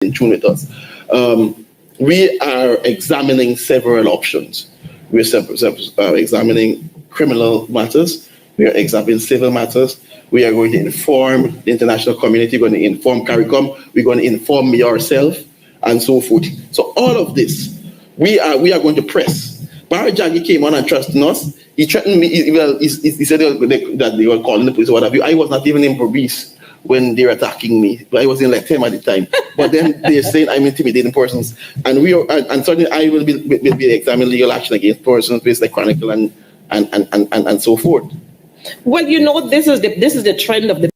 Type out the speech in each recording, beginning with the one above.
in tune with us. We are examining several options. We're examining criminal matters. We are examining civil matters. We are going to inform the international community, we're going to inform CARICOM, we're going to inform yourself, and so forth. So all of this, we are going to press. Barajagi came on and trusting us. He threatened me. He said that they were calling the police or what have you. I was not even in police when they were attacking me. I was in like 10 at the time. But then they're saying I'm intimidating persons. And certainly I will be examining legal action against persons based like Chronicle and so forth. Well, this is the trend of the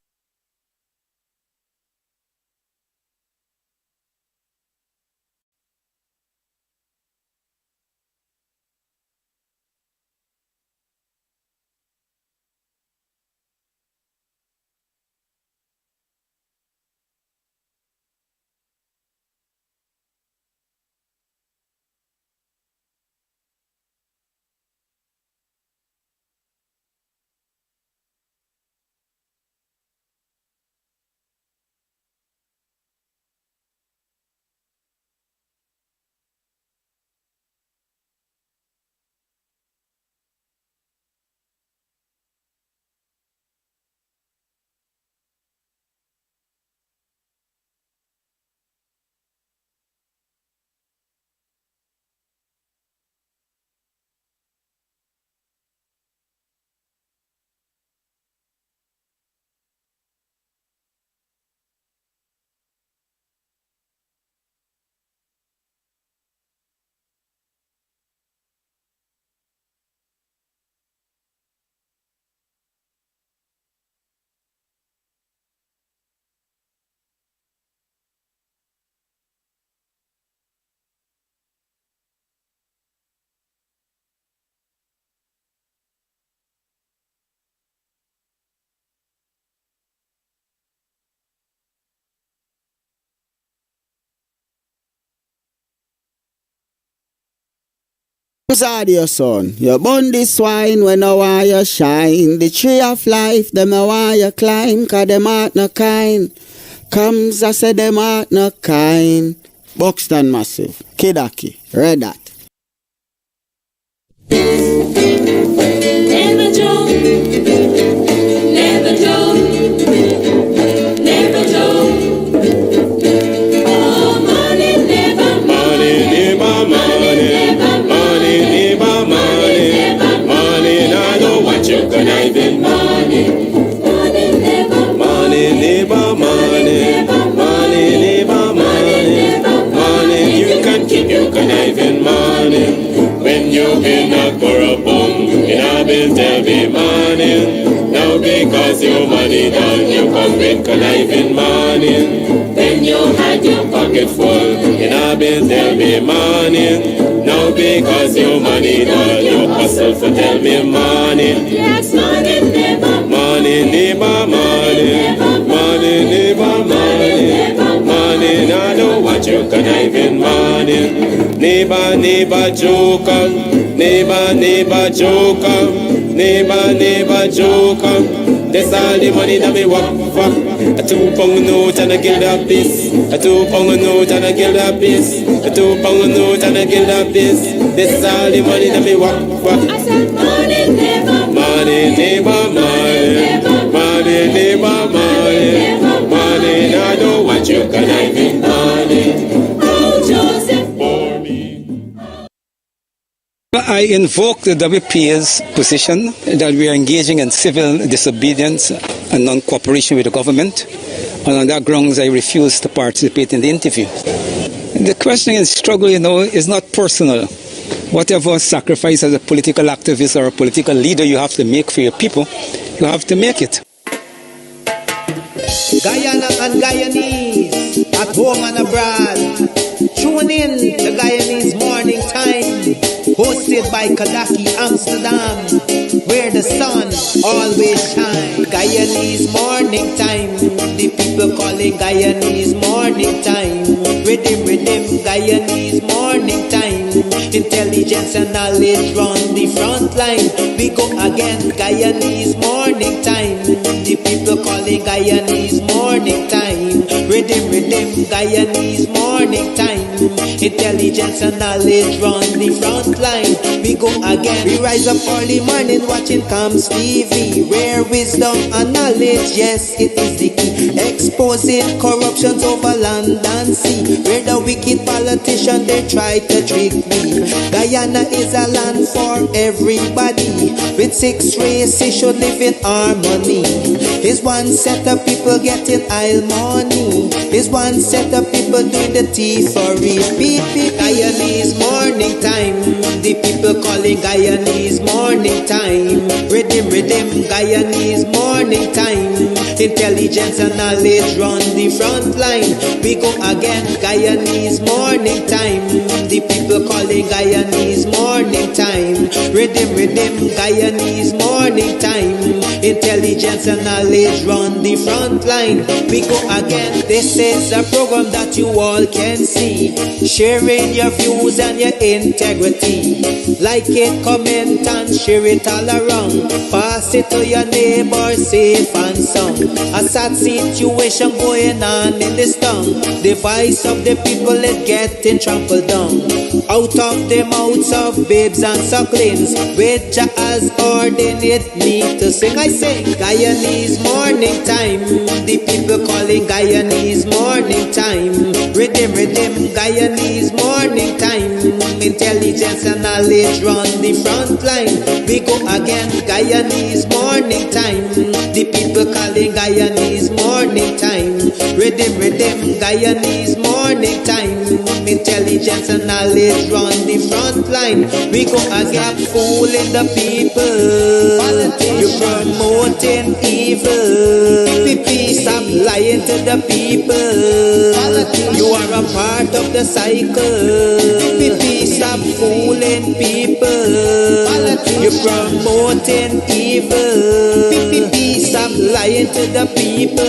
Audio son, you burn the swine when I want you shine. The tree of life, them I want you climb, cause them out no kind. Comes, I say them out no kind. Buxton Massive, Kidaki, Red Hat. Never joke, never joke, never joke. Oh, money, never money, never money, never money, money, I know what you're gonna even money, money, never money, never money, money, never money, money, you can keep your conniving money. When you've been a corruption, in a bill there be money. Now because your money done, you come with conniving money. When you had your pocket full, in a bill there be money. Now because your money done, you hustle for tell me money. Yes, money, never money, never money, money, never money, money. Now I know what you conniving money. Neighbor joker, neighbor joker, neighbor joker. That's all the money that me work for. A 2 pound note and a guild piece. A 2 pound note and a guild piece. A 2 pound note and a guild piece. That's all the money that me work for. I said money never money, never money, money never money, money. I don't want you conniving money. Oh Joseph. I invoke the WPA's position that we are engaging in civil disobedience and non-cooperation with the government, and on that grounds I refuse to participate in the interview. The question in struggle, is not personal. Whatever sacrifice as a political activist or a political leader you have to make for your people, you have to make it. Guyana and Guyanese, at home and abroad, tune in to Guyanese Morning Time, hosted by Kadaki Amsterdam, where the sun always shines. Guyanese Morning Time, the people calling Guyanese Morning Time. Rhythm, Guyanese Morning Time. Intelligence and knowledge run the front line. We go again, Guyanese Morning Time. The people calling Guyanese Morning Time. Rhythm, Guyanese morning time. Intelligence and knowledge run the front line. We go again, we rise up early morning watching Kams TV, where wisdom and knowledge, yes, it is the key. Exposing corruptions over land and sea, where the wicked politician they try to trick me. Guyana is a land for everybody. With 6 races should live in harmony. Is one set of people getting oil money. Is one set of people doing the thievery. Guyanese morning time. The people calling Guyanese morning time. Rhythm, Guyanese morning time. Intelligence and knowledge run the front line. We go again, Guyanese morning time. The people calling Guyanese morning time. Rhythm, Guyanese morning time. Intelligence and knowledge run the front line. We go again. This is a program that you all can see, sharing your views and your integrity. Like it, comment and share it all around. Pass it to your neighbor, safe and sound. A sad situation going on in this town. The voice of the people is getting trampled down. Out of the mouths of babes and sucklings, which has ordained me to sing. I sing Guyanese morning time. The people calling Guyanese morning time. Rhythm, Guyanese morning time. Intelligence and knowledge run the front line. We go again, Guyanese morning time. The people calling Guyanese morning time. Rhythm, Guyanese morning time. Intelligence and knowledge run the front line. We go again, fooling the people. You're promoting evil. Stop lying to the people. You are a part of the cycle. Stop fooling people. You're promoting evil. Stop lying to the people.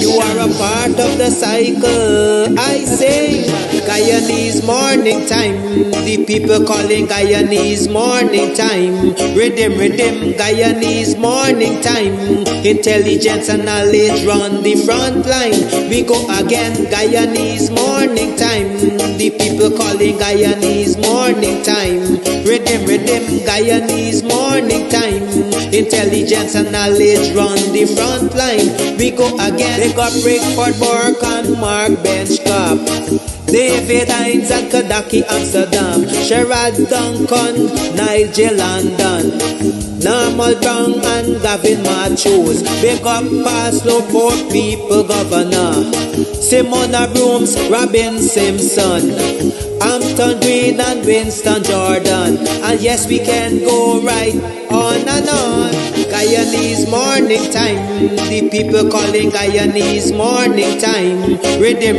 You are a part of the cycle. I say Guyanese morning time. The people calling Guyanese morning time. Rhythm, Guyanese morning time. Intelligence and knowledge run the front line. We go again, Guyanese morning time. The people calling Guyanese morning time. Rhythm, Guyanese morning time. Intelligence and knowledge run the front line. We go again, they got Brickford, Burke and Mark Benchcop, David Hines and Kadaki Amsterdam, Sherrod Duncan, Nigel London, Normal Brown and Gavin Matthews. Big up Paslow, Poor People Governor, Simona Brooms, Robin Simpson, Hampton Green and Winston Jordan. And yes, we can go right on and on. Guyanese morning time. The people calling Guyanese morning time. Rhythm,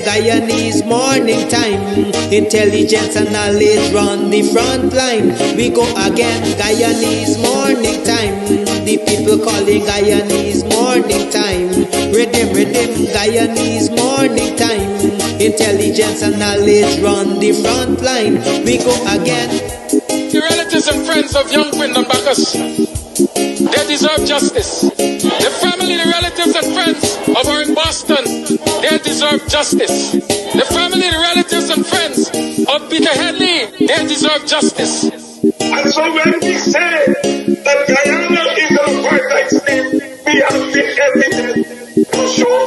Guyanese morning time. Intelligence and knowledge run the front line. We go again, Guyanese morning time. The people calling Guyanese morning time. Rhythm, Guyanese morning time. Intelligence and knowledge run the front line. We go again. The relatives and friends of young Quindon Bacchus, they deserve justice. The family, the relatives and friends of our in Boston, they deserve justice. The family, the relatives and friends of Peter Headley, they deserve justice. And so when we say that Guyana is an apartheid state, we have the evidence to show.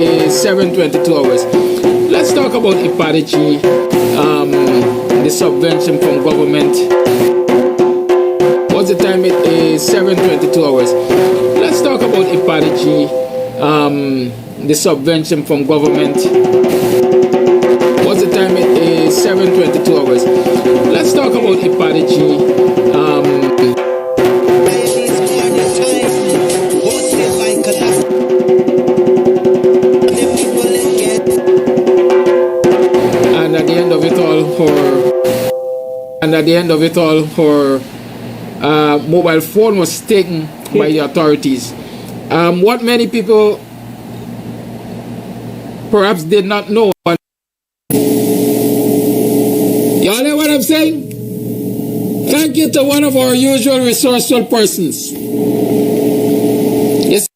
is 7:22 hours. Let's talk about APARTHEID, the subvention from government. What's the time? It is 7:22 hours. Let's talk about APARTHEID, the subvention from government. What's the time? It is 7:22 hours. Let's talk about APARTHEID. And at the end of it all, her mobile phone was taken by the authorities. What many people perhaps did not know. Y'all know what I'm saying? Thank you to one of our usual resourceful persons. Yes.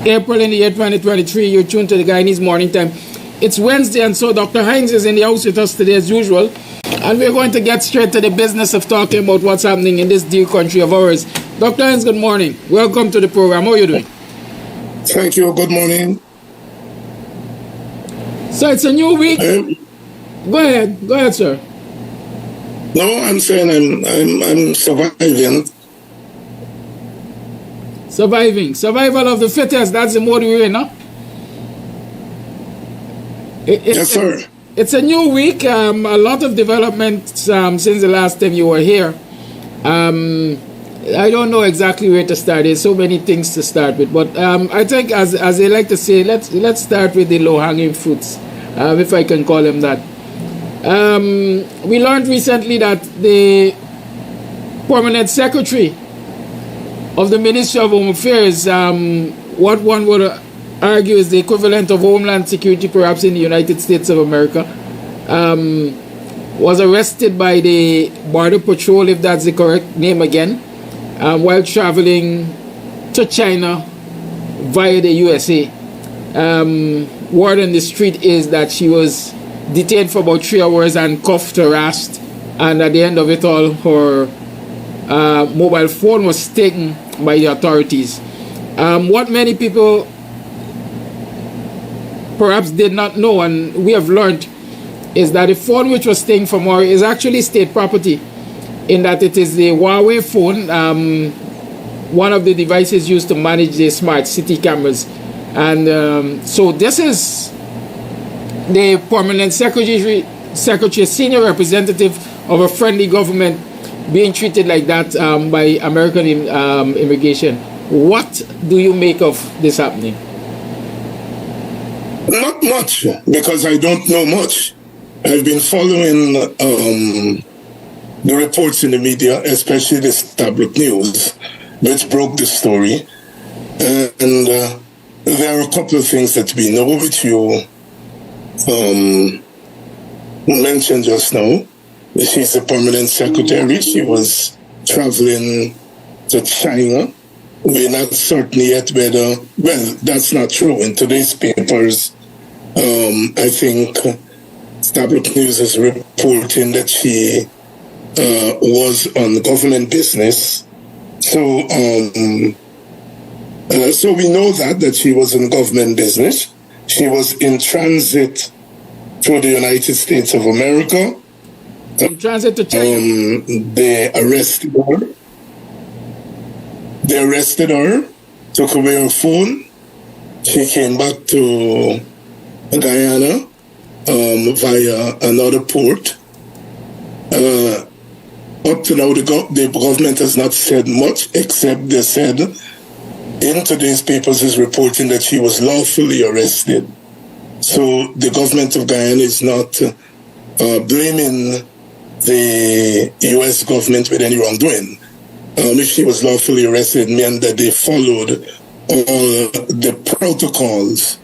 April in the year 2023, you're tuned to the Guyanese Morning Time. It's Wednesday, and so Dr. Hines is in the house with us today as usual. And we're going to get straight to the business of talking about what's happening in this dear country of ours. Dr. Hines, good morning. Welcome to the program. How are you doing? Thank you. Good morning. So it's a new week. Go ahead, sir. No, I'm saying I'm surviving. Survival of the fittest. That's the mode we're in, huh? Yes, sir. It's a new week. A lot of developments since the last time you were here. I don't know exactly where to start. There's so many things to start with, but I think, as they like to say, let's start with the low-hanging fruits, if I can call them that. We learned recently that the permanent secretary of the Ministry of Home Affairs, what one would argue is the equivalent of Homeland Security, perhaps in the United States of America, was arrested by the Border Patrol, if that's the correct name again, while traveling to China via the USA. Word on the street is that she was detained for about 3 hours and cuffed, harassed, and at the end of it all, her mobile phone was taken by the authorities. What many people perhaps did not know, and we have learned, is that the phone which was taken from her is actually state property, in that it is the Huawei phone, one of the devices used to manage the smart city cameras. And so this is the permanent secretary, senior representative of a friendly government, being treated like that by American immigration. What do you make of this happening? Not much, because I don't know much. I've been following the reports in the media, especially the tabloid news, which broke the story. And there are a couple of things that we know, which you mentioned just now. She's the permanent secretary. She was traveling to China. We're not certain yet whether, well, that's not true. In today's papers, I think tabloid news is reporting that she was on government business. So so we know that she was in government business. She was in transit through the United States of America. In transit to China. They arrested her. Took away her phone. She came back to Guyana via another port. Up to now, the government has not said much, except they said in today's papers is reporting that she was lawfully arrested. So the government of Guyana is not blaming the U.S. government with any wrongdoing. If she was lawfully arrested, it meant that they followed all the protocols.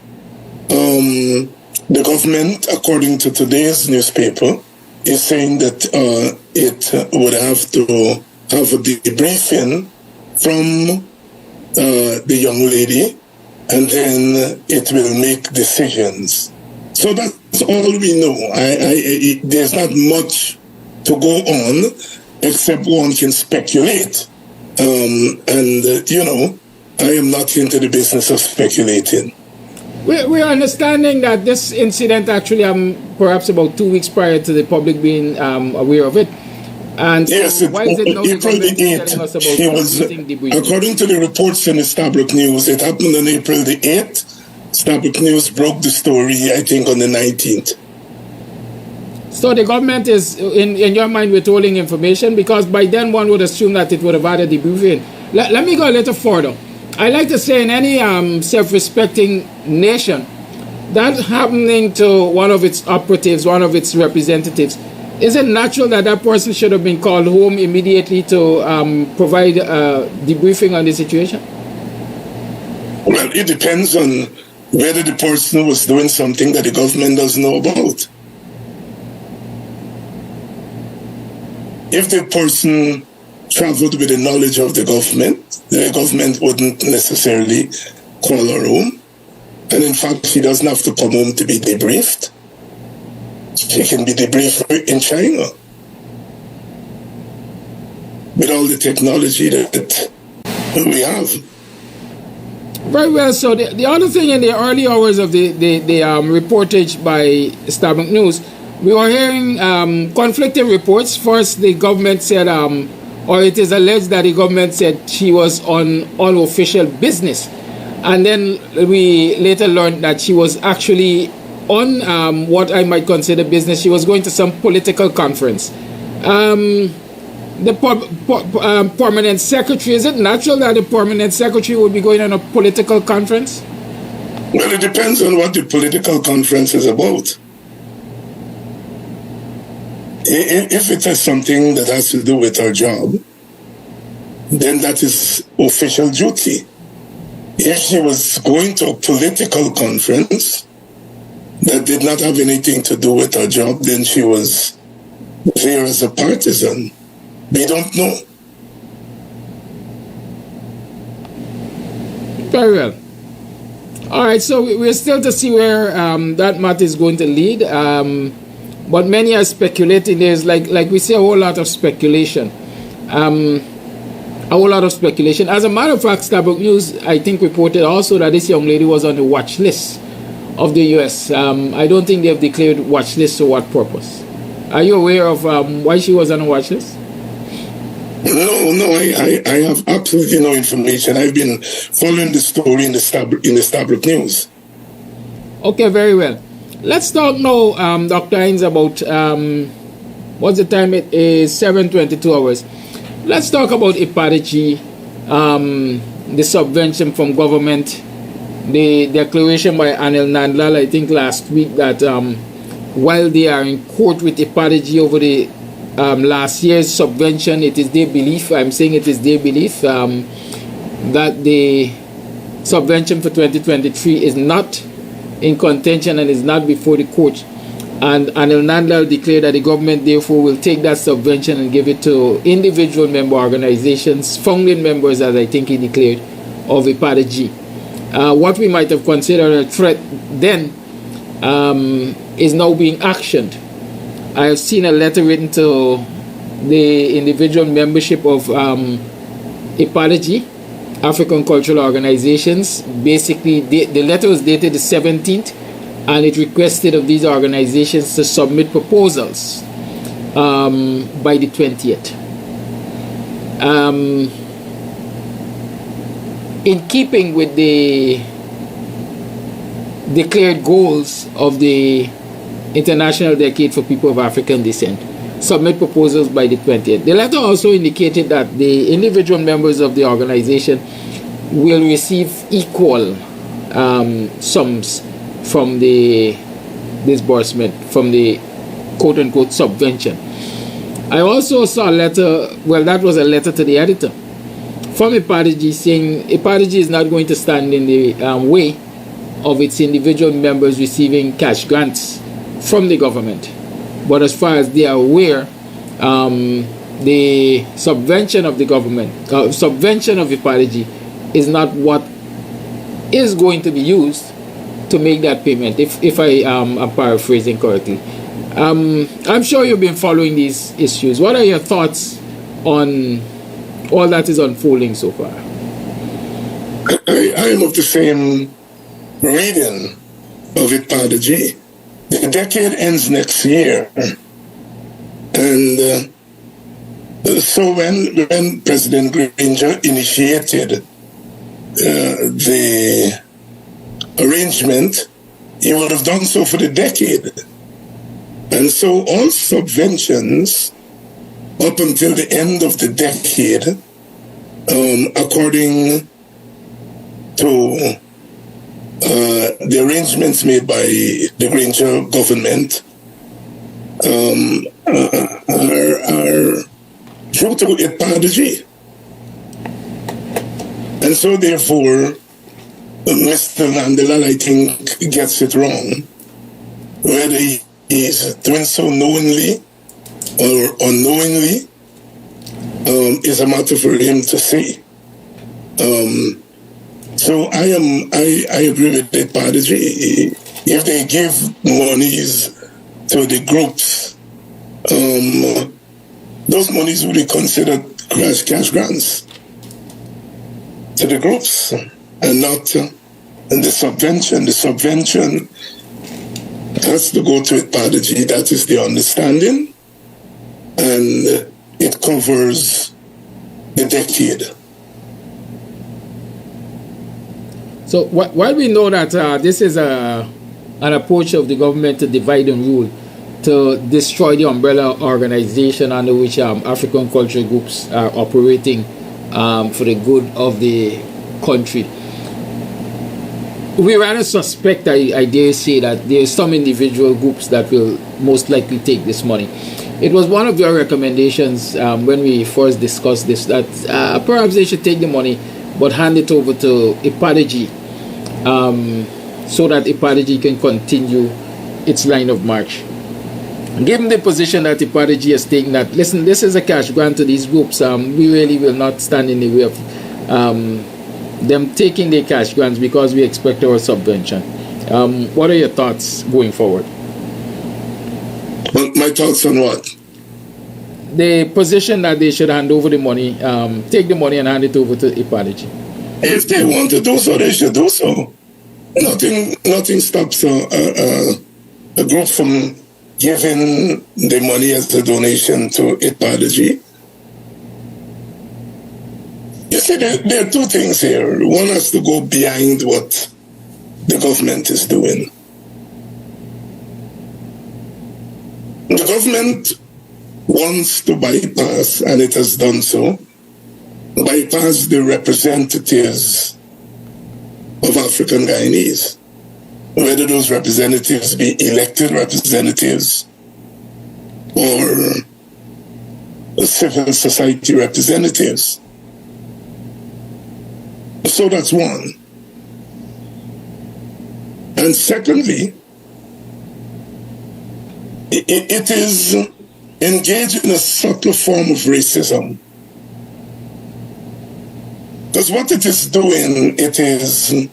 The government, according to today's newspaper, is saying that it would have to have a debriefing from the young lady, and then it will make decisions. So that's all we know. There's not much to go on, except one can speculate I am not into the business of speculating. We're understanding that this incident actually perhaps about 2 weeks prior to the public being aware of it. And yes, why is it now the April the government is telling us about debris? According to the reports in the Stabroek News, it happened on April the 8th. Stabroek News broke the story, I think, on the 19th. So the government is, in your mind, withholding information, because by then one would assume that it would have had a debriefing. Let me go a little further. I like to say in any self-respecting nation, that happening to one of its operatives, one of its representatives, is it natural that that person should have been called home immediately to provide debriefing on the situation? Well, it depends on whether the person was doing something that the government doesn't know about. If the person traveled with the knowledge of the government wouldn't necessarily call her home. And in fact, she doesn't have to come home to be debriefed. She can be debriefed in China with all the technology that we have. Very well. So the other thing, in the early hours of the reportage by Stabroek News, we were hearing conflicting reports. First, the government said, or it is alleged that the government said she was on unofficial business. And then we later learned that she was actually on what I might consider business. She was going to some political conference. The permanent secretary, is it natural that the permanent secretary would be going on a political conference? Well, it depends on what the political conference is about. If it has something that has to do with her job, then that is official duty. If she was going to a political conference that did not have anything to do with her job, then she was there as a partisan. We don't know. Very well. All right, so we're still to see where that matter is going to lead. But many are speculating. There's, like we say, a whole lot of speculation. A whole lot of speculation. As a matter of fact, Stabroek News, I think, reported also that this young lady was on the watch list of the U.S. I don't think they have declared watch list for what purpose. Are you aware of why she was on a watch list? No, I have absolutely no information. I've been following the story in the Stabroek News. Okay, very well. Let's talk now, Dr. Hines, about what's the time? It is 7:22 hours. Let's talk about APARTHEID, the subvention from government, the declaration by Anil Nandlal, I think last week, that while they are in court with APARTHEID over the last year's subvention, it is their belief, I'm saying it is their belief, that the subvention for 2023 is not in contention and is not before the court. And Anil Nandlal declared that the government therefore will take that subvention and give it to individual member organizations, founding members, as I think he declared, of APARTHEID. What we might have considered a threat then is now being actioned. I have seen a letter written to the individual membership of APARTHEID, African Cultural Organizations. Basically, the letter was dated the 17th, and it requested of these organizations to submit proposals by the 20th. In keeping with the declared goals of the International Decade for People of African Descent, submit proposals by the 20th. The letter also indicated that the individual members of the organization will receive equal sums from the disbursement, from the quote-unquote subvention. I also saw a letter, well, that was a letter to the editor from APARTHEID saying APARTHEID is not going to stand in the way of its individual members receiving cash grants from the government. But as far as they are aware, the subvention of the government, subvention of APARTHEID is not what is going to be used to make that payment, if I am paraphrasing correctly. I'm sure you've been following these issues. What are your thoughts on all that is unfolding so far? I am of the same reading of it, Father G. The decade ends next year. And so when President Granger initiated the arrangement, he would have done so for the decade. And so all subventions up until the end of the decade, according to the arrangements made by the Granger government, are due to it Part G. And so therefore, Mr. Mandela, I think, gets it wrong. Whether he is doing so knowingly or unknowingly is a matter for him to say. So I agree with it, Padre G. If they give monies to the groups, those monies will be considered cash grants to the groups and not the subvention. The subvention has to go to it, Padre G. That is the understanding, and it covers the decade. So while we know that this is an approach of the government to divide and rule, to destroy the umbrella organization under which African cultural groups are operating for the good of the country, we rather suspect, I dare say, that there are some individual groups that will most likely take this money. It was one of your recommendations when we first discussed this, that perhaps they should take the money but hand it over to Ipadeji, so that Ipadeji can continue its line of march. Given the position that Ipadeji has taken, that, listen, this is a cash grant to these groups, we really will not stand in the way of them taking their cash grants because we expect our subvention. What are your thoughts going forward? My thoughts on what? The position that they should hand over the money, take the money and hand it over to Ipadeji. If they want to do so, they should do so. Nothing stops a group from giving the money as a donation to Ipadeji. You see, there are two things here. One has to go behind what the government is doing. The government wants to bypass, and it has done so, bypass the representatives of African Guyanese, whether those representatives be elected representatives or civil society representatives. So that's one. And secondly, it is engaged in a subtle form of racism. Because what it is doing, it is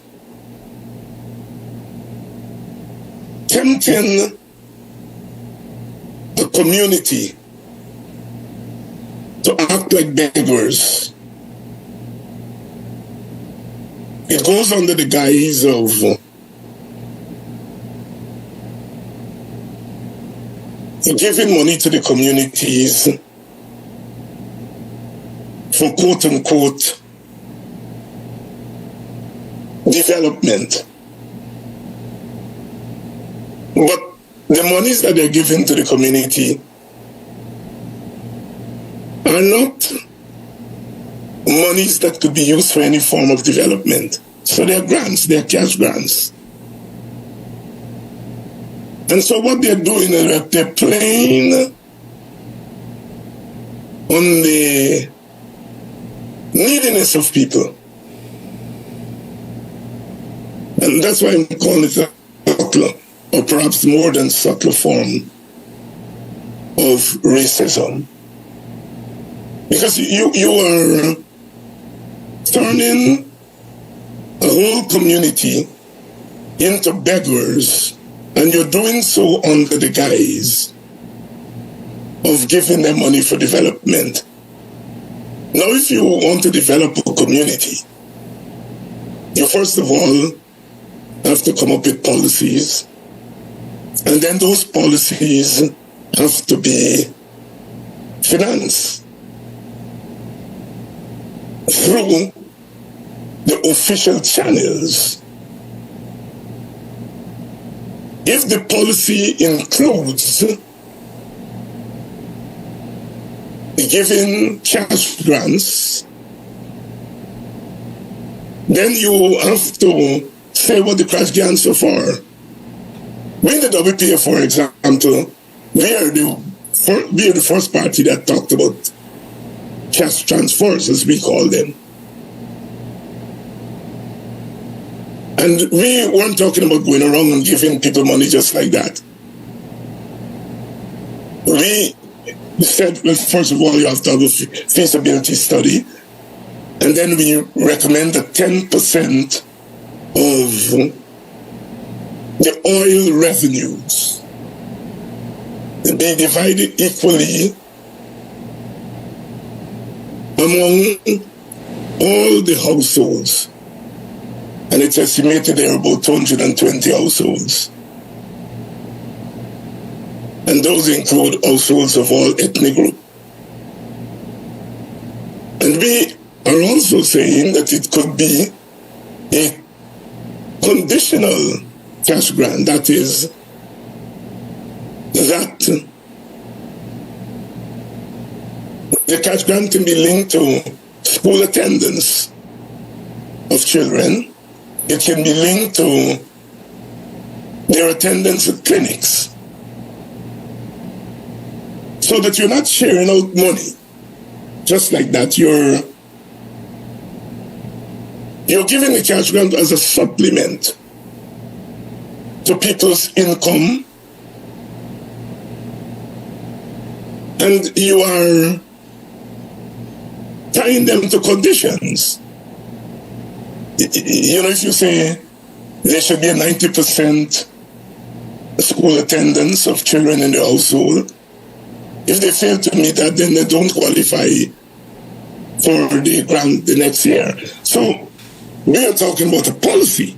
tempting the community to act like beggars. It goes under the guise of giving money to the communities for quote-unquote development. But the monies that they're giving to the community are not monies that could be used for any form of development. So they're grants, they're cash grants. And so what they're doing is that they're playing on the neediness of people. And that's why I'm calling it a subtle, or perhaps more than subtle form of racism. Because you are turning a whole community into beggars, and you're doing so under the guise of giving them money for development. Now, if you want to develop a community, you first of all have to come up with policies, and then those policies have to be financed through the official channels. If the policy includes giving cash grants, then you have to say what the cash grants are for. We in the WPA, for example, we are the first party that talked about cash transfers, as we call them. And we weren't talking about going around and giving people money just like that. We said, well, first of all, you have to have a feasibility study, and then we recommend that 10% of the oil revenues be divided equally among all the households. And it's estimated there are about 220 households. And those include households of all ethnic groups. And we are also saying that it could be a conditional cash grant, that is, that the cash grant can be linked to school attendance of children. It can be linked to their attendance at clinics, so that you're not sharing out money just like that. You're giving the cash grant as a supplement to people's income, and you are tying them to conditions. You know, if you say there should be a 90% school attendance of children in the household, if they fail to meet that, then they don't qualify for the grant the next year. So we are talking about a policy,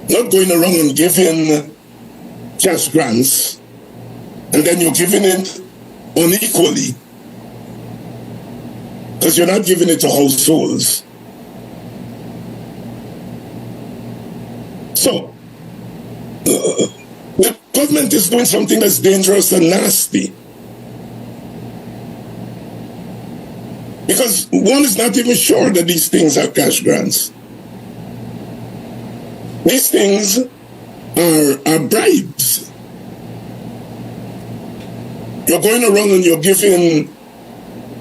not going around and giving cash grants, and then you're giving it unequally, because you're not giving it to households. So, the government is doing something that's dangerous and nasty. Because one is not even sure that these things are cash grants. These things are bribes. You're going around and you're giving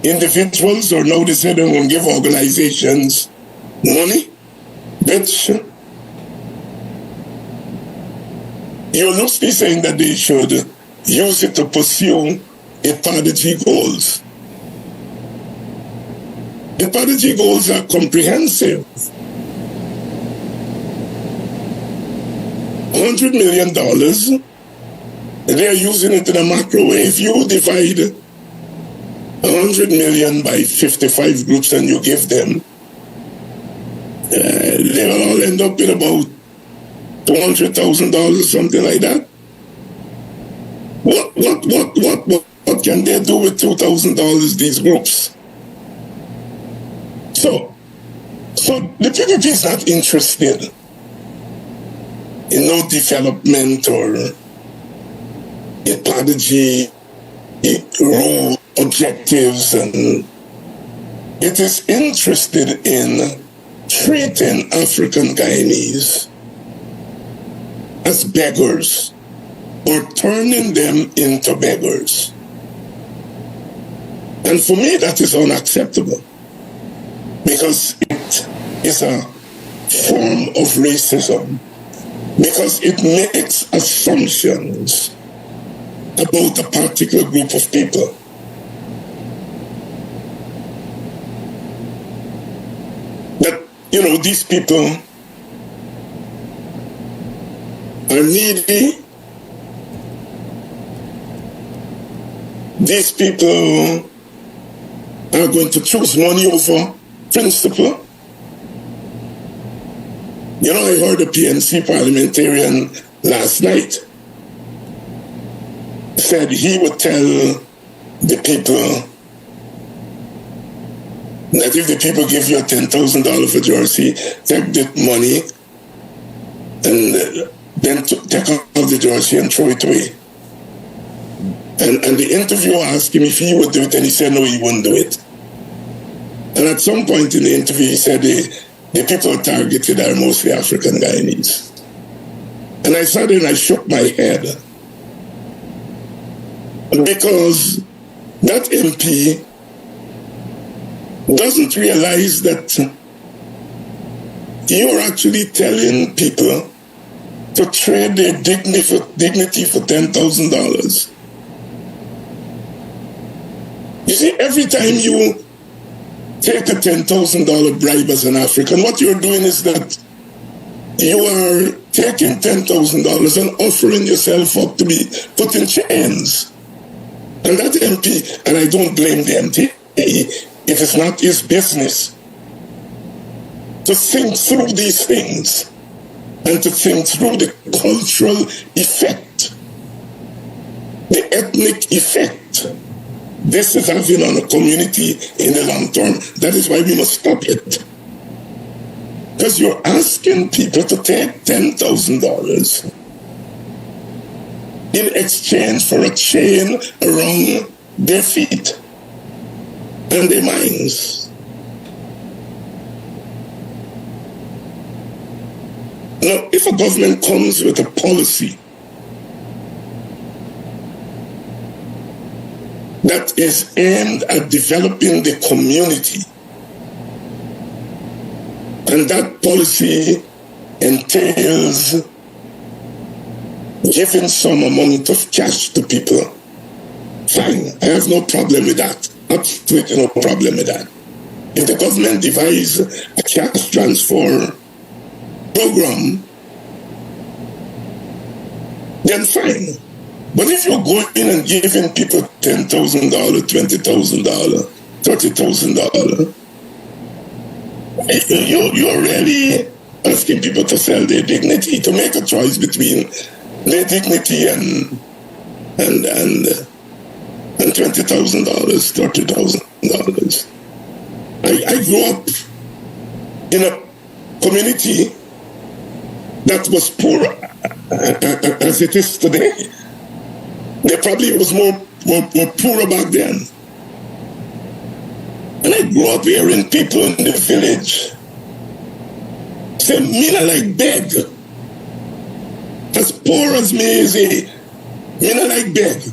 individuals, or now they say they're going to give organizations money, which you're loosely saying that they should use it to pursue APARTHEID goals. APARTHEID goals are comprehensive. $100 million, they are using it in a macro way. If you divide 100 million by 55 groups and you give them, they will all end up with about $200,000, something like that. What can they do with $2,000, these groups? So the PPP is not interested in no development or APARTHEID rule objectives, and it is interested in treating African Guyanese as beggars, or turning them into beggars. And for me, that is unacceptable, because it is a form of racism, because it makes assumptions about a particular group of people. That, you know, these people are needy. These people are going to choose money over principle. You know, I heard a PNC parliamentarian last night said he would tell the people that if the people give you $10,000 for jersey, take the money and then take off the jersey and throw it away. And the interviewer asked him if he would do it, and he said no, he wouldn't do it. And at some point in the interview, he said the people targeted are mostly African Guyanese. And I sat there and I shook my head. Because that MP doesn't realize that you're actually telling people to trade their dignity for $10,000. You see, every time you take a $10,000 bribe as an African, what you're doing is that you are taking $10,000 and offering yourself up to be put in chains. And that MP, and I don't blame the MP, it is not his business to think through these things and to think through the cultural effect, the ethnic effect this is having on a community in the long term. That is why we must stop it. Because you're asking people to take $10,000 in exchange for a chain around their feet and their minds. Now, if a government comes with a policy that is aimed at developing the community, and that policy entails giving some amount of cash to people, fine, I have no problem with that. Absolutely no problem with that. If the government devises a cash transfer program, then fine. But if you're going in and giving people $10,000, $20,000, $30,000, you're really asking people to sell their dignity, to make a choice between their dignity and $20,000, $30,000. I grew up in a community that was poor as it is today. They probably was more poorer back then. And I grew up hearing people in the village say, "Mina like beg." As poor as me is, Mina like beg.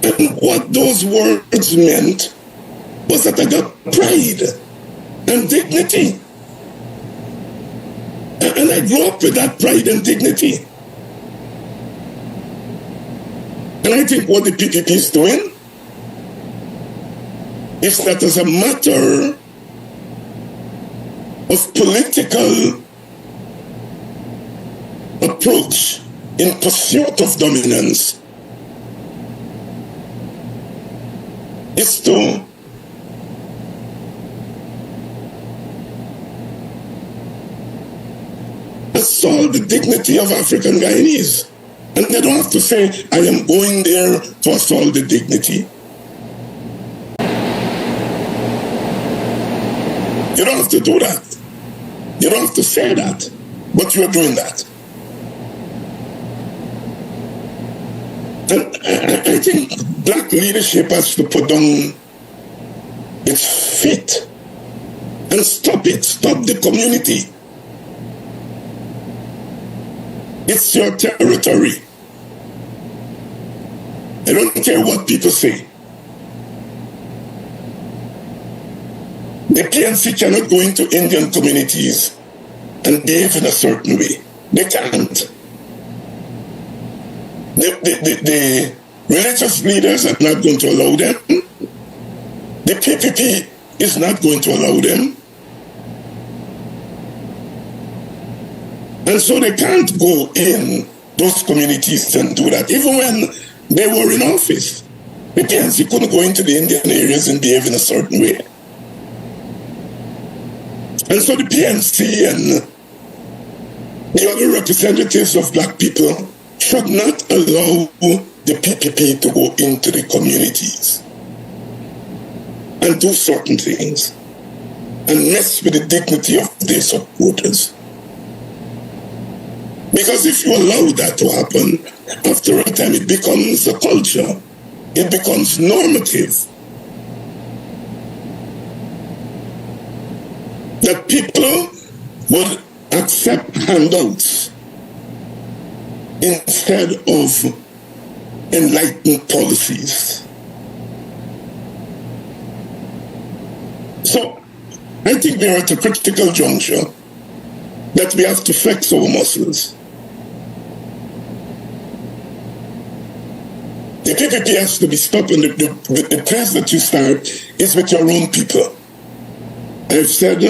And what those words meant was that I got pride and dignity. And I grew up with that pride and dignity. And I think what the PPP is doing is that as a matter of political approach in pursuit of dominance is to assault the dignity of African Guyanese. And they don't have to say, "I am going there to assault the dignity." You don't have to do that. You don't have to say that. But you're doing that. And I think black leadership has to put down its feet and stop it. Stop the community. It's your territory. I don't care what people say. The PNC cannot go into Indian communities and behave in a certain way. They can't. The religious leaders are not going to allow them. The PPP is not going to allow them. And so they can't go in those communities and do that, even when they were in office. The PNC couldn't go into the Indian areas and behave in a certain way. And so the PNC and the other representatives of black people should not allow the PPP to go into the communities and do certain things and mess with the dignity of their supporters. Because if you allow that to happen, after a time it becomes a culture. It becomes normative. That people would accept handouts instead of enlightened policies. So, I think we are at a critical juncture that we have to flex our muscles. The PPP has to be stopped, and the place that you start is with your own people. I've said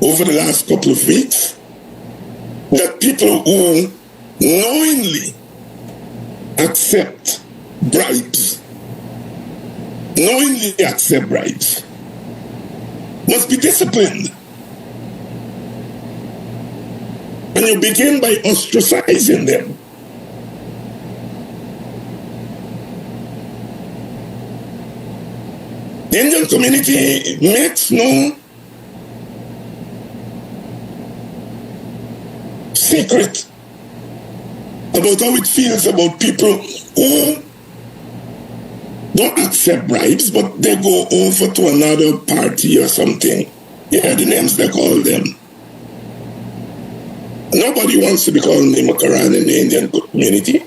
over the last couple of weeks that people who knowingly accept bribes, must be disciplined. And you begin by ostracizing them. The Indian community makes no secret about how it feels about people who don't accept bribes, but they go over to another party or something. You hear the names they call them. Nobody wants to be called Nimakaran in the Indian community,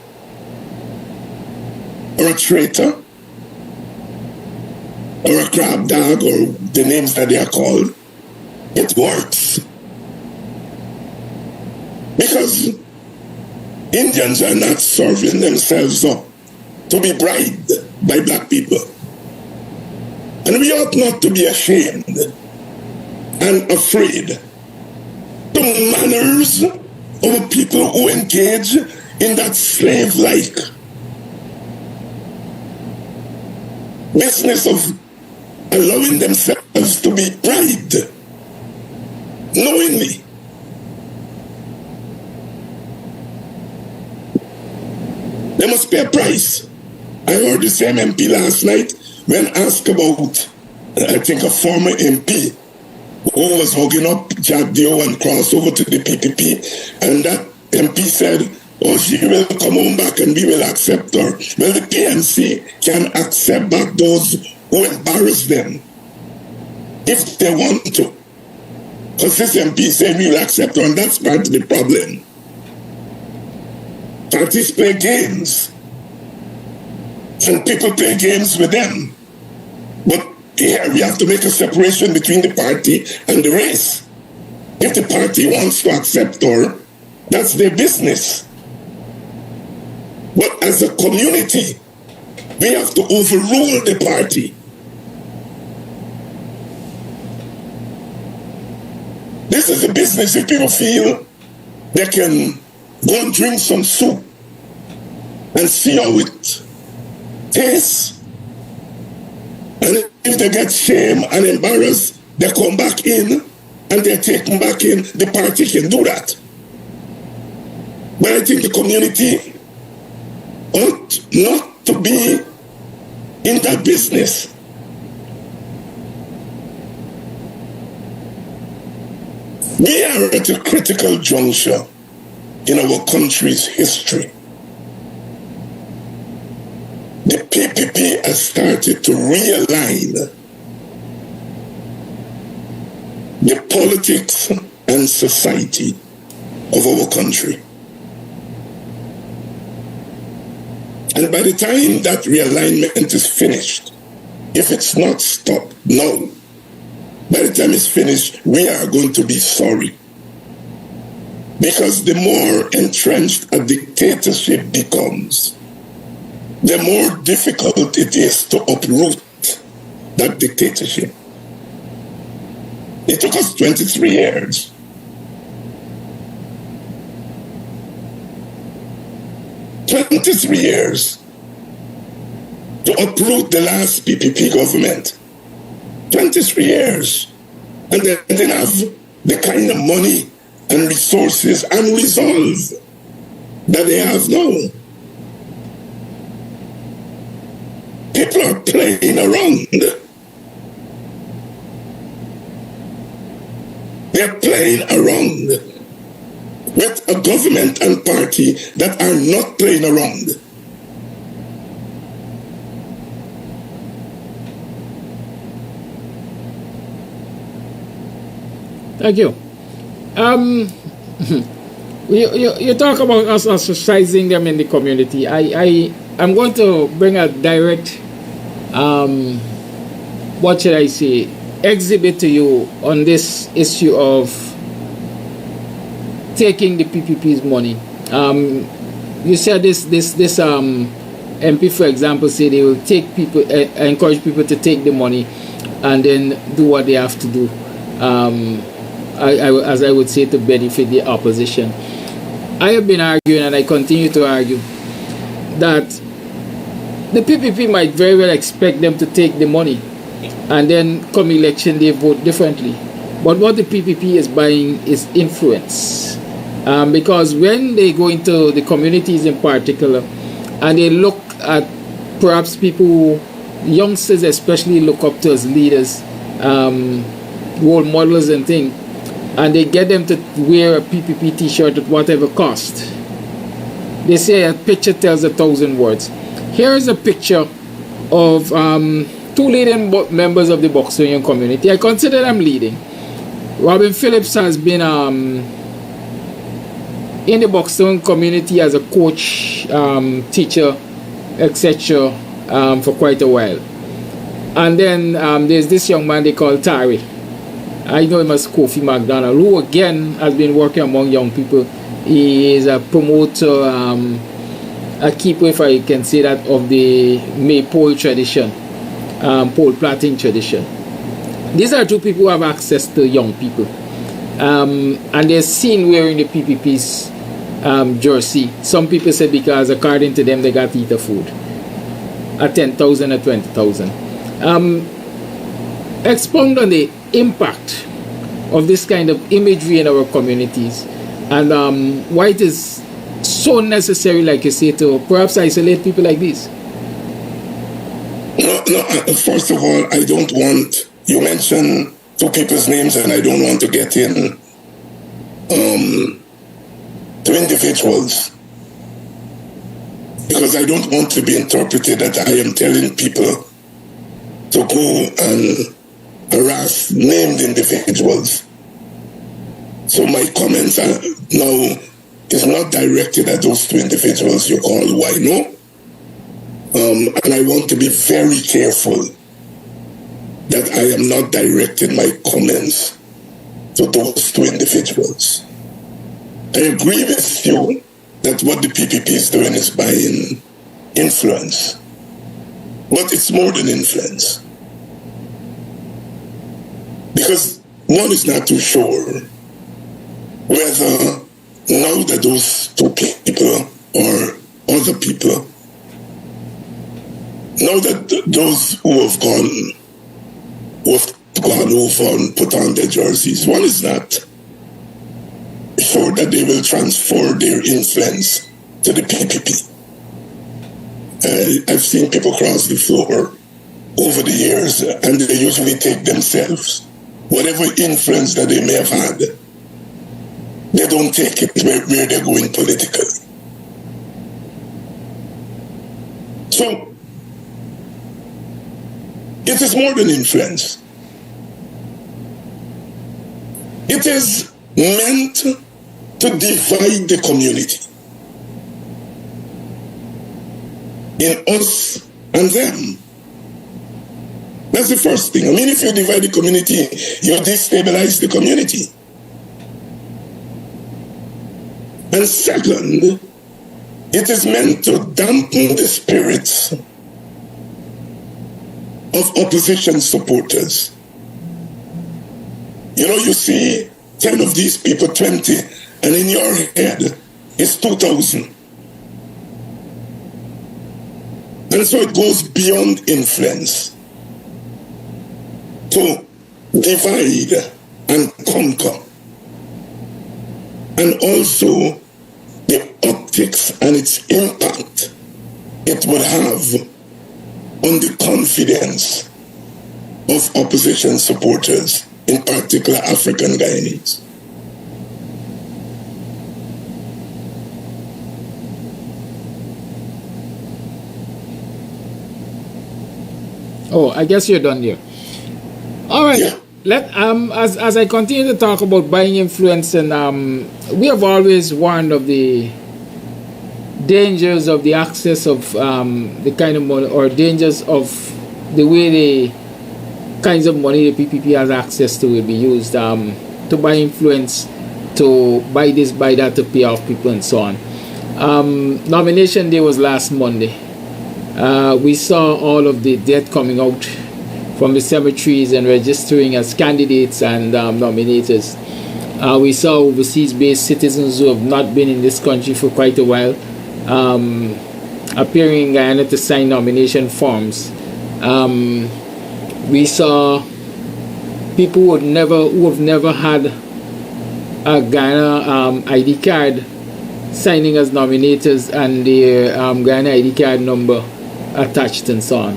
or a traitor, or a crab dog, or the names that they are called. It works. Because Indians are not serving themselves up to be bribed by black people. And we ought not to be ashamed and afraid the manners of people who engage in that slave-like business of allowing themselves to be bribed knowingly. They must pay a price. I heard the same MP last night when asked about, I think, a former MP who was hugging up Jack Dio and crossed over to the PPP, and that MP said, oh, she will come home back and we will accept her. Well, the PNC can accept back those who embarrass them if they want to. Because this MP said we will accept her, and that's part of the problem. Parties play games, and people play games with them. But here we have to make a separation between the party and the race. If the party wants to accept her, that's their business. But as a community, we have to overrule the party. This is a business. If people feel they can go and drink some soup and see how it tastes, and if they get shame and embarrassed, they come back in and they're taken back in, the party can do that. But I think the community ought not to be in that business. We are at a critical juncture in our country's history. The PPP has started to realign the politics and society of our country. And by the time that realignment is finished, if it's not stopped now, by the time it's finished, we are going to be sorry. Because the more entrenched a dictatorship becomes, the more difficult it is to uproot that dictatorship. It took us 23 years. to uproot the last PPP government. 23 years. And they didn't have the kind of money and resources and resolve that they have now. People are playing around. They're playing around with a government and party that are not playing around. Thank you. You talk about us ostracizing them in the community. I'm going to bring a direct, what should I say, exhibit to you on this issue of taking the PPP's money. You said this MP, for example, say they will take people, encourage people to take the money and then do what they have to do. As I would say, to benefit the opposition. I have been arguing, and I continue to argue, that the PPP might very well expect them to take the money, and then come election they vote differently. But what the PPP is buying is influence. Because when they go into the communities in particular, and they look at perhaps people who, youngsters especially, look up to as leaders, role models and things, and they get them to wear a PPP t-shirt at whatever cost. They say a picture tells 1,000 words. Here is a picture of two leading members of the BUXTONIAN community. I consider them leading. Robin Phillips has been in the BUXTONIAN community as a coach, teacher, etc. For quite a while. And then there's this young man they call Tari. I know him as Kofi McDonald, who again has been working among young people. He is a promoter, a keeper, if I can say that, of the maypole tradition, pole plaiting tradition. These are two people who have access to young people. And they're seen wearing the PPP's jersey. Some people say because according to them they got to eat the food at 10,000 or 20,000. Expound on the impact of this kind of imagery in our communities, and why it is so necessary, like you say, to perhaps isolate people like this. No, first of all, I don't want, you mentioned two people's names, and I don't want to get in to individuals, because I don't want to be interpreted that I am telling people to go and harass named individuals. So my comments are now is not directed at those two individuals you call Wino. And I want to be very careful that I am not directing my comments to those two individuals. I agree with you that what the PPP is doing is buying influence. But it's more than influence. Because one is not too sure whether now that those two people or other people, now that those who have gone over and put on their jerseys, one is not sure that they will transfer their influence to the PPP. I've seen people cross the floor over the years, and they usually take themselves. Whatever influence that they may have had, they don't take it where they're going politically. So, it is more than influence. It is meant to divide the community in us and them. That's the first thing. I mean, if you divide the community, you destabilize the community. And second, it is meant to dampen the spirits of opposition supporters. You know, you see 10 of these people, 20, and in your head, it's 2,000. And so it goes beyond influence to divide and conquer. And also the optics and its impact it would have on the confidence of opposition supporters, in particular African Guyanese. Oh, I guess you're done there. All right. Yeah. As I continue to talk about buying influence, and we have always warned of the dangers of the access of the kind of money, or dangers of the way the kinds of money the PPP has access to will be used to buy influence, to buy this, buy that, to pay off people and so on. Nomination day was last Monday. We saw all of the death coming out from the cemeteries and registering as candidates and nominators. We saw overseas-based citizens who have not been in this country for quite a while appearing in Guyana to sign nomination forms. We saw people who have never had a Guyana ID card signing as nominators and their Guyana ID card number attached and so on.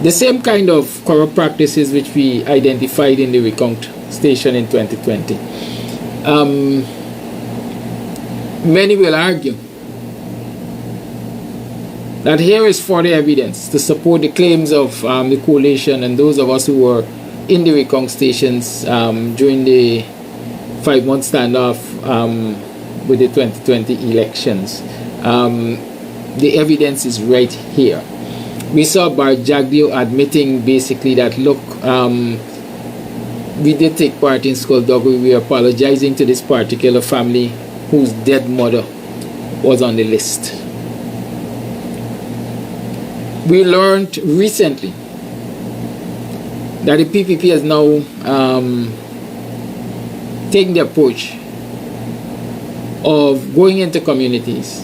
The same kind of corrupt practices which we identified in the recount station in 2020. Many will argue that here is further evidence to support the claims of the coalition and those of us who were in the recount stations during the 5-month standoff with the 2020 elections. The evidence is right here. We saw Bart Jagdeo admitting basically that, look, we did take part in skullduggery. We are apologizing to this particular family whose dead mother was on the list. We learned recently that the PPP has now taken the approach of going into communities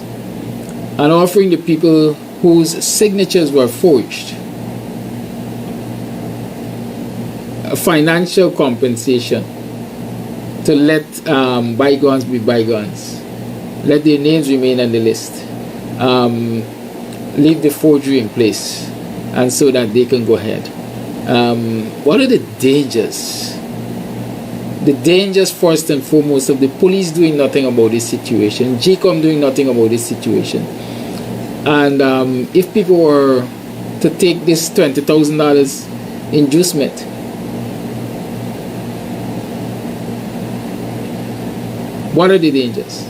and offering the people whose signatures were forged a financial compensation to let bygones be bygones, let their names remain on the list, leave the forgery in place, and so that they can go ahead. What are the dangers? The dangers, first and foremost, of the police doing nothing about this situation, GCOM doing nothing about this situation. And if people were to take this $20,000 inducement, what are the dangers?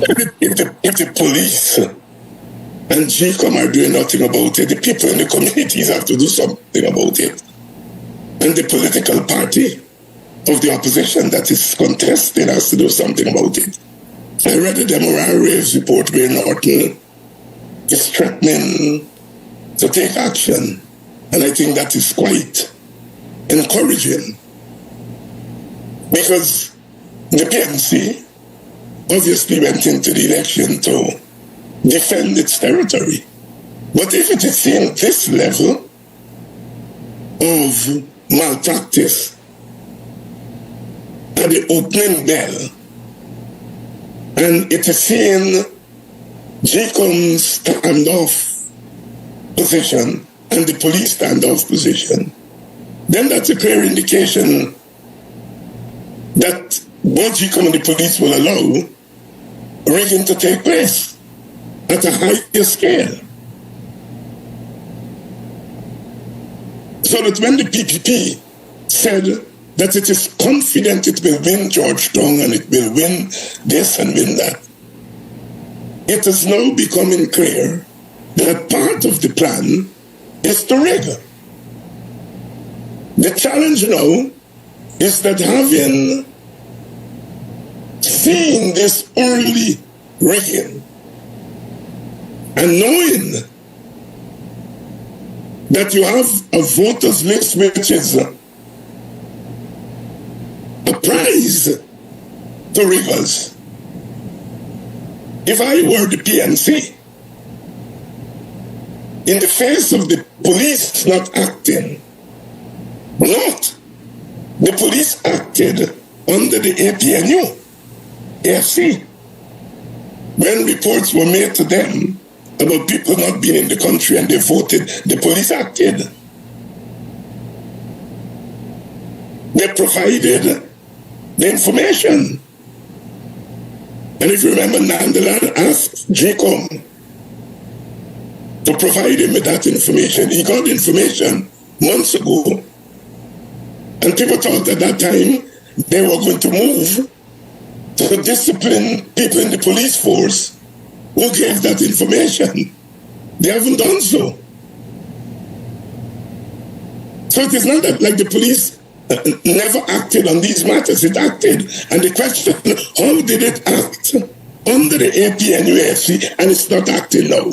If the police and GCOM are doing nothing about it, the people in the communities have to do something about it. And the political party of the opposition that is contesting has to do something about it. I read the Demoral Raves report where Norton is threatening to take action, and I think that is quite encouraging, because the PNC obviously went into the election to defend its territory. But if it is seeing this level of malpractice at the opening bell, and it is seeing GCOM's standoff position and the police standoff position, then that's a clear indication that both GCOM and the police will allow rigging to take place at a higher scale. So that when the PPP said that it is confident it will win Georgetown and it will win this and win that, it is now becoming clear that part of the plan is to rig. The challenge now is that having seen this early rigging and knowing that you have a voters list which is a prize to riggers. If I were the PNC, in the face of the police not acting. Not. The police acted under the APNU, AFC. When reports were made to them about people not being in the country and they voted, the police acted. They provided the information. And if you remember, Nandalan asked GCOM to provide him with that information. He got information months ago. And people thought at that time they were going to move to discipline people in the police force who gave that information. They haven't done so. So it is not that like the police never acted on these matters. It acted. And the question, how did it act under the APNUFC and it's not acting now?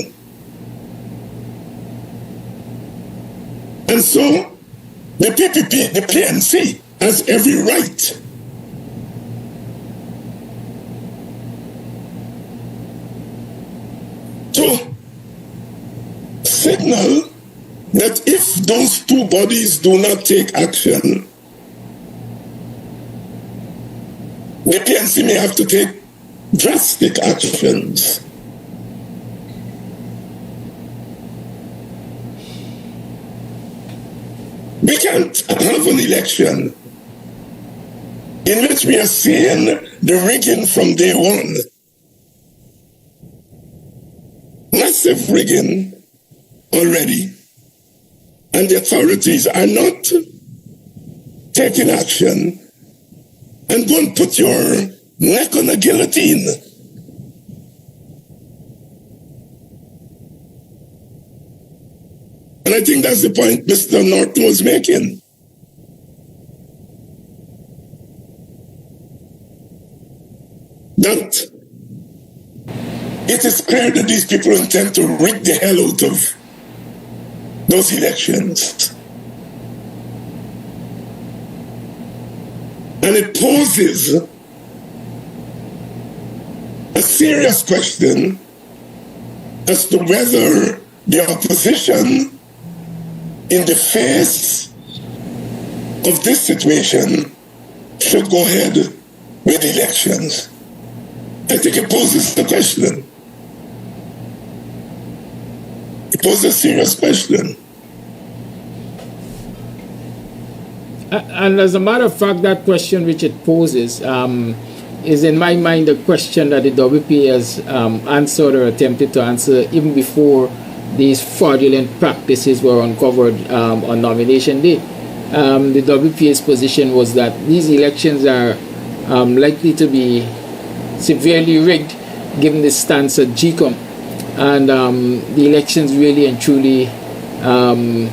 And so the PPP, the PNC, has every right to signal that if those two bodies do not take action, the PNC may have to take drastic actions. We can't have an election in which we are seeing the rigging from day one. Massive rigging already. And the authorities are not taking action and go and put your neck on a guillotine. And I think that's the point Mr. Norton was making. That it is clear that these people intend to rig the hell out of those elections. And it poses a serious question as to whether the opposition, in the face of this situation, should go ahead with elections. I think it poses the question. It poses a serious question. And as a matter of fact, that question which it poses is in my mind a question that the WP has answered or attempted to answer even before these fraudulent practices were uncovered on nomination day. The WPA's position was that these elections are likely to be severely rigged given the stance at GCOM. And the elections really and truly, the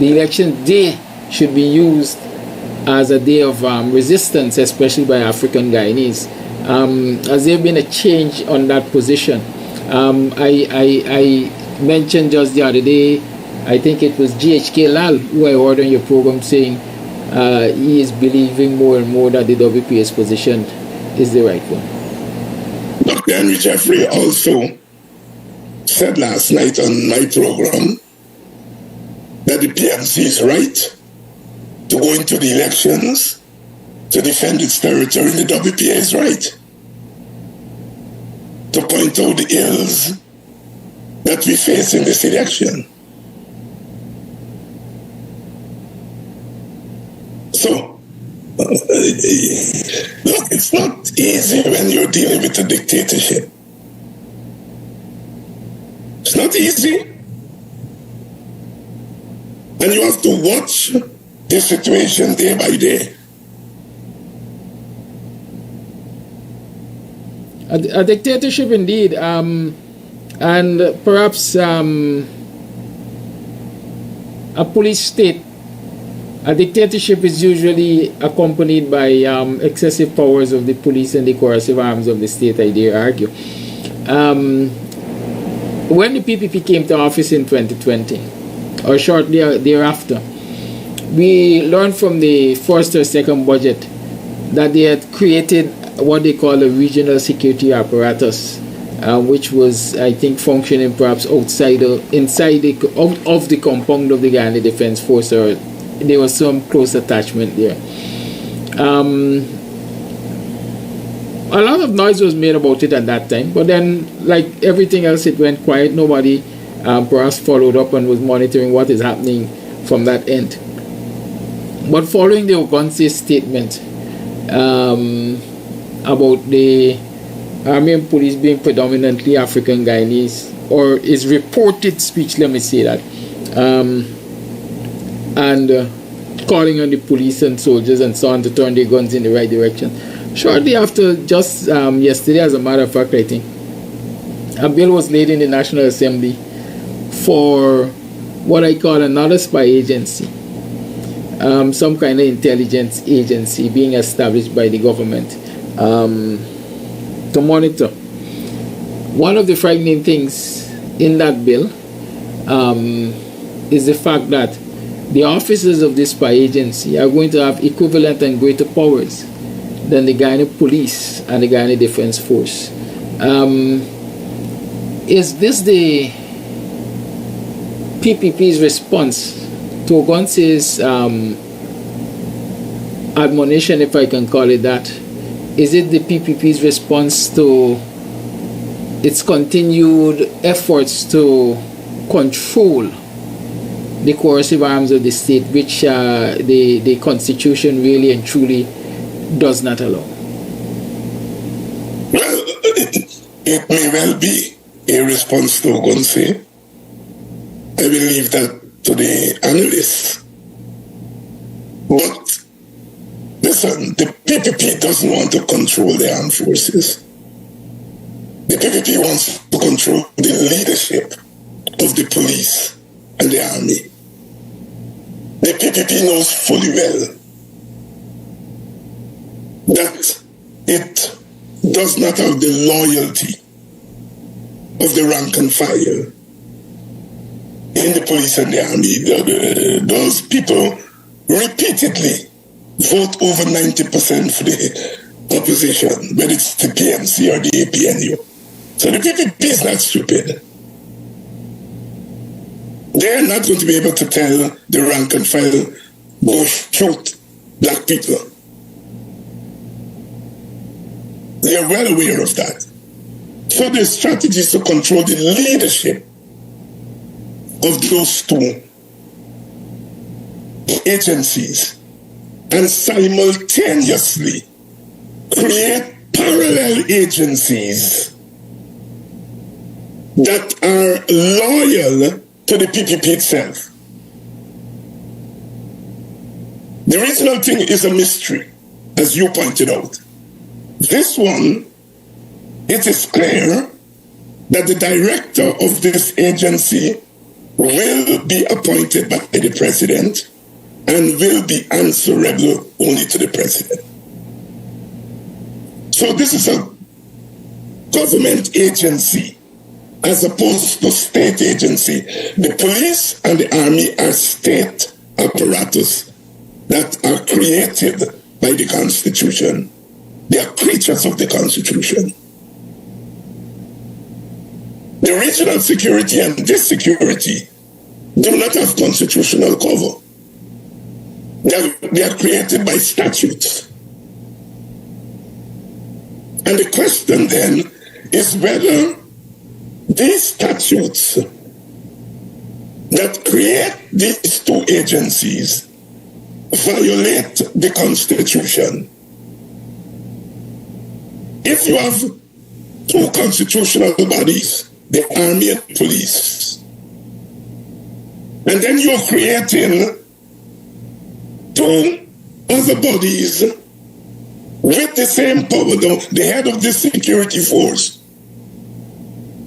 election day should be used as a day of resistance, especially by African Guyanese. Has there been a change on that position? I mentioned just the other day, I think it was GHK Lal who I heard on your program saying he is believing more and more that the WPA's position is the right one. Dr. Henry Jeffrey also said last night on my program that the PNC is right to go into the elections to defend its territory. The WPA is right to point out the ills that we face in this election. So, look, it's not easy when you're dealing with a dictatorship. It's not easy. And you have to watch the situation day by day. A dictatorship indeed, and perhaps a police state. A dictatorship is usually accompanied by excessive powers of the police and the coercive arms of the state, I dare argue. When the PPP came to office in 2020, or shortly thereafter, we learned from the first or second budget that they had created what they call a regional security apparatus. which was, I think, functioning perhaps inside of the compound of the Guyana Defence Force, or there was some close attachment there. A lot of noise was made about it at that time, but then, like everything else, it went quiet. Nobody perhaps followed up and was monitoring what is happening from that end. But following the Ogunse's statement about the Army and Police being predominantly African Guyanese, or his reported speech, let me say that, and calling on the police and soldiers and so on to turn their guns in the right direction. Shortly after, just yesterday, as a matter of fact, I think, a bill was laid in the National Assembly for what I call another spy agency, some kind of intelligence agency being established by the government to monitor. One of the frightening things in that bill is the fact that the officers of this spy agency are going to have equivalent and greater powers than the Guyana Police and the Guyana Defence Force. Is this the PPP's response to Ogunse's admonition, if I can call it that? Is it the PPP's response to its continued efforts to control the coercive arms of the state, which the Constitution really and truly does not allow? Well, it may well be a response to Ogunse. I will leave that to the analysts. But listen, the PPP doesn't want to control the armed forces. The PPP wants to control the leadership of the police and the army. The PPP knows fully well that it does not have the loyalty of the rank and file in the police and the army. Those people repeatedly vote over 90% for the opposition, whether it's the PMC or the APNU. So the PPP is not stupid. They're not going to be able to tell the rank and file, go shoot black people. They are well aware of that. So the strategy is to control the leadership of those two agencies and simultaneously create parallel agencies that are loyal to the PPP itself. The regional thing is a mystery, as you pointed out. This one, it is clear that the director of this agency will be appointed by the president and will be answerable only to the president. So this is a government agency as opposed to state agency. The police and the army are state apparatus that are created by the Constitution. They are creatures of the Constitution. The regional security and this security do not have constitutional cover. They are created by statutes. And the question then is whether these statutes that create these two agencies violate the Constitution. If you have two constitutional bodies, the army and police, and then you're creating two other bodies with the same power, the head of the security force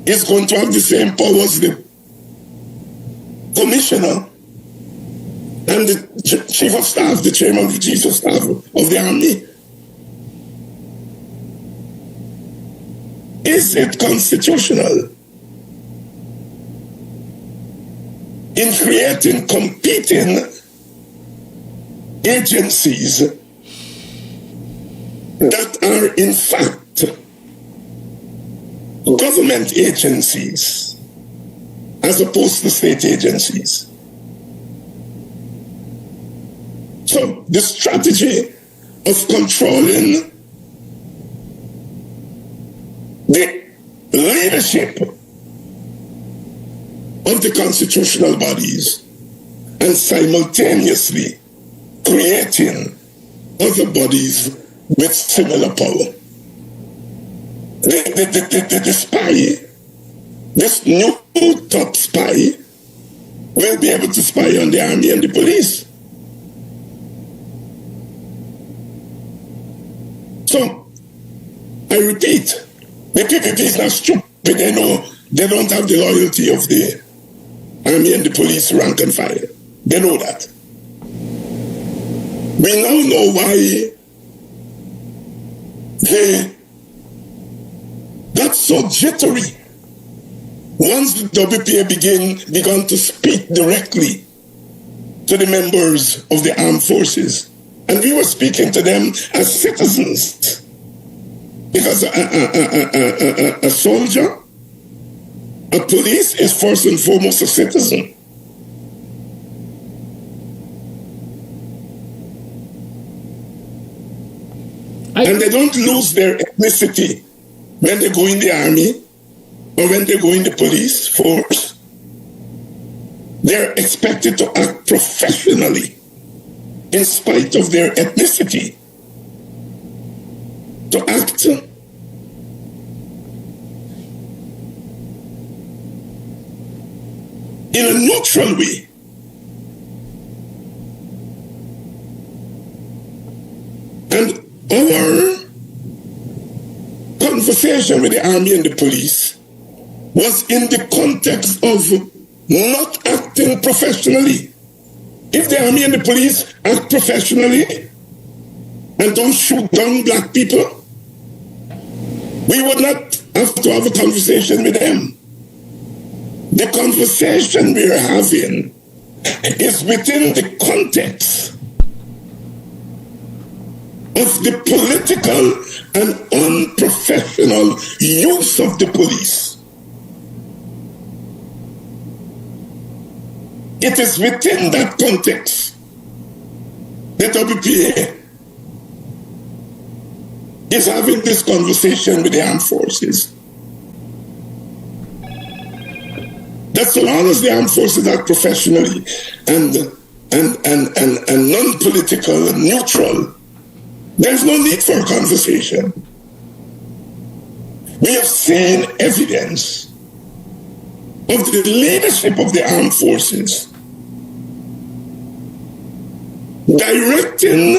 is going to have the same power as the commissioner and the chief of staff, the chairman of the chief of staff of the army. Is it constitutional in creating competing agencies that are in fact government agencies as opposed to state agencies. So the strategy of controlling the leadership of the constitutional bodies and simultaneously creating other bodies with similar power. The spy, this new top spy, will be able to spy on the army and the police. So, I repeat, the PPP is not stupid. They know they don't have the loyalty of the army and the police rank and file. They know that. We now know why they got so jittery once the WPA began to speak directly to the members of the armed forces. And we were speaking to them as citizens. Because a soldier, a police is first and foremost a citizen. And they don't lose their ethnicity when they go in the army or when they go in the police force. They're expected to act professionally in spite of their ethnicity. To act in a neutral way. And our conversation with the army and the police was in the context of not acting professionally. If the army and the police act professionally and don't shoot down black people, we would not have to have a conversation with them. The conversation we are having is within the context of the political and unprofessional use of the police. It is within that context the WPA is having this conversation with the armed forces. That so long as the armed forces act professionally and non-political and neutral, there's no need for a conversation. We have seen evidence of the leadership of the armed forces directing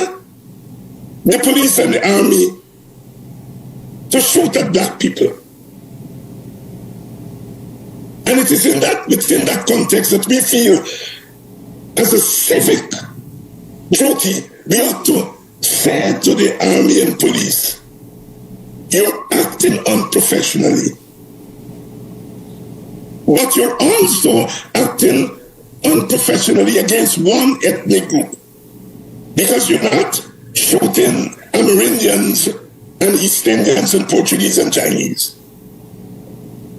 the police and the army to shoot at black people. And it is within that context that we feel as a civic duty, we ought to say to the army and police, you're acting unprofessionally. But you're also acting unprofessionally against one ethnic group. Because you're not shooting Amerindians and East Indians and Portuguese and Chinese.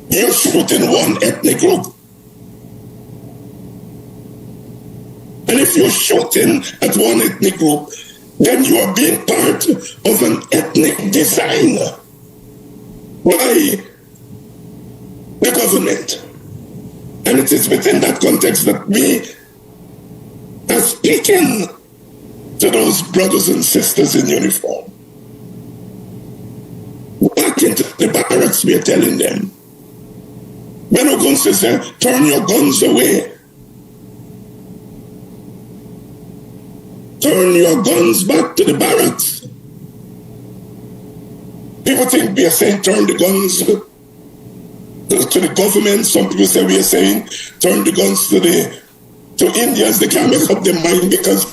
You're shooting one ethnic group. And if you're shooting at one ethnic group, then you are being part of an ethnic design by the government. And it is within that context that we are speaking to those brothers and sisters in uniform. Back into the barracks, we are telling them, when Ogunse said, turn your guns away. Turn your guns back to the barracks. People think we are saying turn the guns to the government. Some people say we are saying turn the guns to Indians. They can't make up their mind because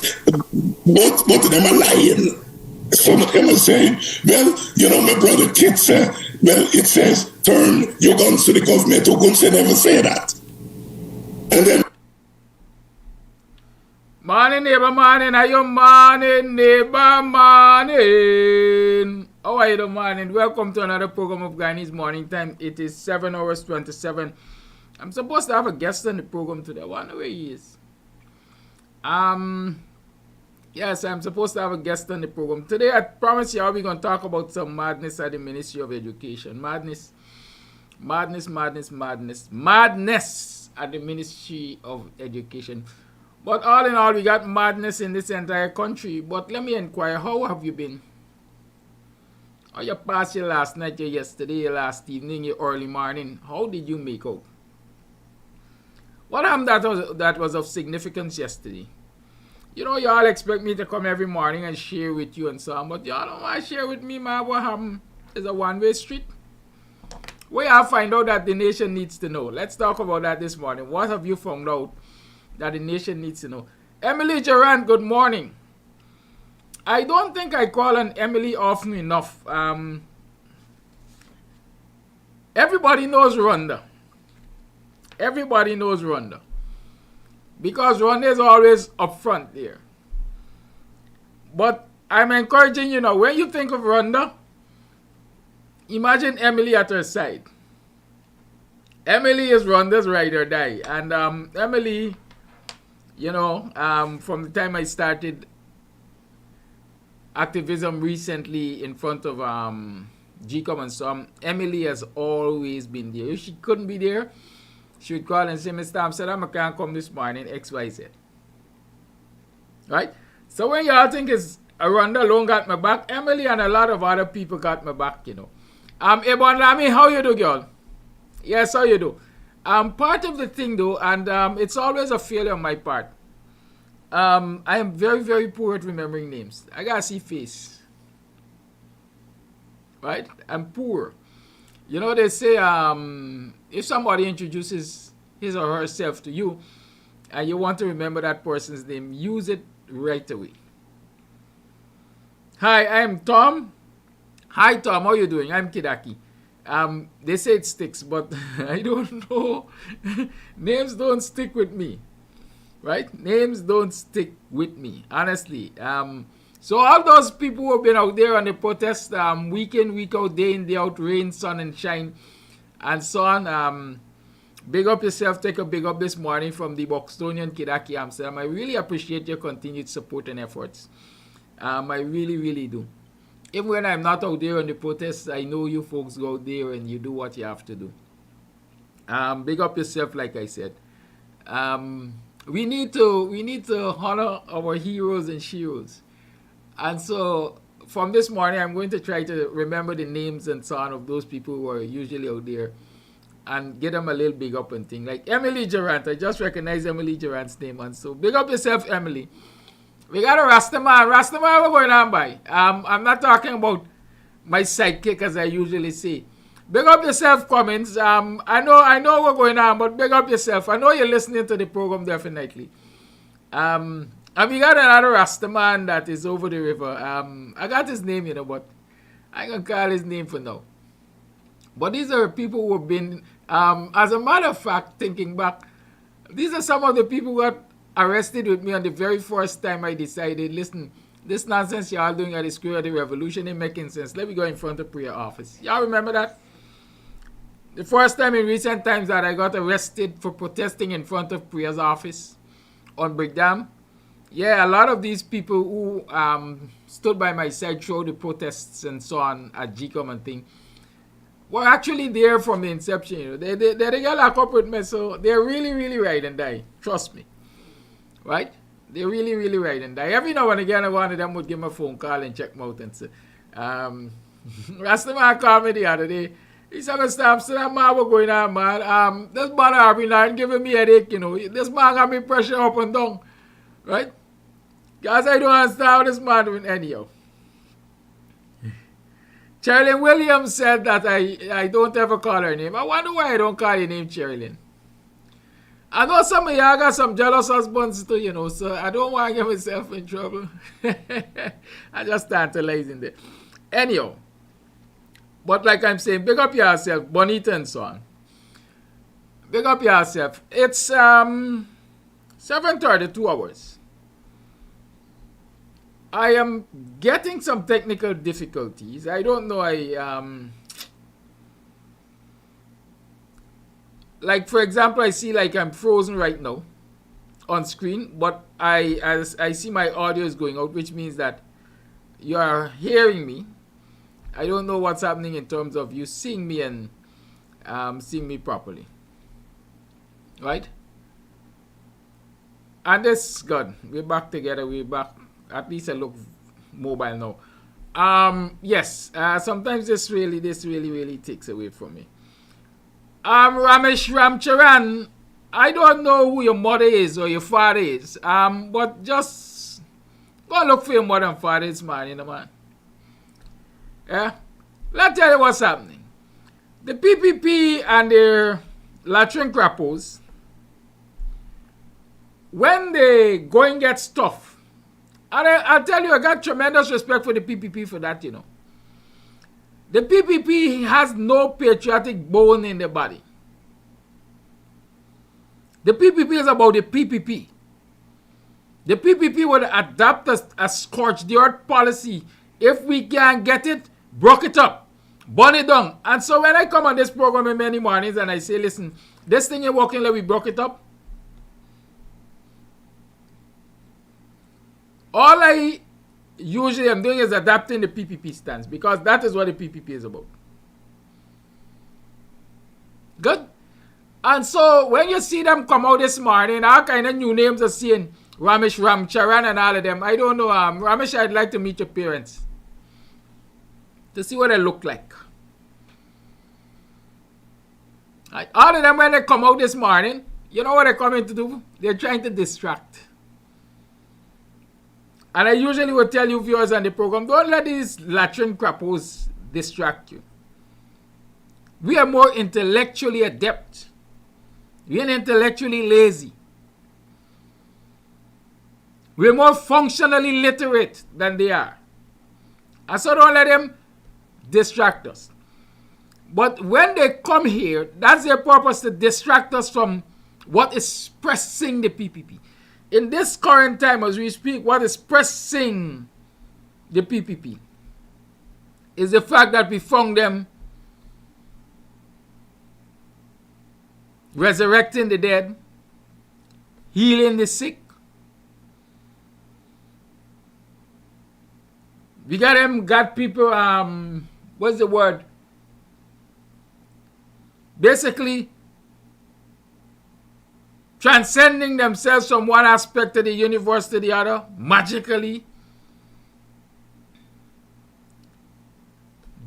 both of them are lying. Some of them are saying, well, you know, my brother Kit said, well, it says turn your guns to the government. Ogunse never say that. And then morning, neighbor, morning. Are you morning, neighbor, morning? How are are you doing, man? And welcome to another program of Guyanese Morning Time. It is 7 hours 27. I'm supposed to have a guest on the program today. I wonder where he is. Yes, I'm supposed to have a guest on the program. Today, I promise you, we're going to talk about some madness at the Ministry of Education. Madness at the Ministry of Education. But all in all, we got madness in this entire country. But let me inquire, how have you been? How you passed your last night, your yesterday, your last evening, your early morning? How did you make out? What happened that was of significance yesterday? You know, y'all expect me to come every morning and share with you and so on, but y'all don't want to share with me, man. What happened is a one-way street. We have find out that the nation needs to know. Let's talk about that this morning. What have you found out that the nation needs to know? Emily Durant, good morning. I don't think I call on Emily often enough. Everybody knows Rwanda. Everybody knows Rwanda. Because Rwanda is always up front there. But I'm encouraging you now, when you think of Rwanda, imagine Emily at her side. Emily is Rwanda's ride or die. And Emily, you know, from the time I started activism recently in front of GCOM and so on, Emily has always been there. If she couldn't be there, she would call and say, Mr. Amsterdam, I can't come this morning, XYZ. Right? So when y'all think it's Rwanda alone got my back, Emily and a lot of other people got my back, you know. Ebon Lamy, how you do, girl? Yes, how you do? Part of the thing, though, and it's always a failure on my part. I am very, very poor at remembering names. I gotta see face. Right? I'm poor. You know, they say, if somebody introduces his or herself to you, and you want to remember that person's name, use it right away. Hi, I'm Tom. Hi, Tom. How you doing? I'm Kidaki. They say it sticks, but I don't know. Names don't stick with me. Right? Names don't stick with me, honestly. So all those people who have been out there on the protest, week in, week out, day in, day out, rain, sun, and shine, and so on. Big up yourself. Take a big up this morning from the BUXTONIAN Kidaki Amsterdam. I really appreciate your continued support and efforts. I really, really do. Even when I'm not out there on the protests, I know you folks go out there and you do what you have to do. Big up yourself, like I said. We need to honor our heroes and sheroes. And so from this morning, I'm going to try to remember the names and so on of those people who are usually out there and get them a little big up and thing. Like Emily Durant. I just recognize Emily Durant's name. And so big up yourself, Emily. We got a Rastaman. Rastaman, we're going on by. I'm not talking about my sidekick, as I usually say. Big up yourself, Cummins. I know we're going on, but big up yourself. I know you're listening to the program, definitely. And we got another Rastaman that is over the river. I got his name, you know, but I ain't gonna call his name for now. But these are people who have been, as a matter of fact, thinking back, these are some of the people who got arrested with me on the very first time I decided, listen, this nonsense y'all doing at the Square of the Revolution ain't making sense. Let me go in front of prayer office. Y'all remember that? The first time in recent times that I got arrested for protesting in front of prayer's office on Brickdam. Yeah, a lot of these people who stood by my side through the protests and so on at GCOM and thing were actually there from the inception. You know, they got locked up with me, so they're really, really ride and die. Trust me. Right? They really, really ride and die. Every now and again, one of them would give me a phone call and check me out and say, Rastaman called me the other day. He said, Mr. Amsterdam, man, what's going on, man? This man have been giving me a headache, you know. This man got me pressure up and down. Right? Because I don't understand how this man doing anyhow. Cherilyn Williams said that I don't ever call her name. I wonder why I don't call your name Cherilyn. I know some of y'all got some jealous husbands too, you know, so I don't want to get myself in trouble. I just tantalizing there. Anyhow, but like I'm saying, big up yourself, Bonita and so on. Big up yourself. It's 7:30, 2 hours. I am getting some technical difficulties. I don't know. Like for example, I see like I'm frozen right now on screen, but as I see my audio is going out, which means that you are hearing me. I don't know what's happening in terms of you seeing me and seeing me properly, right? And this good. We're back together. We're back. At least I look mobile now. Yes. Sometimes this really takes away from me. Ramesh Ramcharan, I don't know who your mother is or your father is. But just go and look for your mother and father this morning, man. Yeah? Let's tell you what's happening. The PPP and their latrine crappos, when they going get tough, and I'll tell you, I got tremendous respect for the PPP for that, you know. The PPP has no patriotic bone in the body. The PPP is about the PPP. The PPP would adopt a scorched the earth policy. If we can't get it, broke it up, burn it down. And so when I come on this program in many mornings and I say, listen, this thing you're working like we broke it up. All I usually am doing is adapting the PPP stance because that is what the PPP is about. Good? And so when you see them come out this morning, all kind of new names are seeing Ramesh Ramcharan and all of them. I don't know. Ramesh, I'd like to meet your parents to see what they look like. Right. All of them, when they come out this morning, you know what they're coming to do? They're trying to distract. And I usually will tell you viewers on the program, don't let these latrine crappos distract you. We are more intellectually adept. We are intellectually lazy. We are more functionally literate than they are. And so don't let them distract us. But when they come here, that's their purpose, to distract us from what is pressing the PPP. In this current time as we speak, what is pressing the PPP is the fact that we found them resurrecting the dead, healing the sick. We got people, what's the word? Basically, transcending themselves from one aspect of the universe to the other, magically.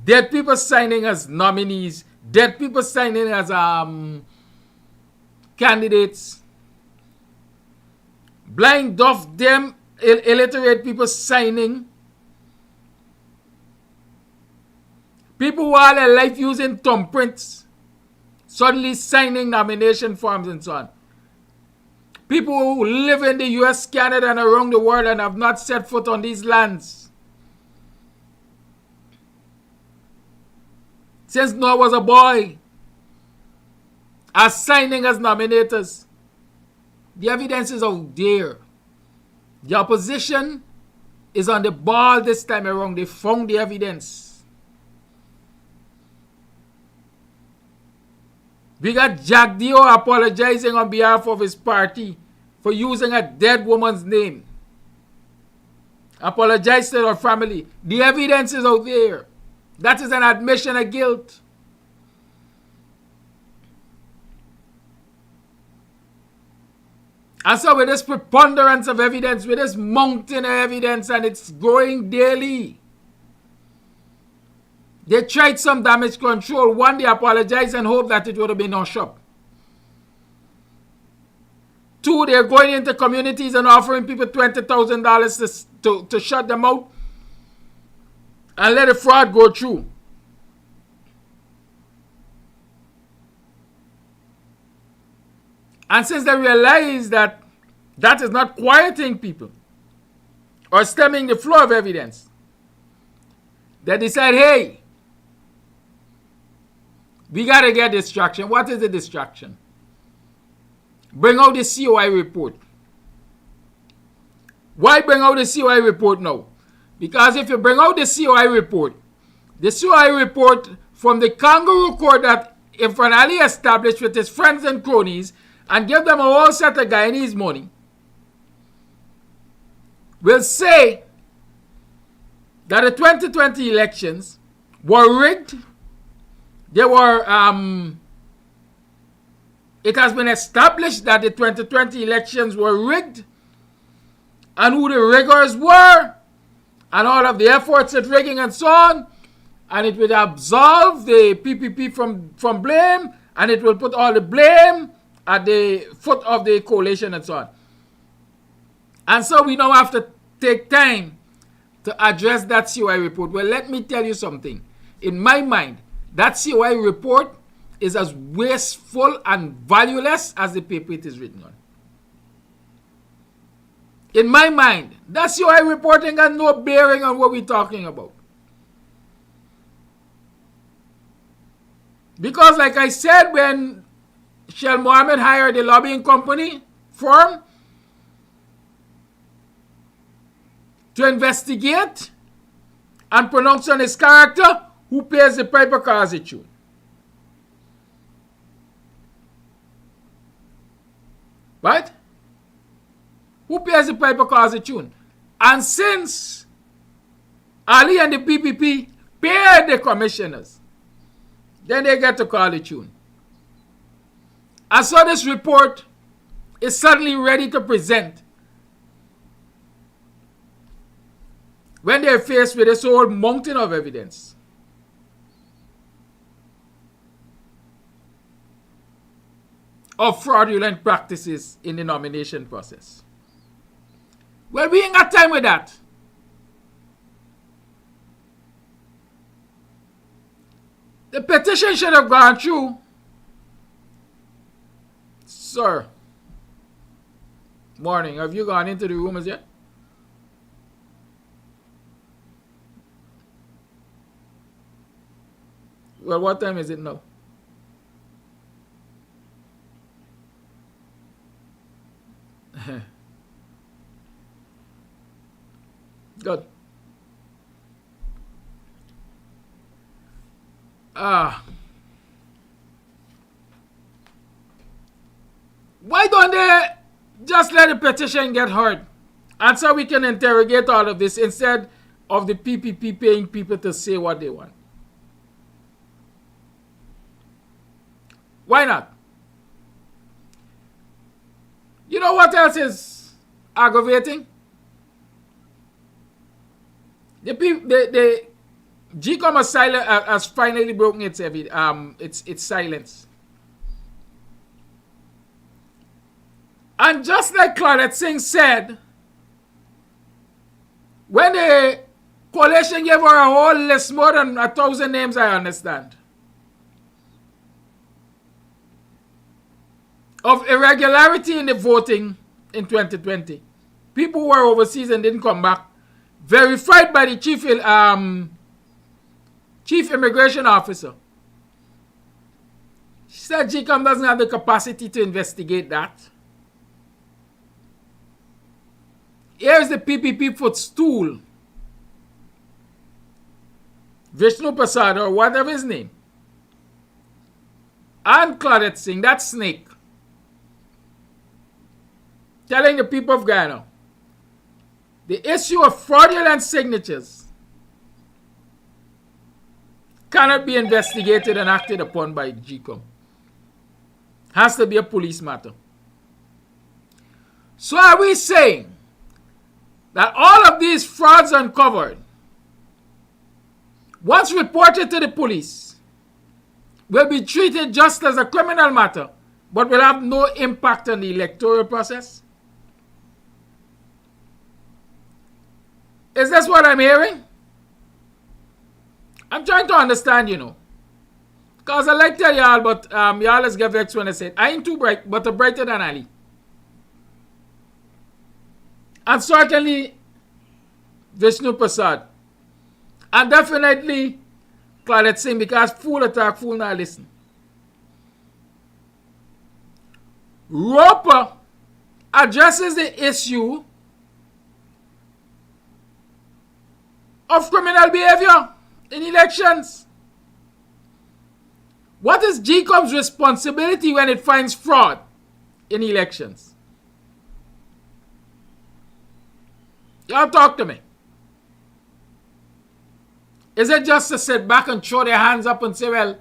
Dead people signing as nominees, dead people signing as candidates, blind, deaf, dumb, illiterate people signing, people who all their life using thumbprints, suddenly signing nomination forms and so on. People who live in the US, Canada, and around the world and have not set foot on these lands since Noah was a boy are signing as nominators. The evidence is out there. The opposition is on the ball this time around. They found the evidence. We got Jack Dio apologizing on behalf of his party for using a dead woman's name. Apologize to her family. The evidence is out there. That is an admission of guilt. And so with this preponderance of evidence, with this mountain of evidence, and it's growing daily, they tried some damage control. One, they apologized and hoped that it would have been hushed up. Two, they're going into communities and offering people $20,000 to shut them out and let the fraud go through. And since they realize that that is not quieting people or stemming the flow of evidence, they decide, hey, we got to get distraction. What is the distraction? Bring out the COI report. Why bring out the COI report now? Because if you bring out the COI report from the kangaroo court that Infernali established with his friends and cronies and give them a whole set of Guyanese money, will say that the 2020 elections were rigged. They were, it has been established that the 2020 elections were rigged and who the riggers were and all of the efforts at rigging and so on. And it will absolve the PPP from blame, and it will put all the blame at the foot of the coalition and so on. And so we now have to take time to address that COI report. Well, let me tell you something. In my mind, that COI report is as wasteful and valueless as the paper it is written on. In my mind, that COI report ain't got no bearing on what we're talking about. Because like I said, when Shell Mohammed hired the lobbying company firm to investigate and pronounce on his character, who pays the piper cause it tune? Right? Who pays the piper cause it tune? And since Ali and the PPP paid the commissioners, then they get to call the tune. And so this report is suddenly ready to present when they're faced with this whole mountain of evidence. Of fraudulent practices in the nomination process. Well, we ain't got time with that. The petition should have gone through. Sir. Morning. Have you gone into the rooms yet? Well, what time is it now? Good. Why don't they just let the petition get heard? And so we can interrogate all of this instead of the PPP paying people to say what they want. Why not? You know what else is aggravating? The GCOM has finally broken its silence. And just like Claudette Singh said, when the coalition gave her a whole list, more than 1,000 names, I understand, of irregularity in the voting in 2020. People who were overseas and didn't come back, verified by the chief immigration officer. She said GCOM doesn't have the capacity to investigate that. Here's the PPP footstool, Vishnu Prasad or whatever his name, and Claudette Singh, that snake, telling the people of Guyana the issue of fraudulent signatures cannot be investigated and acted upon by GCOM. Has to be a police matter. So are we saying that all of these frauds uncovered, once reported to the police, will be treated just as a criminal matter, but will have no impact on the electoral process? Is this what I'm hearing? I'm trying to understand, you know. Because I like to tell y'all, but y'all let's get vexed when I said, I ain't too bright, but I'm brighter than Ali. And certainly, Vishnu Prasad. And definitely, Claudette Singh, because fool attack, fool not listen. Roper addresses the issue of criminal behavior in elections. What is GCOM's responsibility when it finds fraud in elections? Y'all talk to me. Is it just to sit back and throw their hands up and say, well,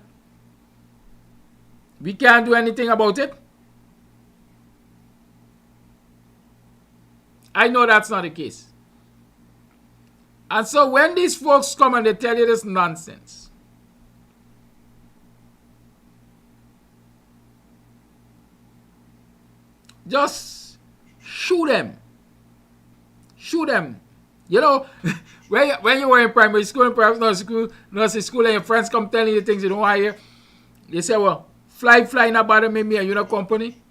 we can't do anything about it? I know that's not the case. And so when these folks come and they tell you this nonsense, just shoot them. Shoot them. You know, when you were in primary school, perhaps nursery school, and your friends come telling you things you don't want to hear, they say, well, fly not bother me and you know company.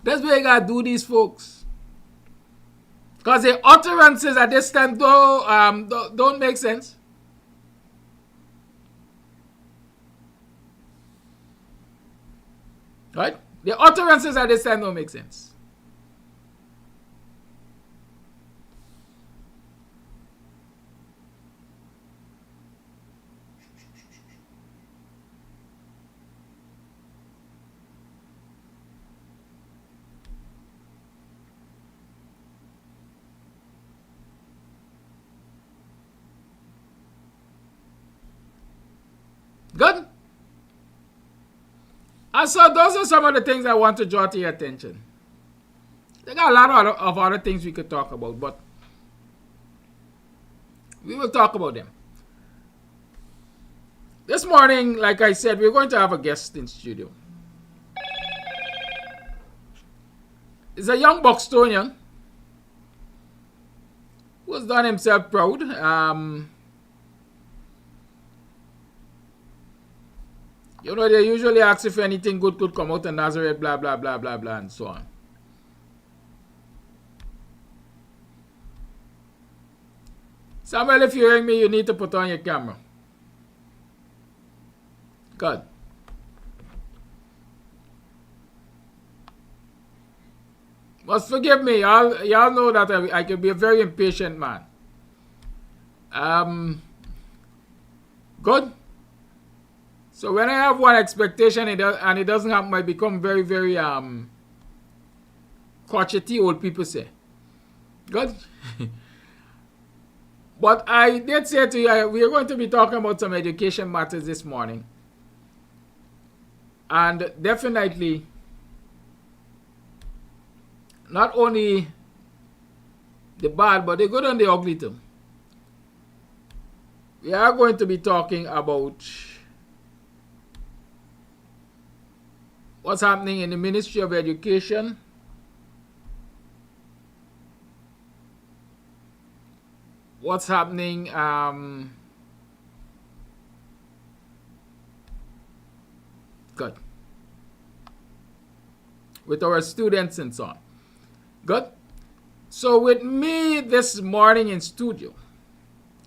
That's what you gotta do these folks. Because the utterances at this time don't make sense. Right? The utterances at this time don't make sense. Good. And so those are some of the things I want to draw to your attention. There are a lot of other things we could talk about, but we will talk about them. This morning, like I said, we're going to have a guest in studio. It's a young Buxtonian who has done himself proud. You know, they usually ask if anything good could come out of Nazareth, blah, blah, blah, blah, blah, and so on. Samuel, if you're hearing me, you need to put on your camera. Good. Must forgive me. Y'all know that I can be a very impatient man. Good. So when I have one expectation and it doesn't happen, I become very, very crotchety, old people say. Good. But I did say to you, we are going to be talking about some education matters this morning. And definitely, not only the bad, but the good and the ugly too. We are going to be talking about what's happening in the Ministry of Education, what's happening good with our students and so on. Good. So with me this morning in studio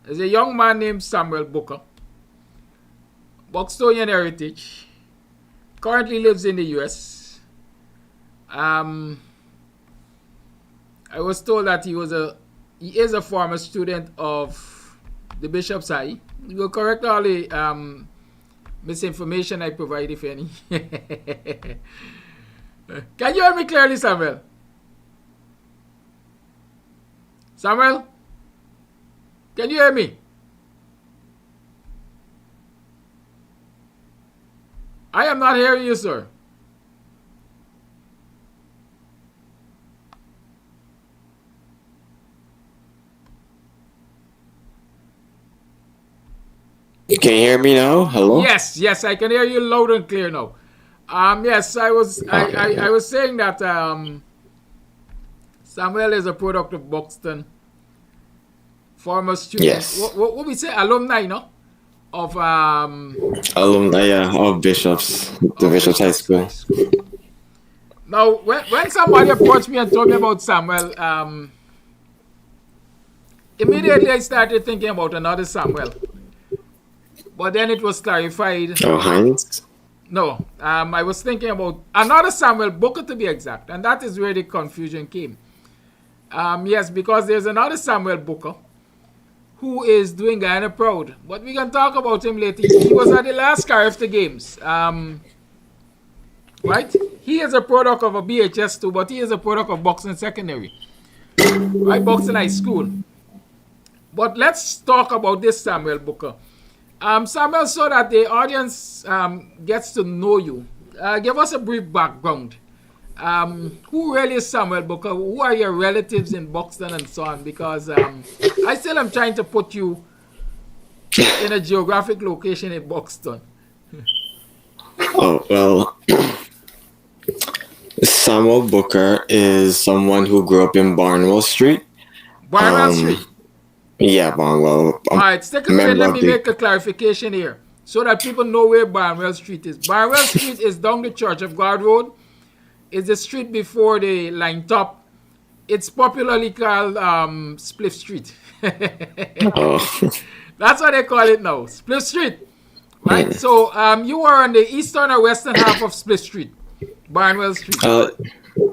is a young man named Samuel Booker, Buxtonian heritage, currently lives in the US. I was told that he is a former student of the Bishop's High. You will correct all the misinformation I provide, if any. Can you hear me clearly, Samuel? Samuel? Can you hear me? I am not hearing you, sir. You can hear me now? Hello? Yes, I can hear you loud and clear now. Yes, I was saying that Samuel is a product of Buxton, former student. Yes. What we say, alumni, no? Of alumni, yeah, of Bishop's, the Bishop's High School. Now, when somebody approached me and told me about Samuel, immediately I started thinking about another Samuel. But then it was clarified. Oh, Hines? No, I was thinking about another Samuel Booker, to be exact, and that is where the confusion came. Yes, because there's another Samuel Booker who is doing Guyana proud. But we can talk about him later. He was at the last Carifta Games. Right? He is a product of a BHS too, but he is a product of Buxton Secondary. Right? Buxton High School. But let's talk about this, Samuel Booker. Samuel, so that the audience gets to know you, give us a brief background. Who really is Samuel Booker? Who are your relatives in Buxton and so on? Because I still am trying to put you in a geographic location in Buxton. Oh, well, Samuel Booker is someone who grew up in Barnwell Street. Barnwell Street? Yeah, Barnwell. All right, stick a minute. Let me make a clarification here so that people know where Barnwell Street is. Barnwell Street is down the Church of God Road. It's the street before the line top. It's popularly called Spliff Street. Oh. That's what they call it now, Spliff Street. Right? So you are on the eastern or western half of Spliff Street, Barnwell Street.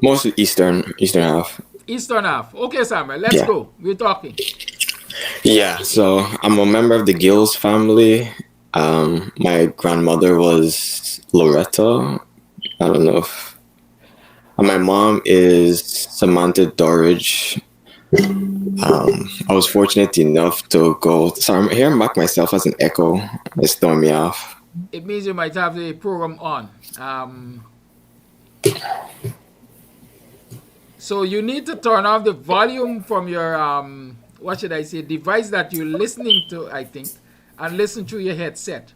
Mostly eastern half. Eastern half. Okay, Samuel, let's go. We're talking. Yeah, so I'm a member of the Gills family. My grandmother was Loretta. I don't know if... my mom is Samantha Dorridge. I was fortunate enough to go... Sorry, I'm hearing back myself as an echo. It's throwing me off. It means you might have the program on. So you need to turn off the volume from your... what should I say, device that you're listening to, I think, and listen through your headset.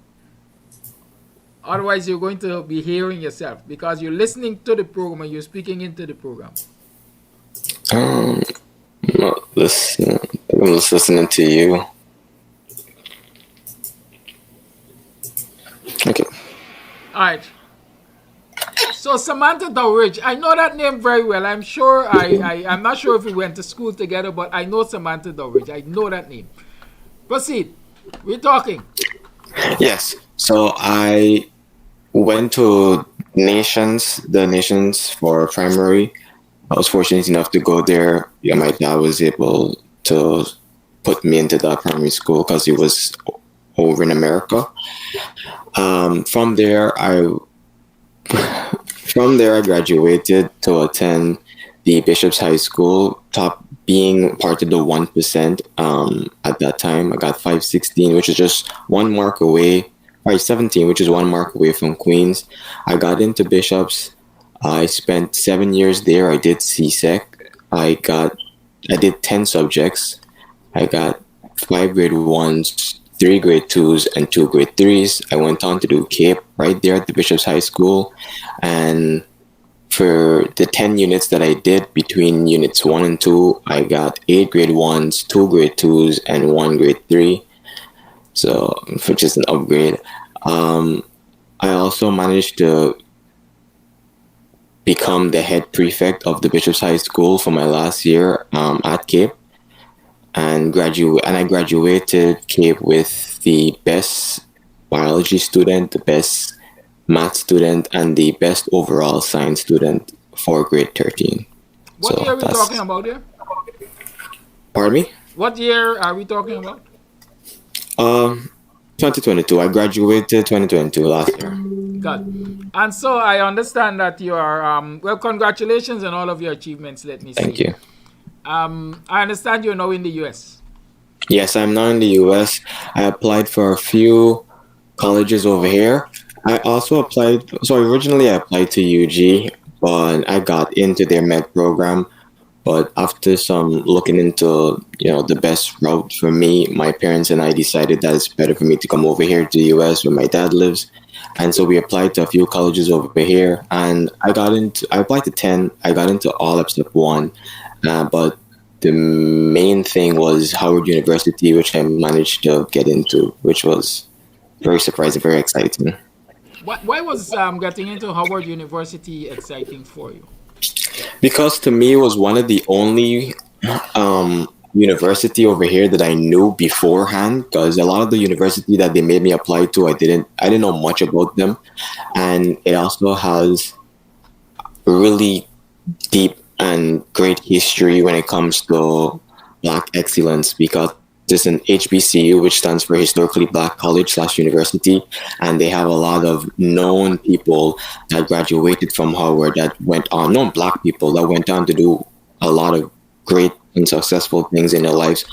Otherwise, you're going to be hearing yourself because you're listening to the program and you're speaking into the program. I'm not listening. I'm just listening to you. Okay. All right. So Samantha Dowridge, I know that name very well. I'm sure I'm not sure if we went to school together, but I know Samantha Dowridge. I know that name. Proceed. We're talking. Yes. So I went to the Nations for primary. I was fortunate enough to go there. Yeah, my dad was able to put me into that primary school because he was over in America. From there, I graduated to attend the Bishop's High School, being part of the 1%. At that time, I got 516, which is just 1 mark away. 517, which is 1 mark away from Queens. I got into Bishop's. I spent 7 years there. I did CSEC. I did 10 subjects. I got 5 grade 1s, 3 grade 2s, and 2 grade 3s. I went on to do CAPE right there at the Bishop's High School. And for the 10 units that I did between units 1 and 2, I got 8 grade 1s, 2 grade 2s, and 1 grade 3. So, which is an upgrade. I also managed to become the head prefect of the Bishop's High School for my last year at CAPE. And I graduated CAPE with the best biology student, the best math student, and the best overall science student for grade 13. What year are we talking about here? Pardon me? What year are we talking about? 2022. I graduated 2022 last year. Good. And so I understand that you are, well, congratulations on all of your achievements, let me say. Thank you. I understand you're now in the U.S. Yes, I'm now in the U.S. I applied for a few colleges over here. I also originally I applied to UG, but I got into their med program. But after some looking into, the best route for me, my parents and I decided that it's better for me to come over here to the U.S. where my dad lives. And so we applied to a few colleges over here. And I applied to 10. I got into all except 1. But the main thing was Howard University, which I managed to get into, which was very surprising, very exciting. Why was getting into Howard University exciting for you? Because to me, it was one of the only university over here that I knew beforehand. Because a lot of the university that they made me apply to, I didn't know much about them, and it also has really deep and great history when it comes to Black excellence. Because There's an HBCU, which stands for Historically Black College/University, and they have a lot of known people that graduated from Howard that went on, known Black people that went on to do a lot of great and successful things in their lives.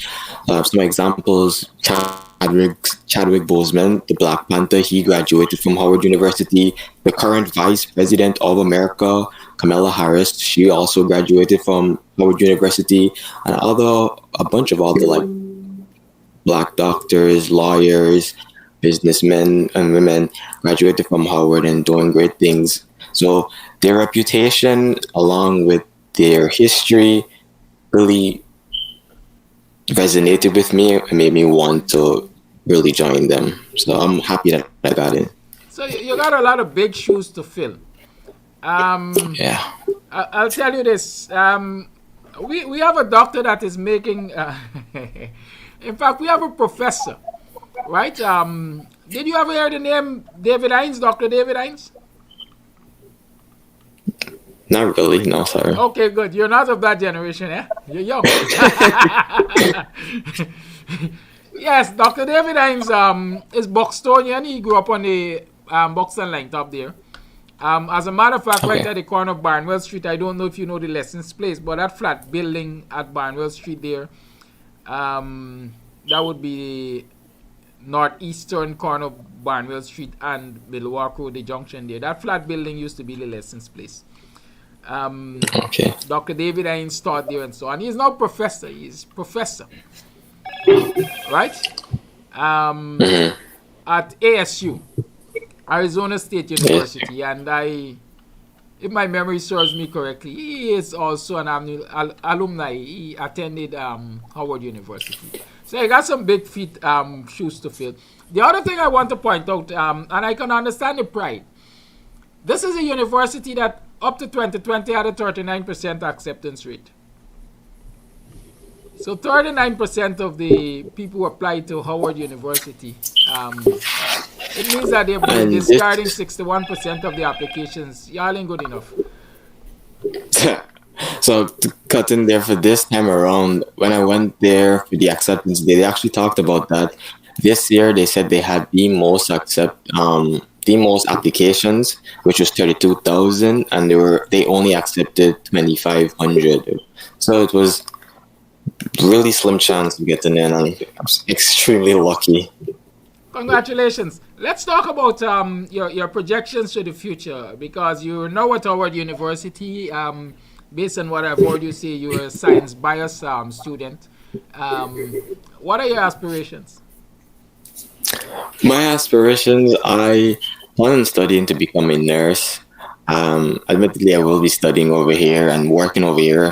Some examples: Chadwick Boseman, the Black Panther, he graduated from Howard University. The current Vice President of America, Kamala Harris, she also graduated from Howard University, and a bunch of other like Black doctors, lawyers, businessmen and women graduated from Howard and doing great things. So their reputation, along with their history, really resonated with me and made me want to really join them. So I'm happy that I got in. So you got a lot of big shoes to fill. Yeah. I'll tell you this. We have a doctor that is making... in fact, we have a professor, right? Did you ever hear the name David Hines, Dr. David Hines? Not really, no, sorry. Okay, good. You're not of that generation, eh? You're young. Yes, Dr. David Hines is Buxtonian. He grew up on the Buxton line top there. As a matter of fact, right at the corner of Barnwell Street, I don't know if you know the Lessons Place, but that flat building at Barnwell Street there, that would be the northeastern corner of Barnwell Street and Milwaukee Road, the junction there. That flat building used to be the Lessons Place. Dr. David Hines taught there and so on. He's now professor. He's professor, right? At ASU, Arizona State University, and if my memory serves me correctly, he is also an alumni. He attended Howard University. So I got some big feet shoes to fill. The other thing I want to point out, and I can understand the pride. This is a university that up to 2020 had a 39% acceptance rate. So 39% of the people who applied to Howard University, it means that they've been discarding 61% of the applications. Y'all ain't good enough. So to cut in there for this time around, when I went there for the acceptance day, they actually talked about that. This year, they said they had the most applications, which was 32,000, and they only accepted 2,500. So it was really slim chance to get in, and I'm extremely lucky. Congratulations. Let's talk about your projections for the future, because you're now at Howard University. Based on what I've heard you say, you're a science bias student. What are your aspirations? My aspirations, I plan on studying to become a nurse. Admittedly, I will be studying over here and working over here,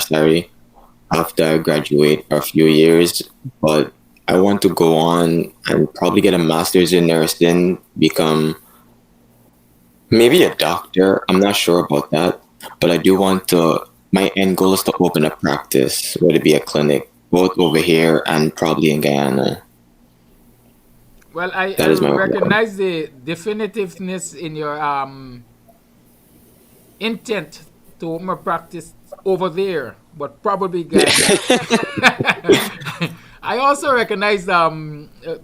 after I graduate for a few years. But I want to go on and probably get a master's in nursing, become maybe a doctor. I'm not sure about that. But I do want to, my end goal is to open a practice, whether it be a clinic, both over here and probably in Guyana. Well, I recognize the definitiveness in your intent to open a practice over there, but probably Guyana. I also recognize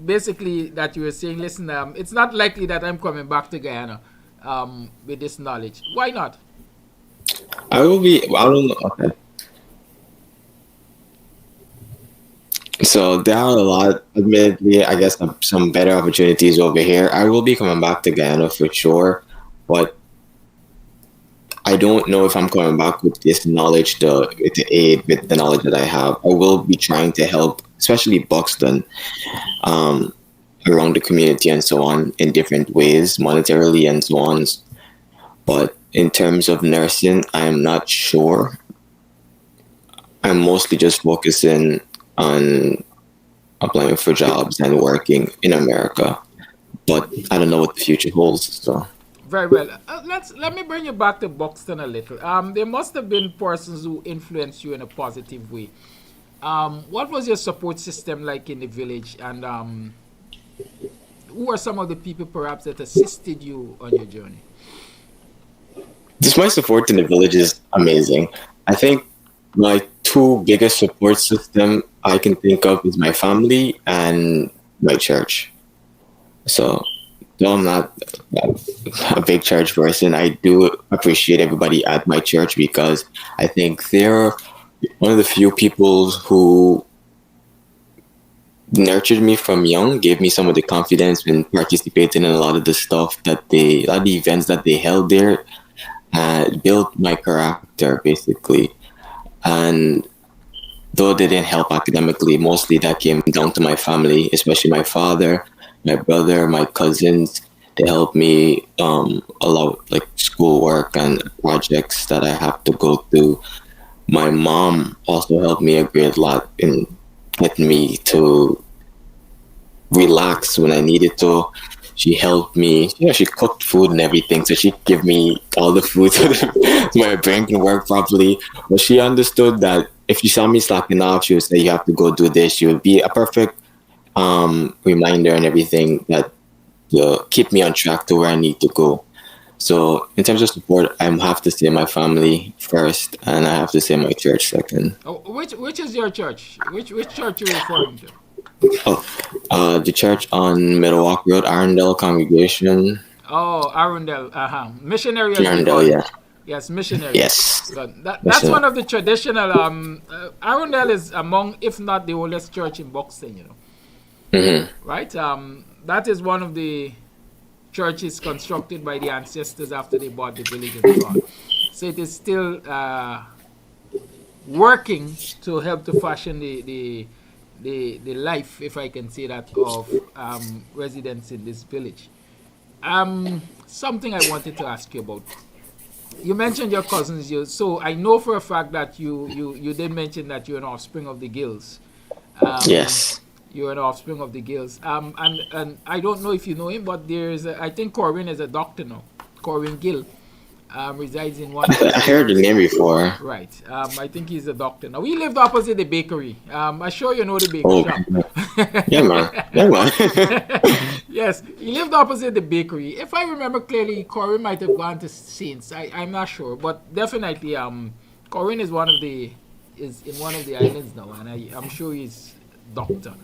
basically that you were saying, listen, it's not likely that I'm coming back to Guyana with this knowledge. Why not? I don't know. Okay. So there are a lot, admittedly, I guess some better opportunities over here. I will be coming back to Guyana for sure, but I don't know if I'm coming back with this knowledge to aid with the knowledge that I have. I will be trying to help, especially Buxton, around the community and so on in different ways, monetarily and so on. But in terms of nursing, I'm not sure. I'm mostly just focusing on applying for jobs and working in America. But I don't know what the future holds. So. Very well. Let me bring you back to Buxton a little. There must have been persons who influenced you in a positive way. What was your support system like in the village, and who are some of the people perhaps that assisted you on your journey? Just my support in the village is amazing. I think my two biggest support system I can think of is my family and my church. So, though I'm not a big church person, I do appreciate everybody at my church because I think they're one of the few people who nurtured me from young, gave me some of the confidence in participating in a lot of the stuff a lot of the events that they held there, built my character basically. And though they didn't help academically, mostly that came down to my family, especially my father, my brother, my cousins. They helped me a lot, like schoolwork and projects that I have to go through. My mom also helped me a great lot in getting me to relax when I needed to. She helped me, she cooked food and everything, so she'd give me all the food so my brain can work properly. But she understood that if she saw me slacking off, she would say, you have to go do this. She would be a perfect reminder and everything that keep me on track to where I need to go. So in terms of support, I have to say my family first, and I have to say my church second. Oh, which is your church? Which church are you referring to? The church on Middlewalk Road, Arundel Congregation. Oh, Arundel, missionary. Arundel, yeah. Yes, missionary. Yes. Good. That's one of the traditional. Arundel is among, if not the oldest church in Buxton. Mm-hmm. Right. That is one of the churches constructed by the ancestors after they bought the village and so on. So it is still working to help to fashion the life, if I can say that, of residents in this village. Something I wanted to ask you about. You mentioned your cousins. So I know for a fact that you did mention that you're an offspring of the Gills. Yes. You're an offspring of the Gills. And I don't know if you know him, but I think Corinne is a doctor now. Corinne Gill resides in one. I heard the name before. Right. I think he's a doctor now. We lived opposite the bakery. I'm sure you know the bakery shop. Yeah, man. Yes, he lived opposite the bakery. If I remember clearly, Corinne might have gone to Saints. I'm not sure, but definitely, Corinne is in one of the islands now, and I'm sure he's doctor.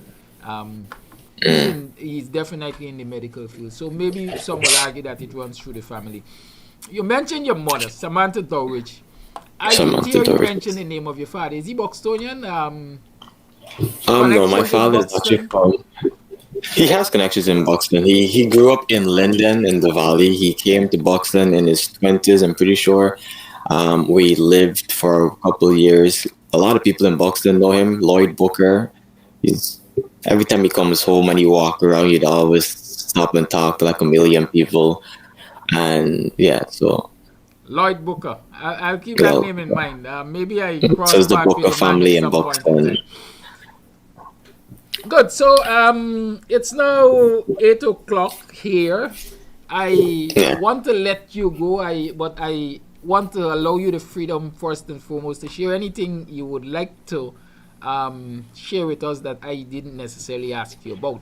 He's definitely in the medical field. So maybe some will argue that it runs through the family. You mentioned your mother, Samantha Dowridge. I didn't hear you mention the name of your father. Is he Buxtonian? No, my father is actually from. He has connections in Buxton. He grew up in Linden in the Valley. He came to Buxton in his 20s, I'm pretty sure. We lived for a couple of years. A lot of people in Buxton know him. Lloyd Booker. Every time he comes home and he walk around, he'd always stop and talk to like a million people. And yeah, so Lloyd Booker. I'll keep that name in mind. Maybe I cross so the Booker family in Buxton. Good. So it's now 8 o'clock here. I want to let you go. But I want to allow you the freedom first and foremost to share anything you would like to share with us that I didn't necessarily ask you about.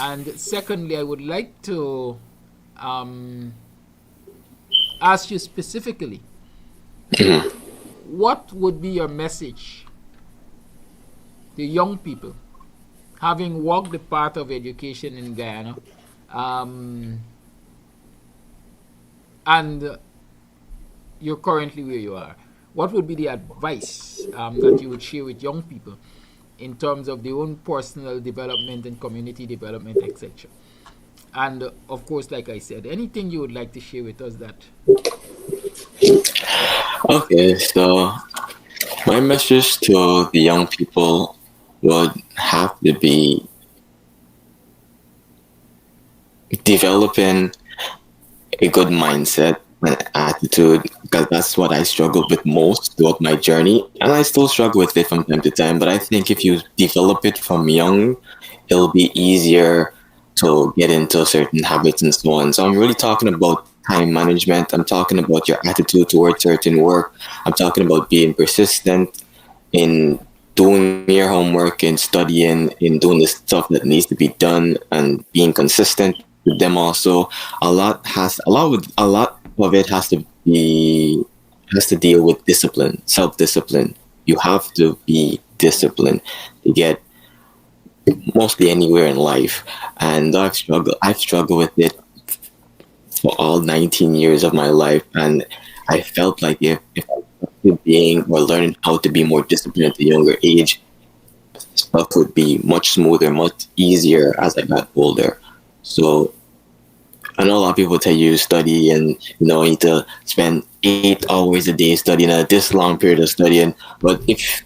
And secondly, I would like to ask you specifically, what would be your message to young people having walked the path of education in Guyana, and you're currently where you are? What would be the advice that you would share with young people in terms of their own personal development and community development, etc.? And of course, like I said, anything you would like to share with us that. Okay, so my message to the young people would have to be developing a good mindset and attitude, because that's what I struggled with most throughout my journey, and I still struggle with it from time to time. But I think if you develop it from young, it'll be easier to get into certain habits and so on. So I'm really talking about time management. I'm talking about your attitude towards certain work. I'm talking about being persistent in doing your homework, in studying, in doing the stuff that needs to be done, and being consistent with them. Also, a lot of it has to deal with discipline, self-discipline. You have to be disciplined to get mostly anywhere in life. And I've struggled with it for all 19 years of my life. And I felt like if I started being or learning how to be more disciplined at a younger age, stuff would be much smoother, much easier as I got older. So I know a lot of people tell you study and you need to spend 8 hours a day studying this long period of studying. But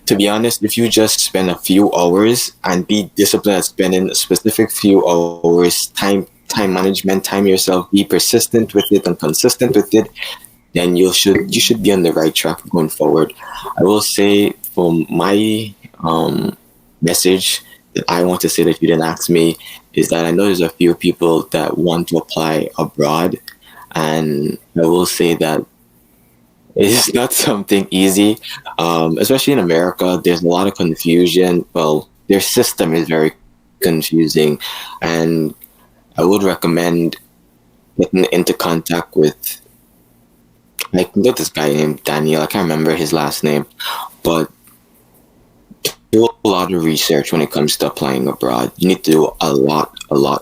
to be honest, if you just spend a few hours and be disciplined at spending a specific few hours, time management, time yourself, be persistent with it and consistent with it, then you should be on the right track going forward. I will say from my message that I want to say that you didn't ask me is that I know there's a few people that want to apply abroad, and I will say that it's not something easy, especially in America. There's a lot of confusion. Well, their system is very confusing, and I would recommend getting into contact with, like, with this guy named Daniel. I can't remember his last name, but do a lot of research when it comes to applying abroad. You need to do a lot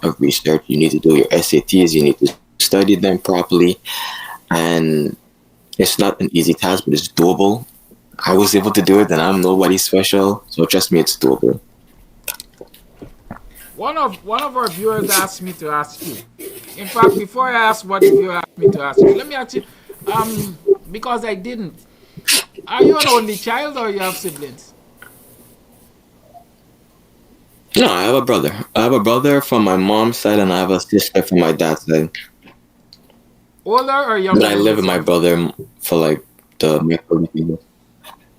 of research. You need to do your SATs. You need to study them properly, and it's not an easy task, but it's doable. I was able to do it, and I'm nobody special, so trust me, it's doable. One of our viewers asked me to ask you. In fact, before I ask what the viewer asked me to ask you, let me ask you, because I didn't. Are you an only child or you have siblings? No, I have a brother. I have a brother from my mom's side, and I have a sister from my dad's side. Older or younger? But I live with my brother for like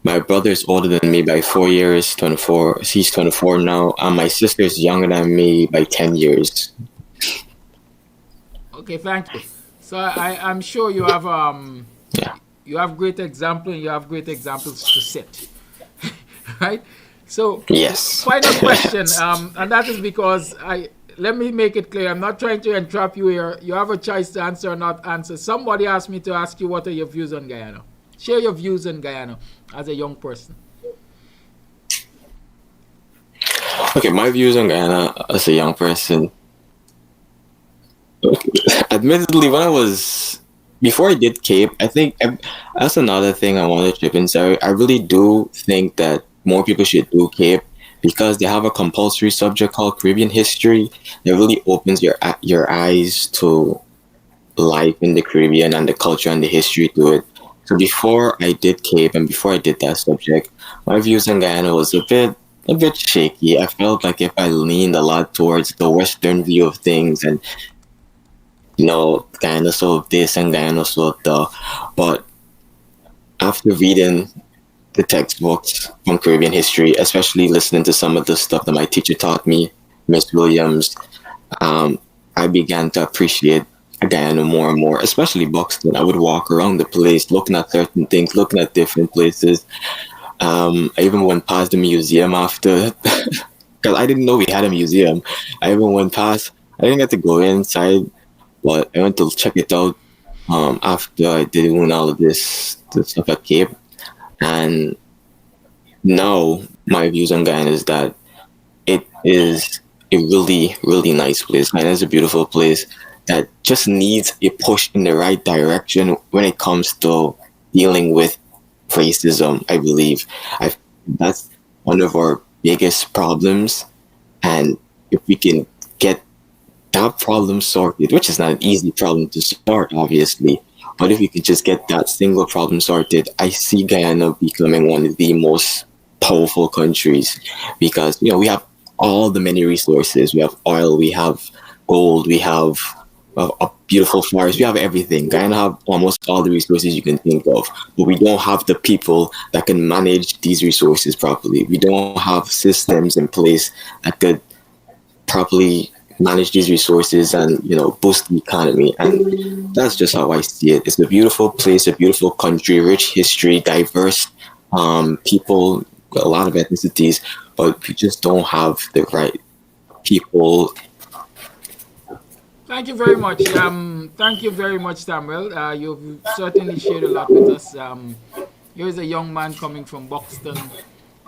my brother is older than me by 4 years, 24. He's 24 now. And my sister is younger than me by 10 years. Okay, thank you. So I'm sure you have you have great example and you have great examples to set. Right? So yes. Final question, and that is because let me make it clear. I'm not trying to entrap you here. You have a choice to answer or not answer. Somebody asked me to ask you what are your views on Guyana. Share your views on Guyana as a young person. Okay, my views on Guyana as a young person. Admittedly, before I did Cape, I think that's another thing I want to chip in. So I really do think that more people should do Cape because they have a compulsory subject called Caribbean history that really opens your eyes to life in the Caribbean and the culture and the history to it. So before I did Cape and before I did that subject, my views on Guyana was a bit shaky. I felt like if I leaned a lot towards the Western view of things and Guyana so this and Guyana so that, but after reading the textbooks from Caribbean history, especially listening to some of the stuff that my teacher taught me, Miss Williams, I began to appreciate Guyana more and more, especially Buxton. I would walk around the place looking at certain things, looking at different places. I even went past the museum after, because I didn't know we had a museum. I even went past, I didn't get to go inside, but I went to check it out after I did all of this stuff at Cape. And now my views on Guyana is that it is a really, really nice place. Guyana is a beautiful place that just needs a push in the right direction when it comes to dealing with racism, I believe. That's one of our biggest problems. And if we can get that problem sorted, which is not an easy problem to sort, obviously, but if we could just get that single problem sorted, I see Guyana becoming one of the most powerful countries because, we have all the many resources. We have oil, we have gold, we have a beautiful forest, we have everything. Guyana have almost all the resources you can think of, but we don't have the people that can manage these resources properly. We don't have systems in place that could properly manage these resources and boost the economy. And that's just how I see it. It's a beautiful place, a beautiful country, rich history, diverse people, a lot of ethnicities, but we just don't have the right people. Thank you very much. Thank you very much, Samuel. You've certainly shared a lot with us. Here's a young man coming from Buxton,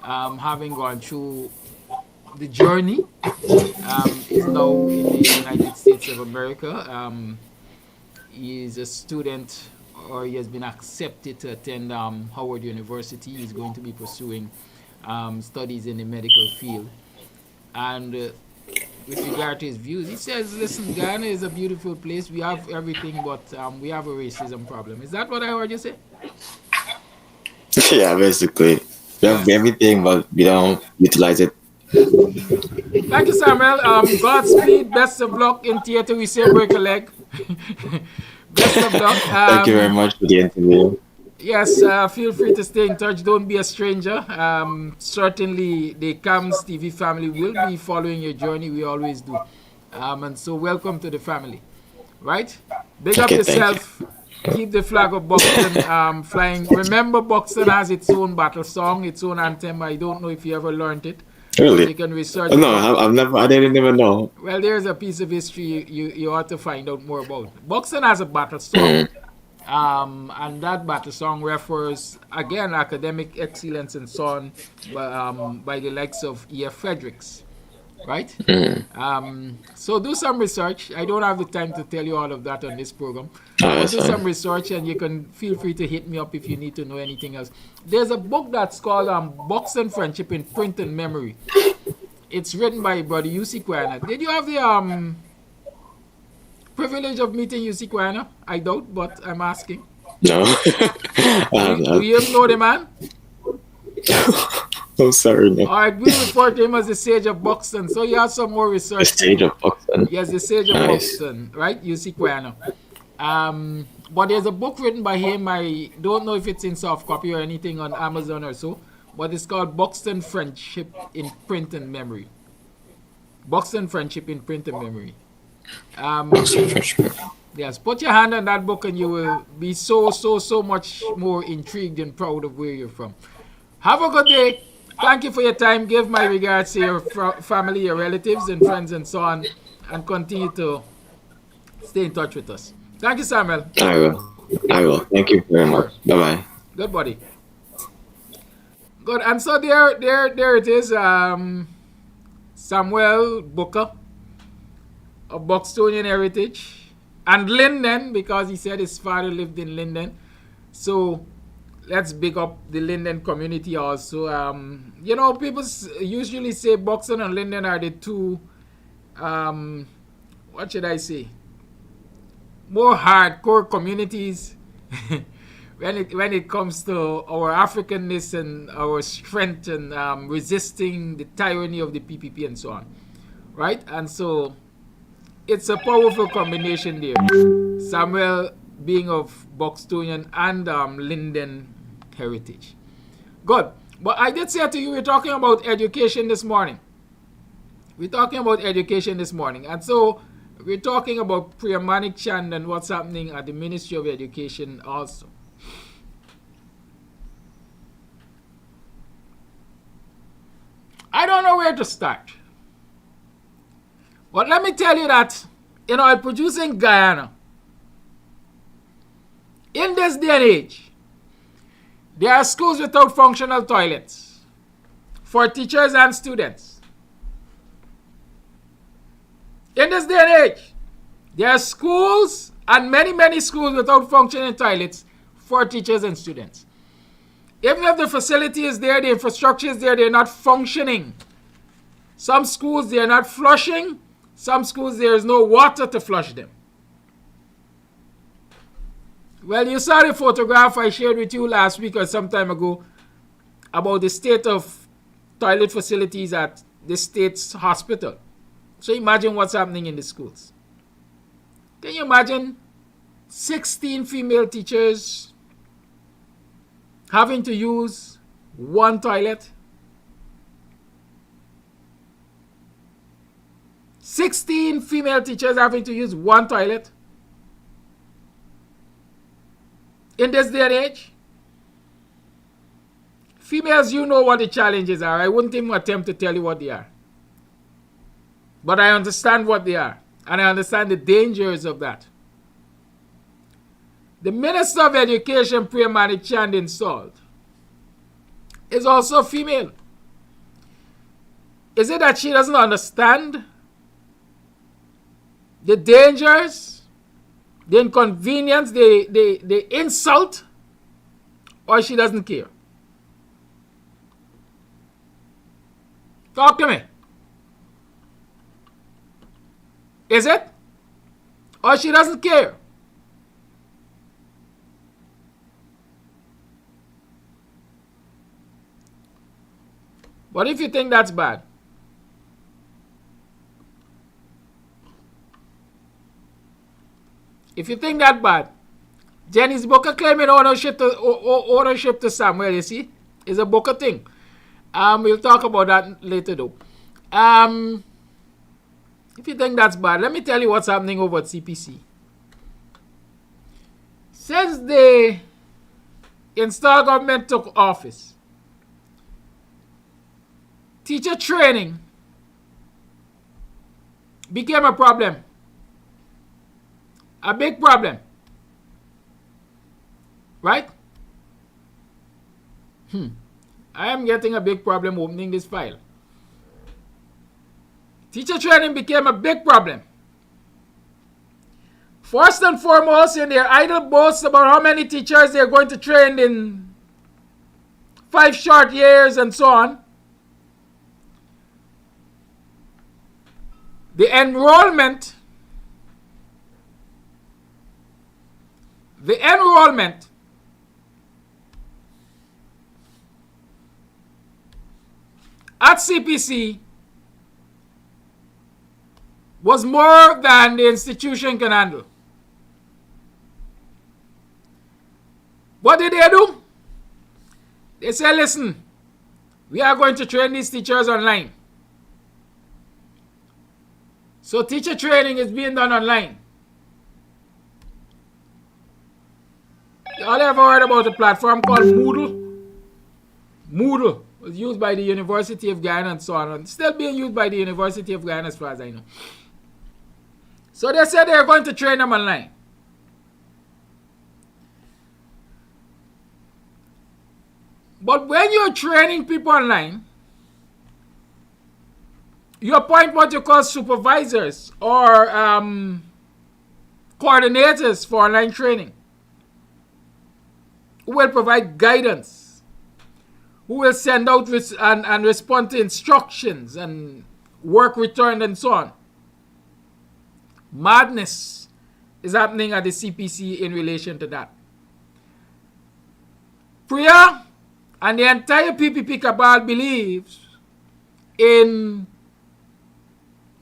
having gone through the journey. Is now in the United States of America. He is a student, or he has been accepted to attend Howard University. He's going to be pursuing studies in the medical field. And with regard to his views, he says, listen, Guyana is a beautiful place. We have everything, but we have a racism problem. Is that what I heard you say? Yeah, basically. We have everything, but we don't utilize it. Thank you, Samuel. Godspeed, best of luck in theater. We say break a leg. Best of luck. Thank you very much for the interview. Yes, feel free to stay in touch. Don't be a stranger. Certainly, the Kams TV family will be following your journey. We always do. And so, welcome to the family. Right? Big up yourself. Keep the flag of Buxton flying. Remember, Buxton has its own battle song, its own anthem. I don't know if you ever learned it. Really? You can research. No, I've never. I didn't even know. Well, there's a piece of history you ought to find out more about. Buxton has a battle song, and that battle song refers again academic excellence and so on, by the likes of E.F. Fredericks, right? So do some research. I don't have the time to tell you all of that on this program. Do some research, and you can feel free to hit me up if you need to know anything else. There's a book that's called Buxton Friendship in Print and Memory. It's written by brother U.C. Guyana. Did you have the privilege of meeting U.C. Guyana? I doubt, but I'm asking. No. Do you know the man? I'm sorry, no. All right, we refer to him as the Sage of Buxton. So you have some more research. The Sage of Buxton. Yes, the Sage of Buxton, right? U.C. Guyana. But there's a book written by him. I don't know if it's in soft copy or anything on Amazon or so, but it's called Buxton Friendship in Print and Memory. Buxton Friendship in Print and Memory. Buxton Friendship. Yes, put your hand on that book and you will be so much more intrigued and proud of where you're from. Have a good day. Thank you for your time. Give my regards to your family, your relatives and friends and so on, and continue to stay in touch with us. Thank you, Samuel. I will. Thank you very much. Bye-bye. Good, buddy. Good. And so there it is. Samuel Booker of Buxtonian heritage. And Linden, because he said his father lived in Linden. So let's big up the Linden community also. You know, people usually say Buxton and Linden are the two, what should I say, more hardcore communities when it comes to our Africanness and our strength and resisting the tyranny of the PPP and so on, right? And so it's a powerful combination there. Samuel being of Buxtonian and Linden heritage. Good. But I did say to you, we're talking about education this morning. And so we're talking about Priya Manik Chand and what's happening at the Ministry of Education also. I don't know where to start. But let me tell you that in oil producing Guyana, in this day and age, there are schools without functional toilets for teachers and students. In this day and age, there are schools and many schools without functioning toilets for teachers and students. Even if the facility is there, the infrastructure is there, they're not functioning. Some schools, they're not flushing. Some schools, there is no water to flush them. Well, you saw the photograph I shared with you last week or some time ago about the state of toilet facilities at the state's hospital. So imagine what's happening in the schools. Can you imagine 16 female teachers having to use one toilet? 16 female teachers having to use one toilet in this day and age? Females, you know what the challenges are. I wouldn't even attempt to tell you what they are. But I understand what they are. And I understand the dangers of that. The Minister of Education, Priya Manik Chand, installed is also female. Is it that she doesn't understand the dangers, the inconvenience, the insult, or she doesn't care? Talk to me. Is it? Or she doesn't care? What if you think that's bad? If you think that bad, Jenny's Booker claiming ownership to Samuel, you see? It's a Booker thing. We'll talk about that later though. If you think that's bad, let me tell you what's happening over at CPC. Since the installed government took office, teacher training became a problem. A big problem. Right? I am getting a big problem opening this file. Teacher training became a big problem. First and foremost, in their idle boasts about how many teachers they're going to train in 5 short years and so on, the enrollment at CPC was more than the institution can handle. What did they do? They said, listen, we are going to train these teachers online. So teacher training is being done online. Y'all ever heard about a platform called Moodle? Moodle was used by the University of Guyana and so on. Still being used by the University of Guyana as far as I know. So they said they're going to train them online. But when you're training people online, you appoint what you call supervisors or coordinators for online training, who will provide guidance, who will send out and respond to instructions and work returned and so on. Madness is happening at the CPC in relation to that. Priya and the entire PPP cabal believes in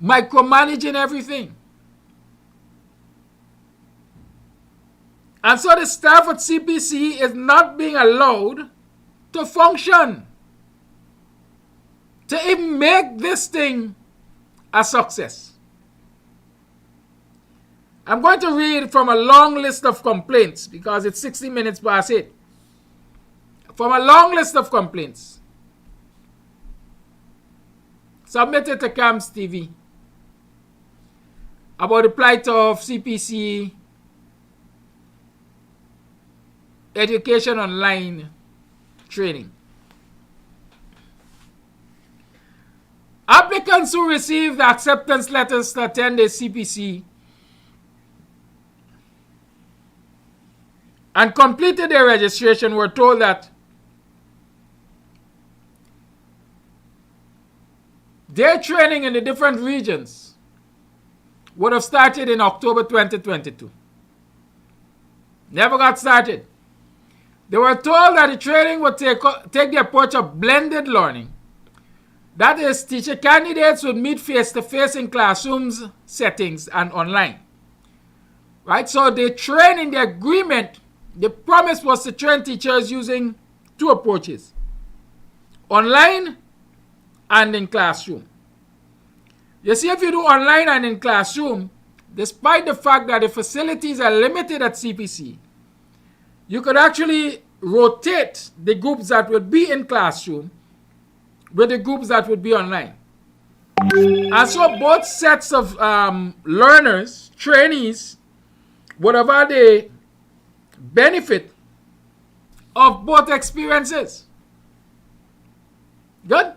micromanaging everything. And so the staff at CPC is not being allowed to function, to even make this thing a success. I'm going to read from a long list of complaints because it's 60 minutes past 8. From a long list of complaints submitted to Kams TV about the plight of CPC education online training. Applicants who received acceptance letters to attend the CPC and completed their registration were told that their training in the different regions would have started in October 2022. Never got started. They were told that the training would take the approach of blended learning. That is, teacher candidates would meet face-to-face in classrooms, settings, and online. Right? So the training, the agreement, the promise was to train teachers using 2 approaches: online and in classroom. You see, if you do online and in classroom, despite the fact that the facilities are limited at CPC, you could actually rotate the groups that would be in classroom with the groups that would be online. And so both sets of learners, trainees, would have had the benefit of both experiences. Good.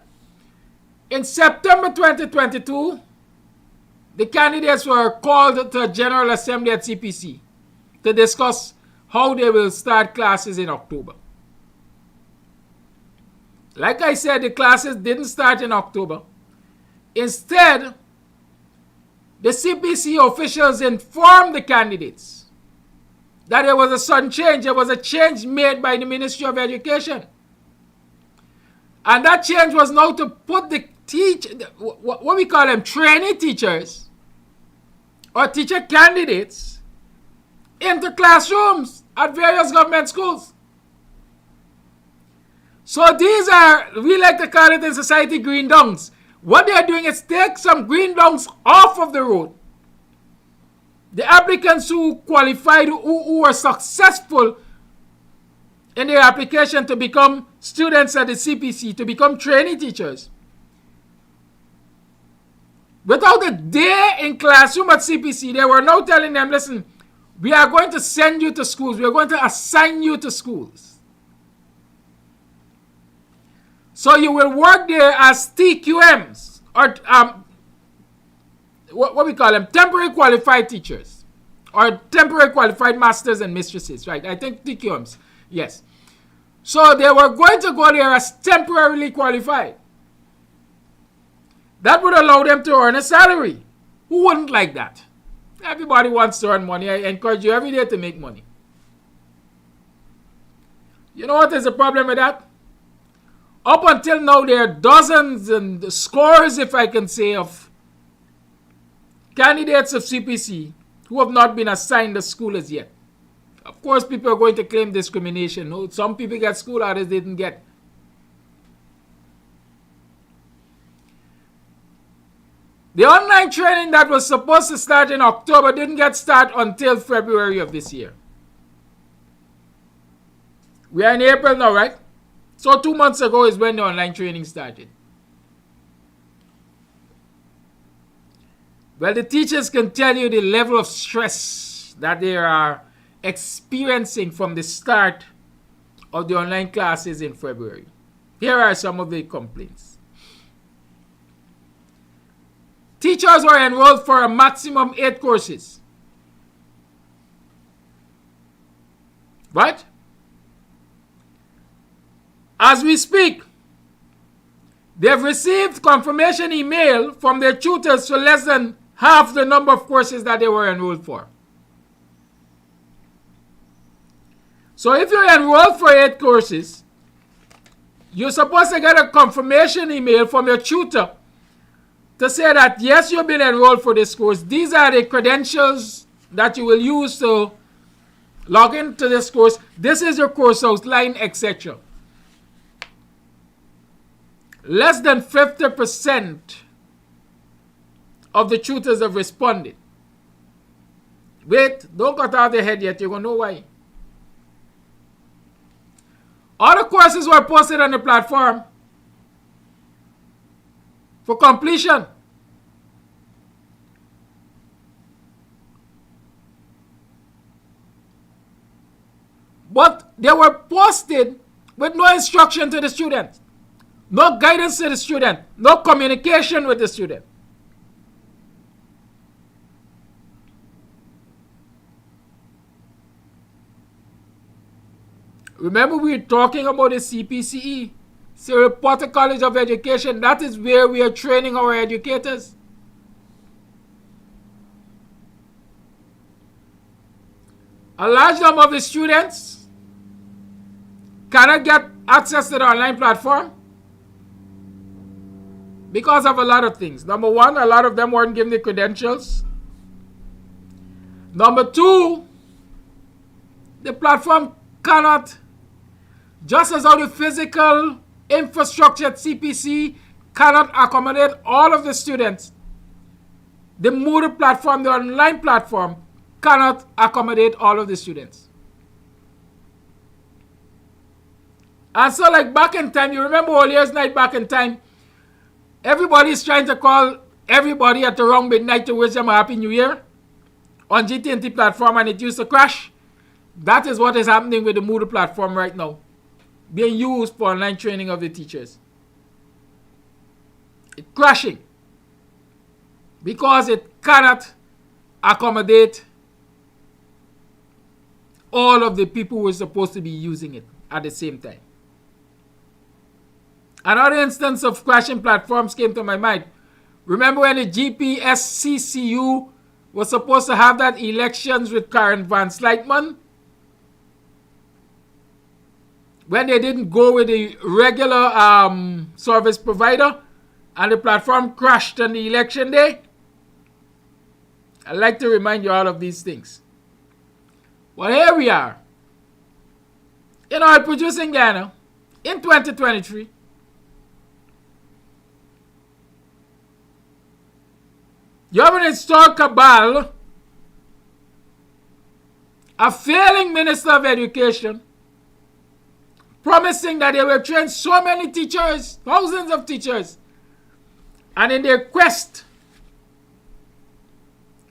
In September 2022, the candidates were called to a General Assembly at CPC to discuss how they will start classes in October. Like I said, the classes didn't start in October. Instead, the CPC officials informed the candidates that there was a sudden change. There was a change made by the Ministry of Education. And that change was now to put the what we call them trainee teachers or teacher candidates into classrooms at various government schools. So these are, we like to call it in society, green dongs. What they are doing is take some green dongs off of the road. The applicants who qualified, who were successful in their application to become students at the CPC, to become trainee teachers, without a day in classroom at CPC, they were now telling them, listen, we are going to send you to schools. We are going to assign you to schools. So you will work there as TQMs, or what we call them, temporary qualified teachers, or temporary qualified masters and mistresses, right? I think TQMs, yes. So they were going to go there as temporarily qualified. That would allow them to earn a salary. Who wouldn't like that? Everybody wants to earn money. I encourage you every day to make money. You know what is the problem with that? Up until now, there are dozens and scores, if I can say, of candidates of CPC who have not been assigned a school as yet. Of course, people are going to claim discrimination. No, some people get school, others didn't get. The online training that was supposed to start in October didn't get started until February of this year. We are in April now, right? So 2 months ago is when the online training started. Well, the teachers can tell you the level of stress that they are experiencing from the start of the online classes in February. Here are some of the complaints. Teachers were enrolled for a maximum 8 courses. Right? As we speak, they've received confirmation email from their tutors for less than half the number of courses that they were enrolled for. So if you're enrolled for 8 courses, you're supposed to get a confirmation email from your tutor to say that, yes, you've been enrolled for this course. These are the credentials that you will use to log into this course. This is your course outline, etc. Less than 50% of the tutors have responded. Wait, don't cut off the head yet. You're going to know why. All the courses were posted on the platform for completion. But they were posted with no instruction to the student, no guidance to the student, no communication with the student. Remember, we were talking about the CPCE, Sierra Porter College of Education. That is where we are training our educators. A large number of the students cannot get access to the online platform because of a lot of things. Number one, a lot of them weren't given the credentials. Number two, the platform cannot, just as how the physical infrastructure at CPC cannot accommodate all of the students, the Moodle platform, the online platform, cannot accommodate all of the students. And so, like back in time, you remember all years night back in time, everybody's trying to call everybody at around midnight to wish them a Happy New Year on GT&T platform, and it used to crash. That is what is happening with the Moodle platform right now, being used for online training of the teachers. It's crashing because it cannot accommodate all of the people who are supposed to be using it at the same time. Another instance of crashing platforms came to my mind. Remember when the GPSCCU was supposed to have that elections with Karen Van Slytman? When they didn't go with the regular service provider and the platform crashed on the election day? I'd like to remind you all of these things. Well, here we are in oil producing Guyana in 2023. You have an installed cabal, a failing Minister of Education, promising that they will train so many teachers, thousands of teachers, and in their quest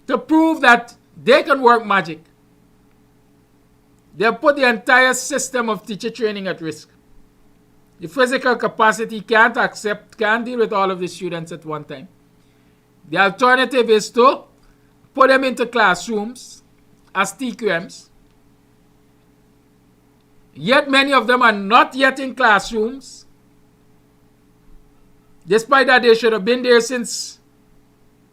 to prove that they can work magic, they put the entire system of teacher training at risk. The physical capacity can't deal with all of the students at one time. The alternative is to put them into classrooms as TQMs. Yet many of them are not yet in classrooms. Despite that, they should have been there since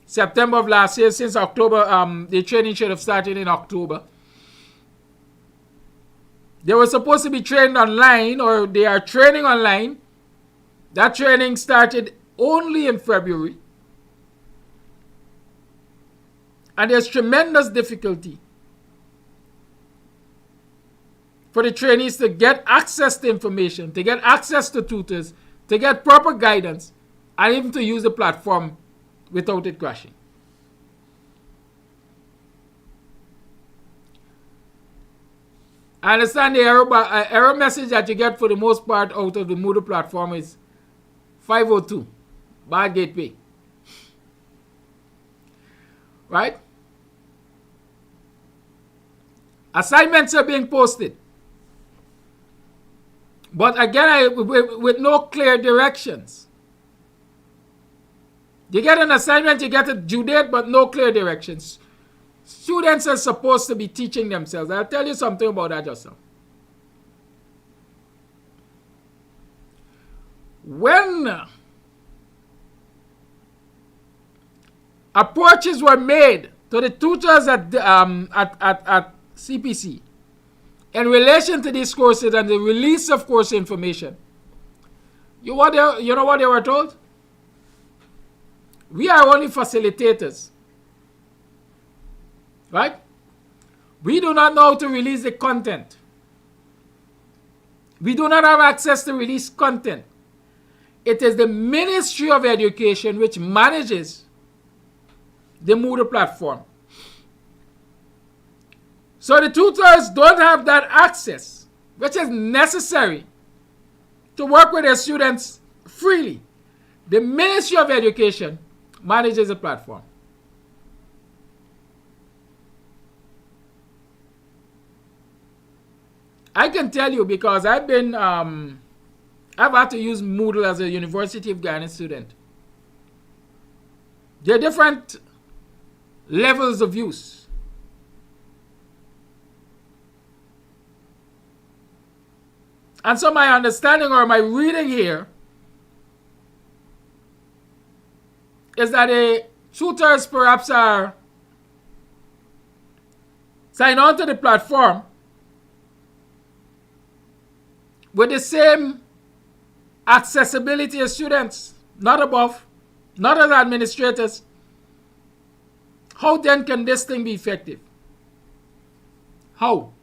September of last year, since October. The training should have started in October. They were supposed to be trained online, or they are training online. That training started only in February. And there's tremendous difficulty for the trainees to get access to information, to get access to tutors, to get proper guidance, and even to use the platform without it crashing. I understand the error message that you get for the most part out of the Moodle platform is 502, bad gateway. Right? Assignments are being posted. But again, with no clear directions. You get an assignment, you get a due date, but no clear directions. Students are supposed to be teaching themselves. I'll tell you something about that just now. When approaches were made to the tutors at CPC in relation to these courses and the release of course information, you know what they were told? We are only facilitators. Right? We do not know how to release the content. We do not have access to release content. It is the Ministry of Education which manages the Moodle platform. So the tutors don't have that access, which is necessary to work with their students freely. The Ministry of Education manages the platform. I can tell you because I've had to use Moodle as a University of Guyana student. There are different levels of use. And so my understanding or my reading here is that the tutors perhaps are signed on to the platform with the same accessibility as students, not above, not as administrators. How then can this thing be effective? How?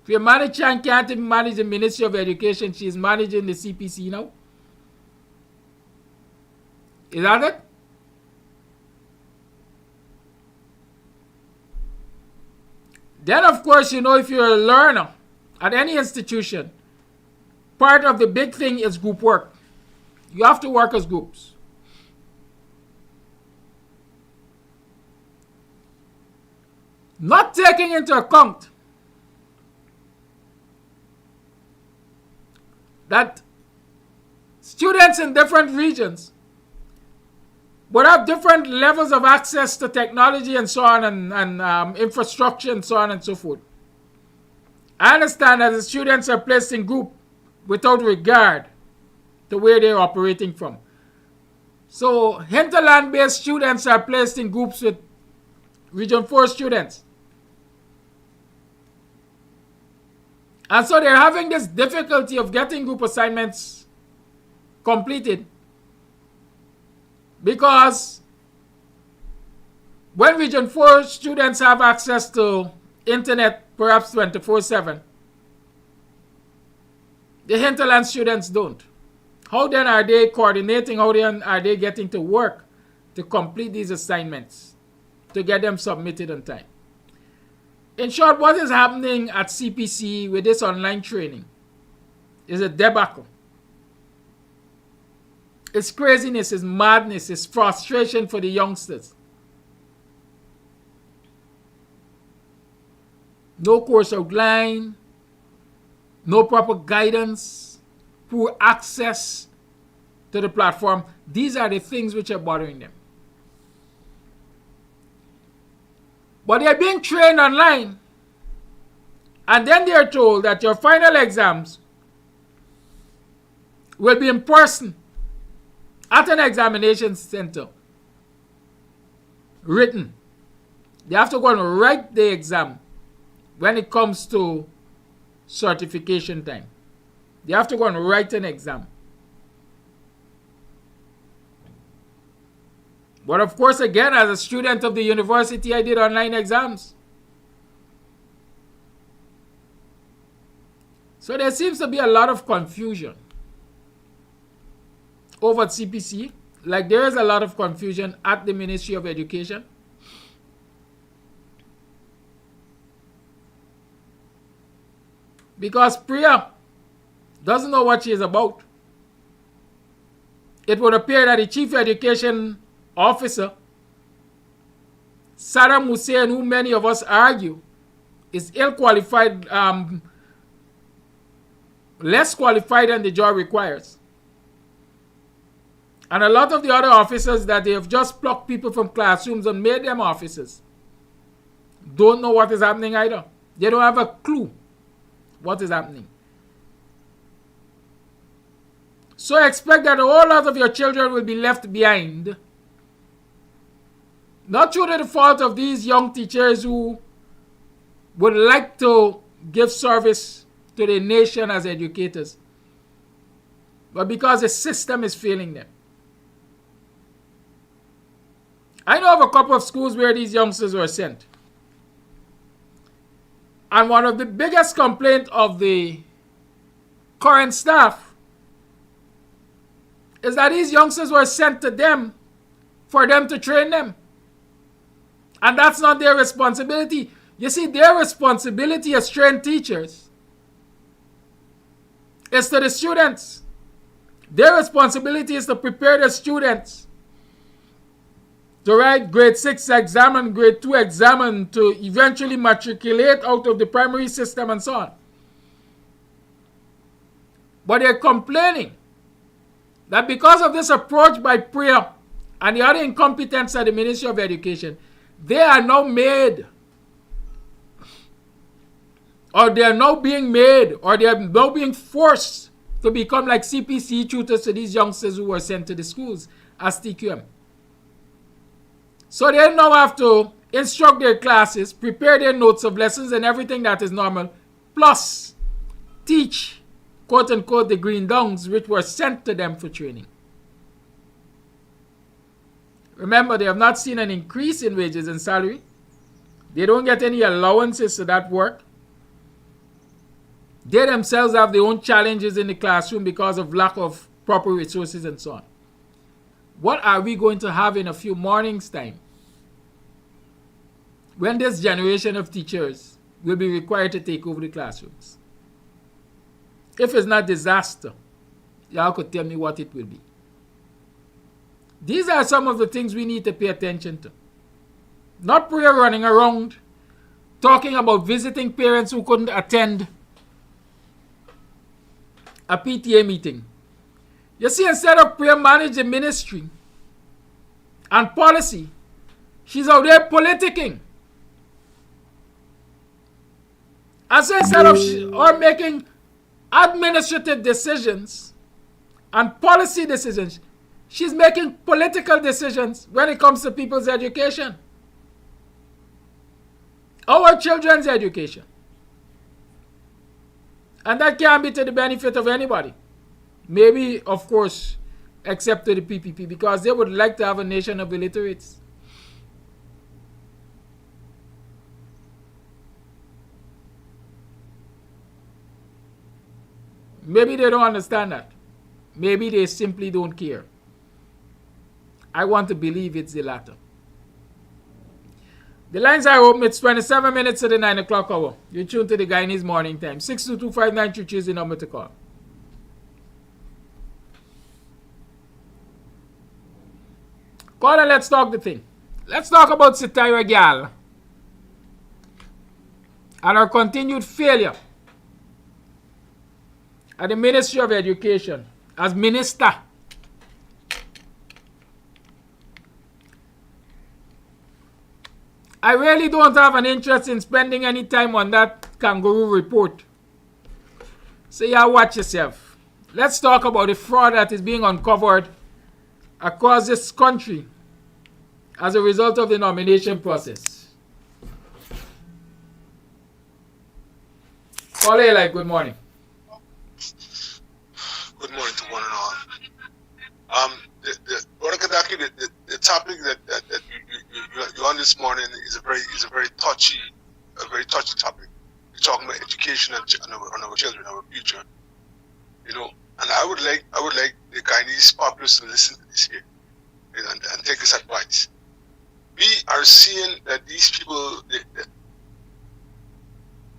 If your manager can't even manage the Ministry of Education, she's managing the CPC now. Is that it? Then, of course, if you're a learner at any institution, part of the big thing is group work. You have to work as groups. Not taking into account that students in different regions would have different levels of access to technology and so on, and infrastructure and so on and so forth. I understand that the students are placed in group without regard to where they're operating from. So hinterland-based students are placed in groups with Region 4 students. And so they're having this difficulty of getting group assignments completed, because when Region 4 students have access to internet perhaps 24/7, the hinterland students don't. How then are they coordinating? How then are they getting to work to complete these assignments, to get them submitted on time? In short, what is happening at CPC with this online training is a debacle. It's craziness, it's madness, it's frustration for the youngsters. No course outline, no proper guidance, poor access to the platform. These are the things which are bothering them. But they are being trained online, and then they are told that your final exams will be in person at an examination center, written. They have to go and write the exam when it comes to certification time. They have to go and write an exam. But of course, again, as a student of the university, I did online exams. So there seems to be a lot of confusion over at CPC, like there is a lot of confusion at the Ministry of Education. Because Priya doesn't know what she is about. It would appear that the Chief Education Officer, Saddam Hussein, who many of us argue is ill-qualified, less qualified than the job requires. And a lot of the other officers that they have just plucked people from classrooms and made them officers don't know what is happening either. They don't have a clue what is happening. So expect that a whole lot of your children will be left behind. Not through the fault of these young teachers who would like to give service to the nation as educators, but because the system is failing them. I know of a couple of schools where these youngsters were sent. And one of the biggest complaints of the current staff is that these youngsters were sent to them for them to train them. And that's not their responsibility. You see, their responsibility as trained teachers is to the students. Their responsibility is to prepare the students to write grade 6 exam and grade 2 exam and to eventually matriculate out of the primary system and so on. But they're complaining that because of this approach by Priya and the other incompetence at the Ministry of Education, they are now made, or they are now being made, or they are now being forced to become like CPC tutors to these youngsters who were sent to the schools as TQM. So they now have to instruct their classes, prepare their notes of lessons and everything that is normal, plus teach, quote unquote, the green dongs which were sent to them for training. Remember, they have not seen an increase in wages and salary. They don't get any allowances to that work. They themselves have their own challenges in the classroom because of lack of proper resources and so on. What are we going to have in a few mornings' time when this generation of teachers will be required to take over the classrooms? If it's not disaster, y'all could tell me what it will be. These are some of the things we need to pay attention to. Not Priya running around talking about visiting parents who couldn't attend a PTA meeting. You see, instead of prayer managing ministry and policy, she's out there politicking. And so instead of her making administrative decisions and policy decisions, she's making political decisions when it comes to people's education. Our children's education. And that can't be to the benefit of anybody. Maybe, of course, except to the PPP, because they would like to have a nation of illiterates. Maybe they don't understand that. Maybe they simply don't care. I want to believe it's the latter. The lines are open. It's 27 minutes to the 9 o'clock hour. You're tuned to the Guyanese Morning Time. 6225933 is the number to call. Call and let's talk the thing. Let's talk about Sitira Gal and her continued failure at the Ministry of Education as minister. I really don't have an interest in spending any time on that kangaroo report. So yeah, watch yourself. Let's talk about the fraud that is being uncovered across this country as a result of the nomination process. Ole, good morning. Good morning to one and all. The topic that you're on this morning is a very touchy topic. We're talking about education and our children, our future. You know, and I would like the Guyanese populace to listen to this here and take this advice. We are seeing that these people.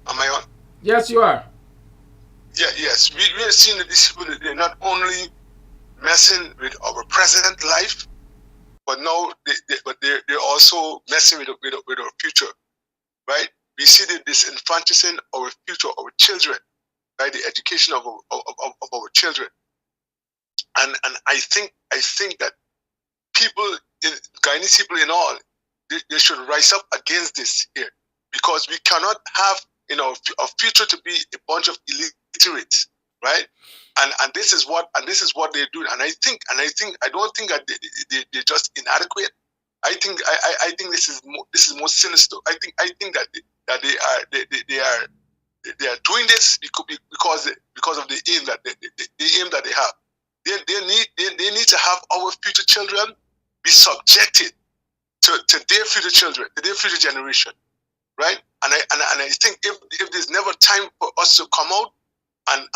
Am I on? Yes, you are. Yeah, yes. We are seeing that these people, they're not only messing with our present life, but now they're also messing with our future, right? We see that this infanticide our future, our children, right? The education of our children, and I think that people, Guyanese people in all, they should rise up against this here, because we cannot have our future to be a bunch of illiterates, right? And this is what they're doing. And I don't think that they're just inadequate. I think this is more sinister. I think that they are doing this because of the aim that they have. They need to have our future children be subjected to their future children, to their future generation, right? And I think if there's never time for us to come out and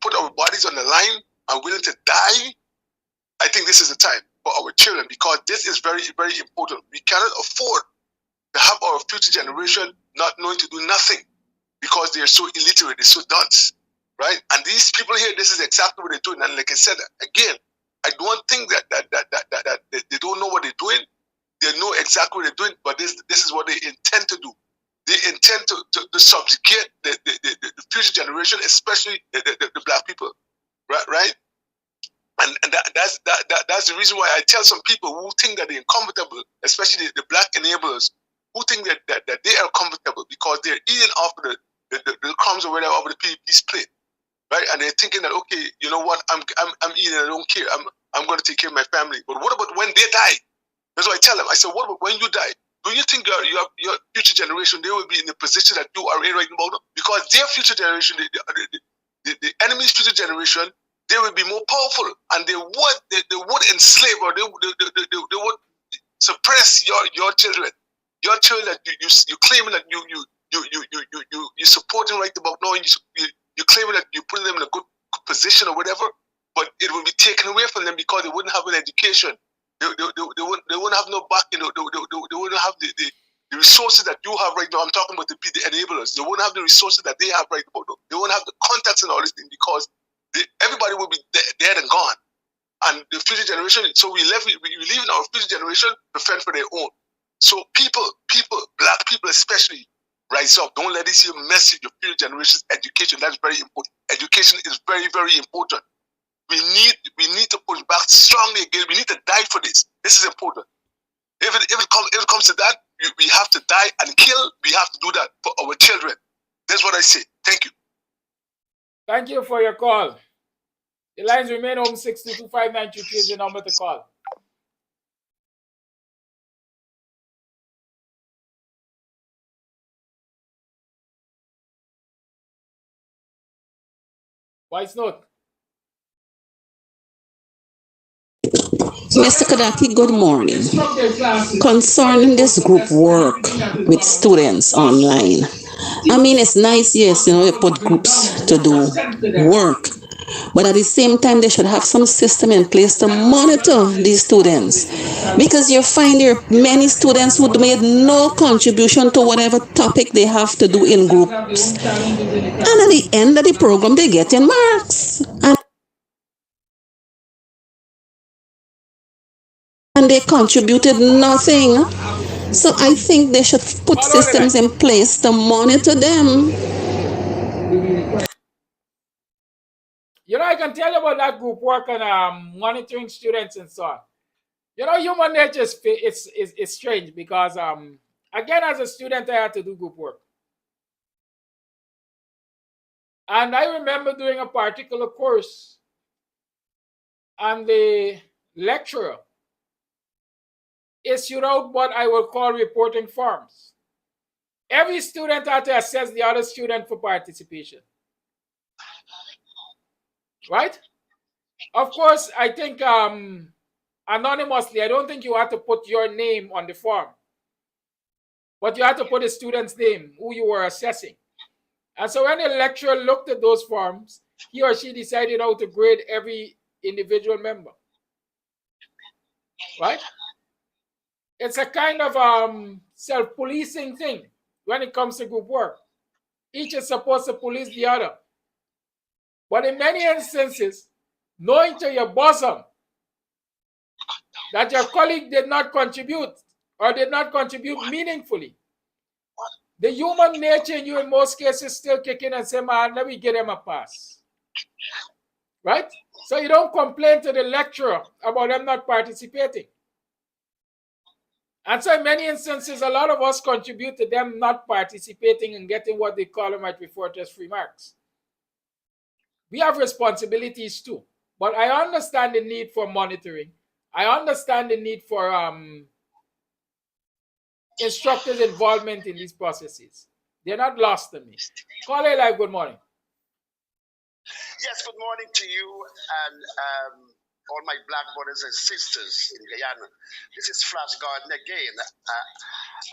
put our bodies on the line and willing to die, I think this is the time for our children, because this is very, very important. We cannot afford to have our future generation not knowing to do nothing because they're so illiterate, they're so dunce, right? And these people here, this is exactly what they're doing. And like I said, again, I don't think that they don't know what they're doing. They know exactly what they're doing, but this is what they intend to do. They intend to subjugate the future generation, especially the black people, right? And that's the reason why I tell some people who think that they're uncomfortable, especially the black enablers, who think that they are comfortable because they're eating off of the crumbs or whatever of the PPP's plate, right? And they're thinking that, okay, you know what, I'm eating, I don't care, I'm going to take care of my family. But what about when they die? That's what I tell them. I said, what about when you die? Do you think your future generation, they will be in the position that you are in right now? Because their future generation, the enemy's future generation, they will be more powerful, and they would enslave, or they would suppress your children. Your children that you claiming that you supporting right about now, and you claiming that you putting them in a good position or whatever, but it will be taken away from them because they wouldn't have an education. They wouldn't have no back, they wouldn't have the resources that you have right now. I'm talking about the enablers. They wouldn't have the resources that they have right now. They wouldn't have the contacts and all these things because everybody will be dead and gone. And the future generation, so we leave in our future generation to fend for their own. So people, black people especially, rise up. Don't let this here mess with your future generation's education. That's very important. Education is very, very important. We need to push back strongly again. We need to die for this. This is important. If it comes to that, we have to die and kill. We have to do that for our children. That's what I say. Thank you. Thank you for your call. The lines remain open. 6225923 is the number to call. Voice note. Mr. Kadaki, good morning. Concerning this group work with students online, I mean, it's nice, yes, you know, you put groups to do work, but at the same time, they should have some system in place to monitor these students, because you find there are many students who made no contribution to whatever topic they have to do in groups, and at the end of the program, they get in marks. And they contributed nothing. So I think they should put systems in place to monitor them. You know, I can tell you about that group work and monitoring students and so on. You know, human nature is strange because, again, as a student, I had to do group work. And I remember doing a particular course, and the lecturer issued out what I will call reporting forms. Every student had to assess the other student for participation. Right? Of course, I think anonymously, I don't think you have to put your name on the form. But you have to put the student's name, who you were assessing. And so when the lecturer looked at those forms, he or she decided how to grade every individual member. Right? It's a kind of self-policing thing when it comes to group work. Each is supposed to police the other. But in many instances, knowing to your bosom that your colleague did not contribute or did not contribute meaningfully, the human nature in you in most cases still kick in and say, man, let me get him a pass. Right? So you don't complain to the lecturer about them not participating. And so in many instances, a lot of us contribute to them not participating and getting what they call them might refer to as free marks. We have responsibilities too, but I understand the need for monitoring. I understand the need for instructors' involvement in these processes. They're not lost to me. Call it live, good morning. Yes, good morning to you and all my black brothers and sisters in Guyana. This is Flash Garden again.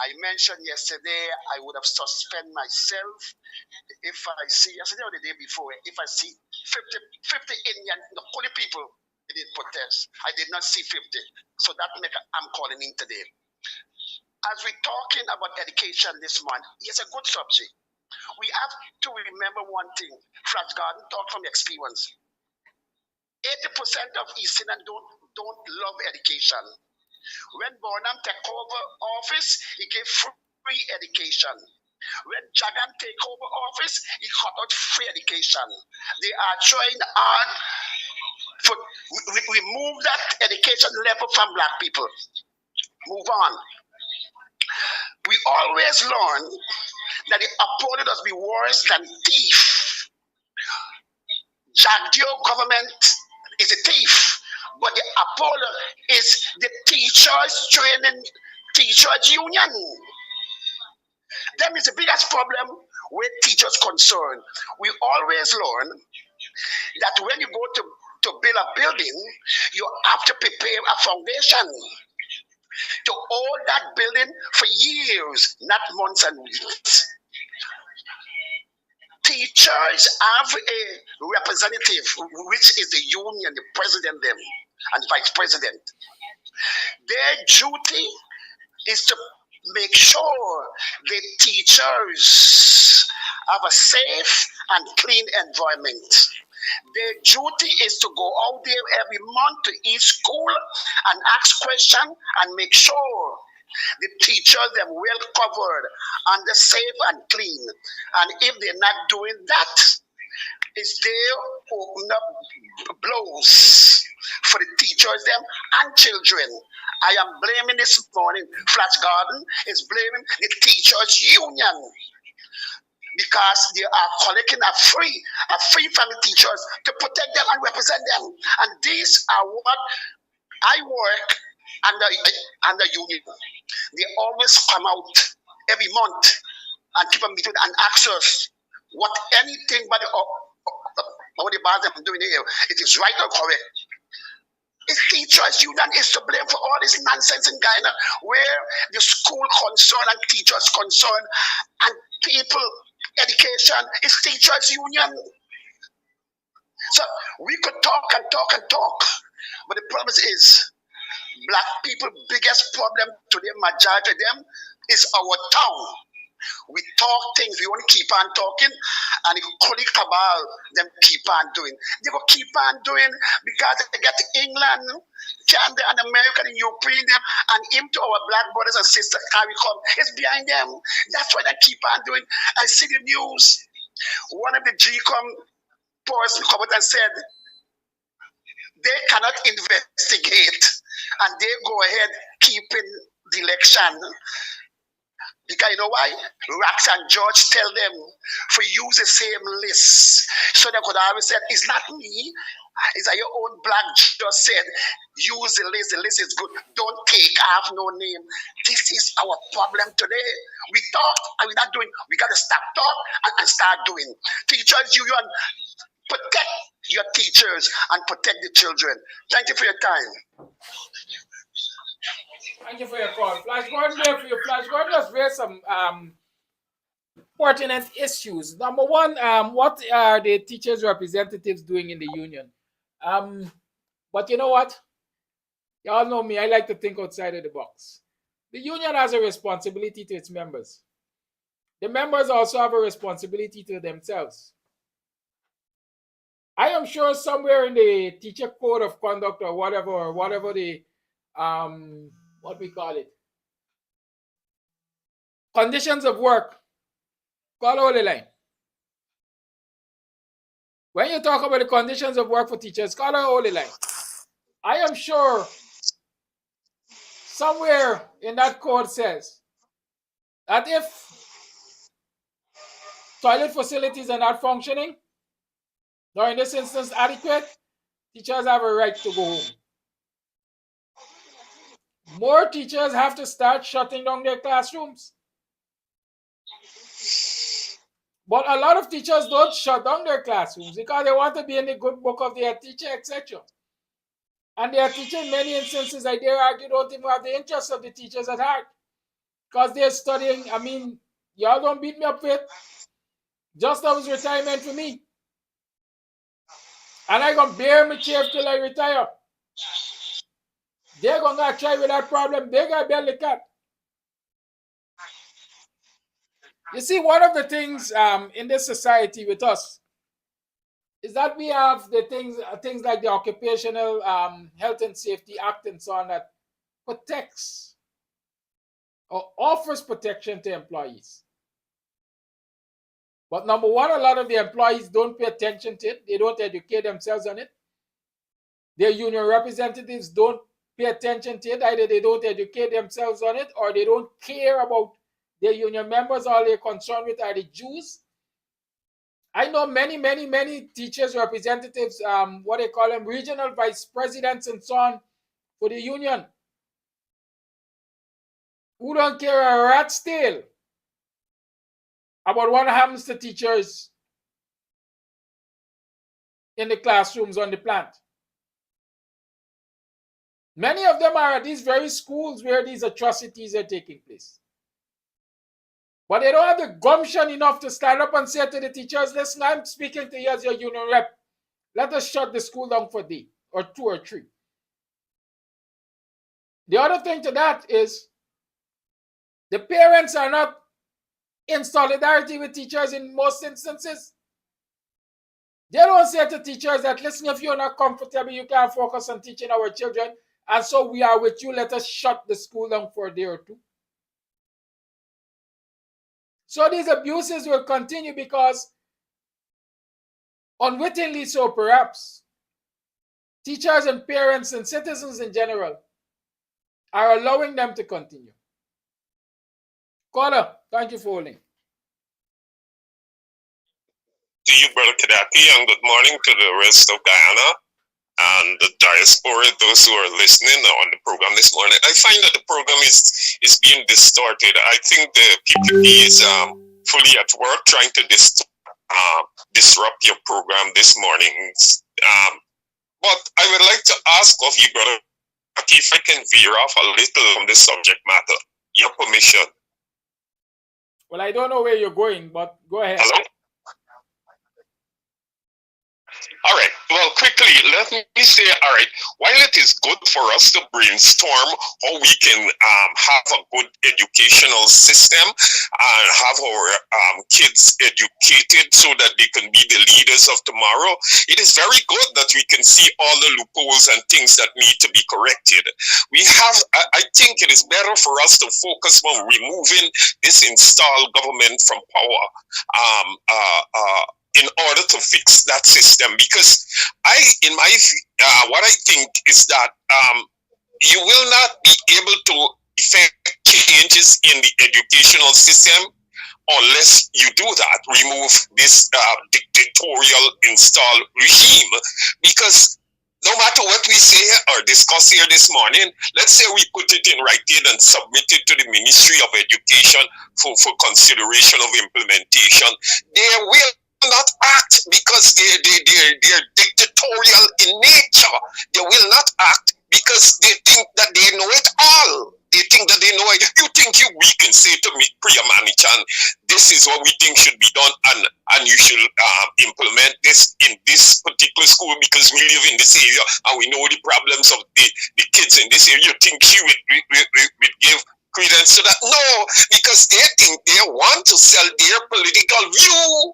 I mentioned yesterday I would have suspended myself if I see, yesterday or the day before, if I see 50 Indian, the holy people did protest. I did not see 50. So that make I'm calling in today. As we're talking about education this month, it's a good subject. We have to remember one thing. Flash Garden, talk from experience. 80% of East Indians don't love education. When Bonham took over office, he gave free education. When Jagan take over office, he cut out free education. They are trying hard to remove that education level from black people. Move on. We always learn that the opponent does be worse than thief. Jagdio government is a thief, but the Apollo is the teachers training teachers union. That is the biggest problem with teachers concerned. We always learn that when you go to build a building, you have to prepare a foundation to hold that building for years, not months and weeks. Teachers have a representative, which is the union, the president them, and vice president. Their duty is to make sure the teachers have a safe and clean environment. Their duty is to go out there every month to each school and ask questions and make sure the teachers them well covered and they're safe and clean. And if they're not doing that, it's their open up blows for the teachers them and children. I am blaming this morning, Flash Garden is blaming the teachers union because they are collecting a fee from the teachers to protect them and represent them. And these are what I work under union. They always come out every month and keep a meeting and ask us what anything but what the bars are doing here, it is right or correct. It's teachers union is to blame for all this nonsense in Guyana, where the school concern and teachers concern and people education is teachers union. So we could talk and talk and talk, but the problem is black people biggest problem today, majority of them, is our town. We talk things, we want to keep on talking, and the colleague cabal, them keep on doing. They will keep on doing because they get to England, Canada, and America, and you bring them, and into our black brothers and sisters, carry come, it's behind them. That's why they keep on doing. I see the news. One of the GCOM person come out and said, they cannot investigate, and they go ahead keeping the election. Because you know why? Rax and George tell them to use the same list. So they could always said, it's not me. It's your own black just said, use the list is good. Don't take off no name. This is our problem today. We talk and we're not doing. We got to stop talk and start doing. Teachers union, protect your teachers and protect the children. Thank you for your time. Thank you for your call. Flash Gordon, there for you. Flash Gordon has raised some pertinent issues. Number one, what are the teachers' representatives doing in the union? But you know what? Y'all know me. I like to think outside of the box. The union has a responsibility to its members. The members also have a responsibility to themselves. I am sure somewhere in the teacher code of conduct or whatever the what we call it, conditions of work, call all the line. When you talk about the conditions of work for teachers, call all the line. I am sure somewhere in that code says that if toilet facilities are not functioning, or in this instance adequate, teachers have a right to go home. More teachers have to start shutting down their classrooms. But a lot of teachers don't shut down their classrooms because they want to be in the good book of their teacher, etc. And their teacher, in many instances, I dare argue, don't even have the interests of the teachers at heart. Because they're studying, I mean, y'all don't beat me up with just that was retirement for me. And I'm going to bear my chair till I retire. They're going to try with that problem. They're going to build the cat. You see, one of the things in this society with us is that we have the things like the Occupational Health and Safety Act and so on that protects or offers protection to employees. But number one, a lot of the employees don't pay attention to it. They don't educate themselves on it. Their union representatives don't pay attention to it. Either they don't educate themselves on it or they don't care about their union members. All they're concerned with are the dues. I know many teachers, representatives, what they call them, regional vice presidents and so on for the union, who don't care a rat's tail about what happens to teachers in the classrooms on the plant. Many of them are at these very schools where these atrocities are taking place. But they don't have the gumption enough to stand up and say to the teachers, listen, I'm speaking to you as your union rep. Let us shut the school down for a day or 2 or 3. The other thing to that is the parents are not in solidarity with teachers in most instances. They don't say to teachers that, listen, if you're not comfortable, you can't focus on teaching our children, and so we are with you, let us shut the school down for a day or 2. So these abuses will continue because unwittingly so perhaps, teachers and parents and citizens in general are allowing them to continue. Caller, thank you for holding. To you, Brother Kadaki, and good morning to the rest of Guyana and the diaspora, those who are listening on the program this morning. I find that the program is being distorted. I think the PPP is fully at work trying to disrupt your program this morning. But I would like to ask of you, Brother Kadaki, if I can veer off a little from this subject matter. Your permission. Well, I don't know where you're going, but go ahead. Hello? All right. Well, quickly, let me say, all right, while it is good for us to brainstorm how we can have a good educational system and have our kids educated so that they can be the leaders of tomorrow, it is very good that we can see all the loopholes and things that need to be corrected. I think it is better for us to focus on removing this installed government from power. In order to fix that system, because what I think is that you will not be able to effect changes in the educational system unless you do that, remove this dictatorial installed regime. Because no matter what we say or discuss here this morning, let's say we put it in writing and submit it to the Ministry of Education for consideration of implementation, they will not act because they're dictatorial in nature. They will not act because they think that they know it all. They think that they know it. You think we can say to me, Priya Manichan, this is what we think should be done, and you should implement this in this particular school because we live in this area and we know the problems of the kids in this area. You think she would give credence to that? No, because they think they want to sell their political view.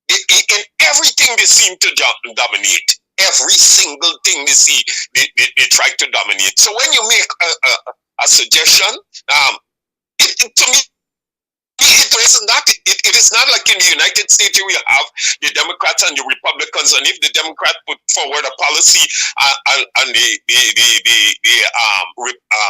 In everything they seem to dominate. Every single thing they see, they try to dominate. So when you make a suggestion, to me, it is not like in the United States we have the Democrats and the Republicans, and if the Democrat put forward a policy and the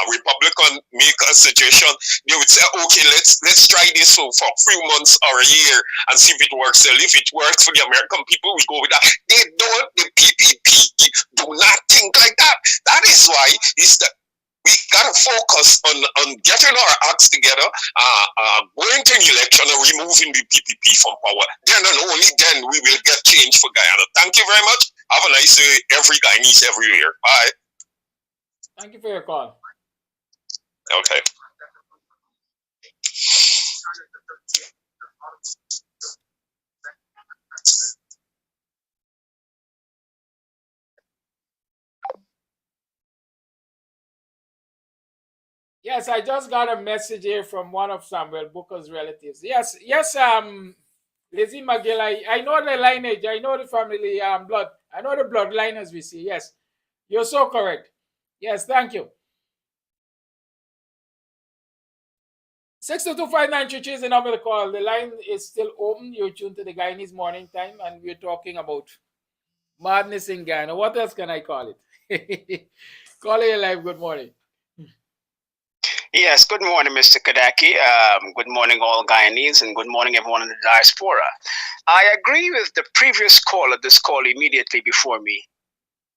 Republican make a suggestion, they would say, okay, let's try this for a few months or a year and see if it works. And if it works for the American people, we go with that. The PPP do not think like that. That is why we gotta focus on getting our acts together, going to an election and removing the PPP from power. Then and only then we will get change for Guyana. Thank you very much. Have a nice day, every Guyanese everywhere. Bye. Thank you for your call. Okay. Yes, I just got a message here from one of Samuel Booker's relatives. Yes, Lizzie McGill, I know the lineage, I know the family blood, I know the bloodline as we see. Yes, you're so correct. Yes, thank you. 6225933 is the number to call. The line is still open. You're tuned to the Guyanese Morning Time, and we're talking about madness in Guyana. What else can I call it? Call it live. Good morning. Yes, good morning, Mr. Kadaki. Good morning, all Guyanese, and good morning, everyone in the diaspora. I agree with the previous caller, this call immediately before me,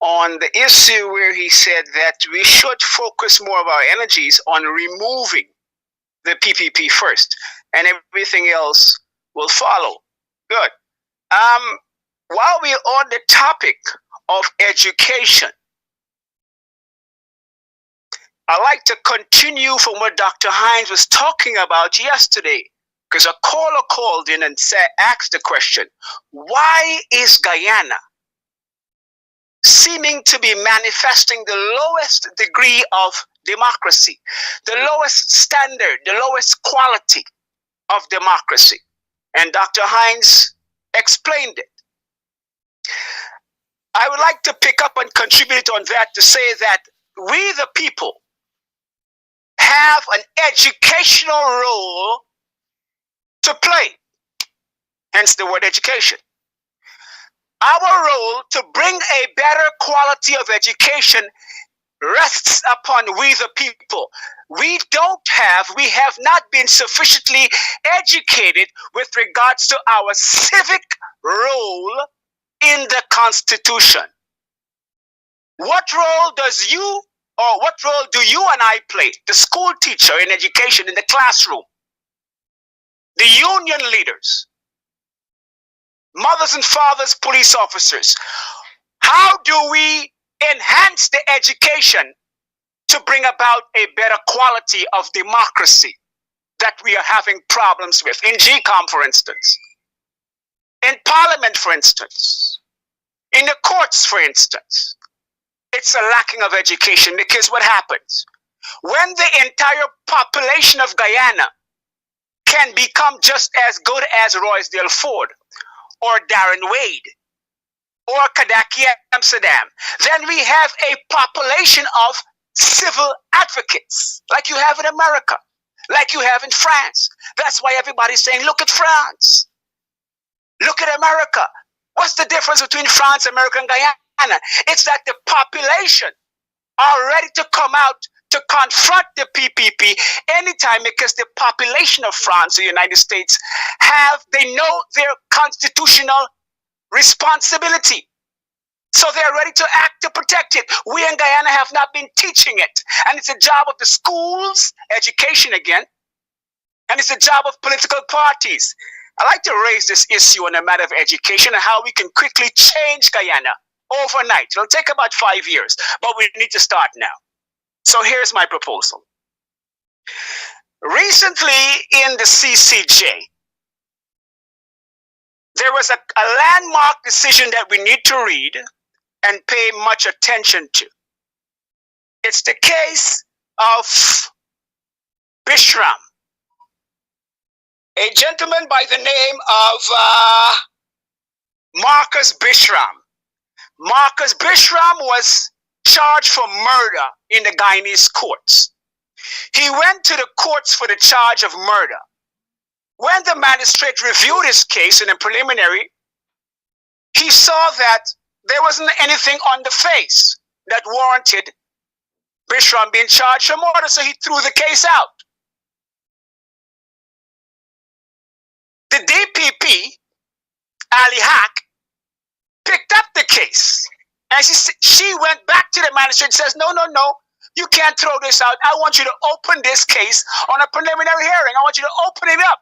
on the issue where he said that we should focus more of our energies on removing the PPP first, and everything else will follow. Good. While we're on the topic of education, I'd like to continue from what Dr. Hines was talking about yesterday, because a caller called in and asked the question, why is Guyana seeming to be manifesting the lowest degree of democracy, the lowest standard, the lowest quality of democracy? And Dr. Hines explained it. I would like to pick up and contribute on that to say that we, the people, have an educational role to play, hence the word education. Our role to bring a better quality of education rests upon we the people. We have not been sufficiently educated with regards to our civic role in the Constitution. What role do you and I play? The school teacher in education, in the classroom, the union leaders, mothers and fathers, police officers. How do we enhance the education to bring about a better quality of democracy that we are having problems with? In GCOM, for instance, in Parliament, for instance, in the courts, for instance, it's a lacking of education, because what happens? When the entire population of Guyana can become just as good as Roysdale Ford or Darren Wade or Kadaki Amsterdam, then we have a population of civil advocates like you have in America, like you have in France. That's why everybody's saying, look at France. Look at America. What's the difference between France, America, and Guyana? It's that the population are ready to come out to confront the PPP anytime, because the population of France, the United States, they know their constitutional responsibility. So they're ready to act to protect it. We in Guyana have not been teaching it. And it's a job of the schools, education again, and it's a job of political parties. I like to raise this issue on the matter of education and how we can quickly change Guyana overnight. It'll take about 5 years, but we need to start now. So here's my proposal. Recently in the CCJ, there was a landmark decision that we need to read and pay much attention to. It's the case of Bishram, a gentleman by the name of Marcus Bishram. Marcus Bishram was charged for murder in the Guyanese courts. He went to the courts for the charge of murder. When the magistrate reviewed his case in a preliminary, he saw that there wasn't anything on the face that warranted Bishram being charged for murder, so he threw the case out. The DPP, Ali Hack, picked up the case. And she went back to the magistrate and says, no, you can't throw this out. I want you to open this case on a preliminary hearing. I want you to open it up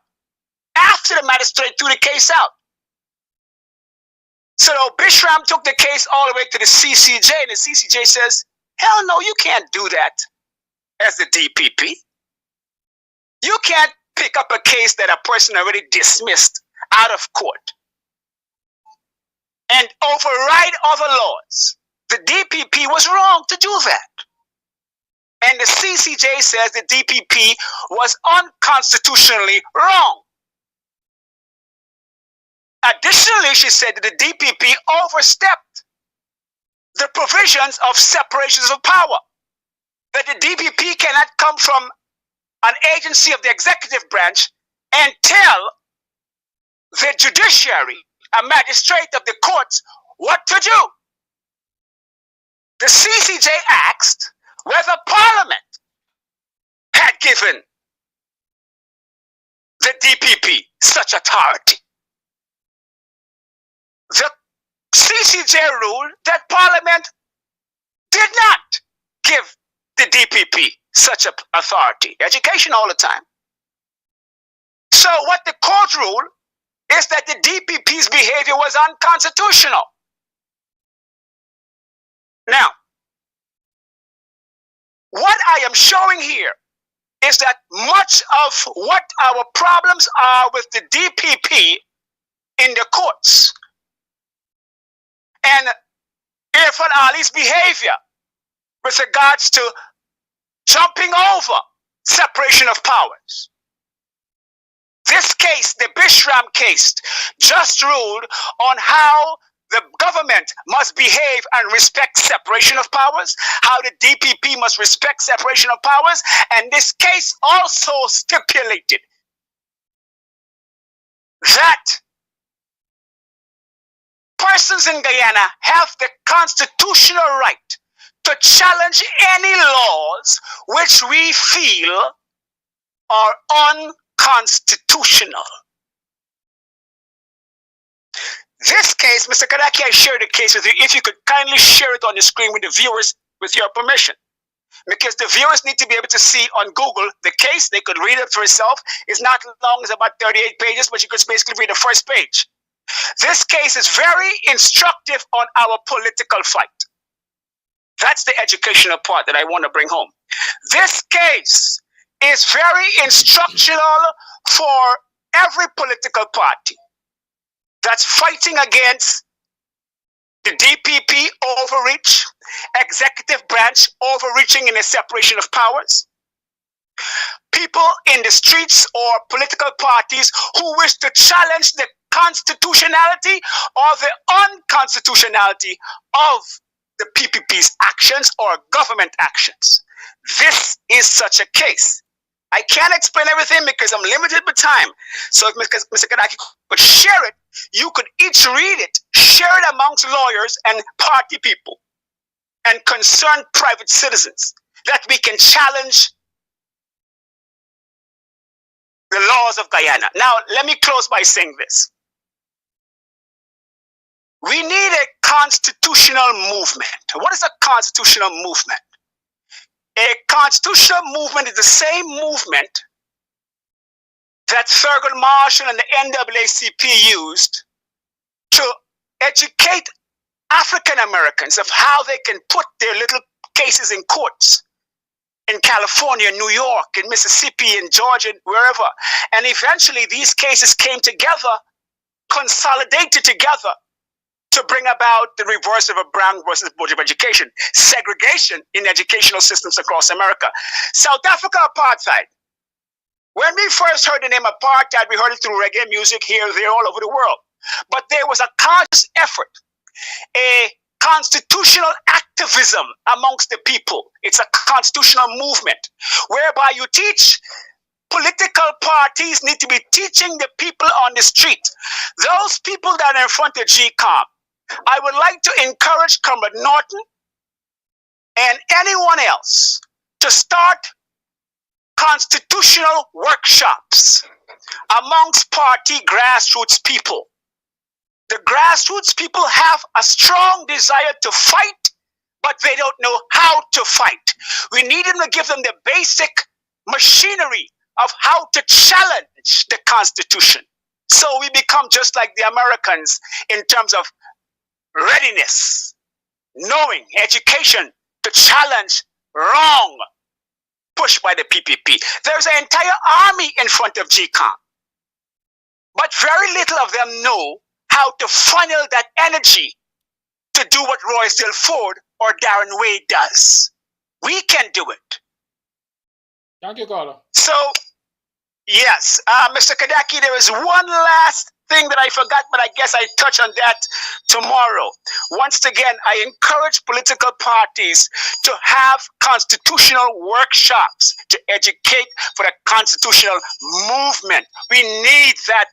after the magistrate threw the case out. So Bishram took the case all the way to the CCJ, and the CCJ says, hell no, you can't do that as the DPP. You can't pick up a case that a person already dismissed out of court and override other laws. The DPP was wrong to do that. And the CCJ says the DPP was unconstitutionally wrong. Additionally, she said that the DPP overstepped the provisions of separations of power. That the DPP cannot come from an agency of the executive branch and tell the judiciary, a magistrate of the courts, what to do. The CCJ asked whether Parliament had given the DPP such authority. The CCJ ruled that Parliament did not give the DPP such authority. Education all the time. So what the court ruled is that the DPP's behavior was unconstitutional. Now, what I am showing here is that much of what our problems are with the DPP in the courts and Irfan Ali's behavior with regards to jumping over separation of powers. This case, the Bishram case, just ruled on how the government must behave and respect separation of powers, how the DPP must respect separation of powers, and this case also stipulated that persons in Guyana have the constitutional right to challenge any laws which we feel are unconstitutional. This case, Mr. Kadaki, I shared the case with you. If you could kindly share it on the screen with the viewers with your permission. Because the viewers need to be able to see on Google the case. They could read it for itself. It's not long, it's about 38 pages, but you could basically read the first page. This case is very instructive on our political fight. That's the educational part that I want to bring home. This case is very instructional for every political party that's fighting against the DPP overreach, executive branch overreaching in a separation of powers, people in the streets or political parties who wish to challenge the constitutionality or the unconstitutionality of the PPP's actions or government actions. This is such a case. I can't explain everything because I'm limited by time. So if Mr. Kadaki could share it, you could each read it, share it amongst lawyers and party people and concerned private citizens, that we can challenge the laws of Guyana. Now, let me close by saying this. We need a constitutional movement. What is a constitutional movement? A constitutional movement is the same movement that Thurgood Marshall and the NAACP used to educate African Americans of how they can put their little cases in courts in California, New York, in Mississippi, in Georgia, wherever. And eventually these cases came together, consolidated together, to bring about the reverse of a Brown versus Board of Education, segregation in educational systems across America. South Africa apartheid. When we first heard the name apartheid, we heard it through reggae music here, there, all over the world. But there was a conscious effort, a constitutional activism amongst the people. It's a constitutional movement whereby you teach. Political parties need to be teaching the people on the street. Those people that are in front of GCOM, I would like to encourage Comrade Norton and anyone else to start constitutional workshops amongst party grassroots people. The grassroots people have a strong desire to fight, but they don't know how to fight. We need them to give them the basic machinery of how to challenge the Constitution. So we become just like the Americans in terms of readiness, knowing, education to challenge wrong pushed by the PPP. There's an entire army in front of GCOM, but very little of them know how to funnel that energy to do what Roysdale Ford or Darren Wade does. We can do it. Thank you, Carla. So, yes, Mr. Kadaki, there is one last thing that I forgot, but I guess I touch on that tomorrow. Once again, I encourage political parties to have constitutional workshops to educate for the constitutional movement. We need that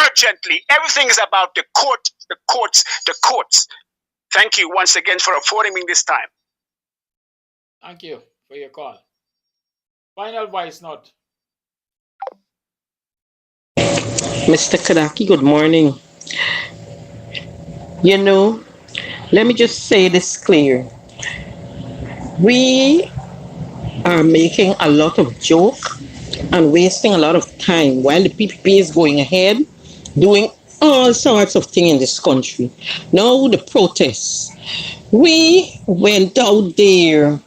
urgently. Everything is about the court, the courts, the courts. Thank you once again for affording me this time. Thank you for your call. Final voice note. Mr. Kadaki, good morning. You know, let me just say this clear. We are making a lot of joke and wasting a lot of time while the PPP is going ahead doing all sorts of things in this country. Now the protests. We went out there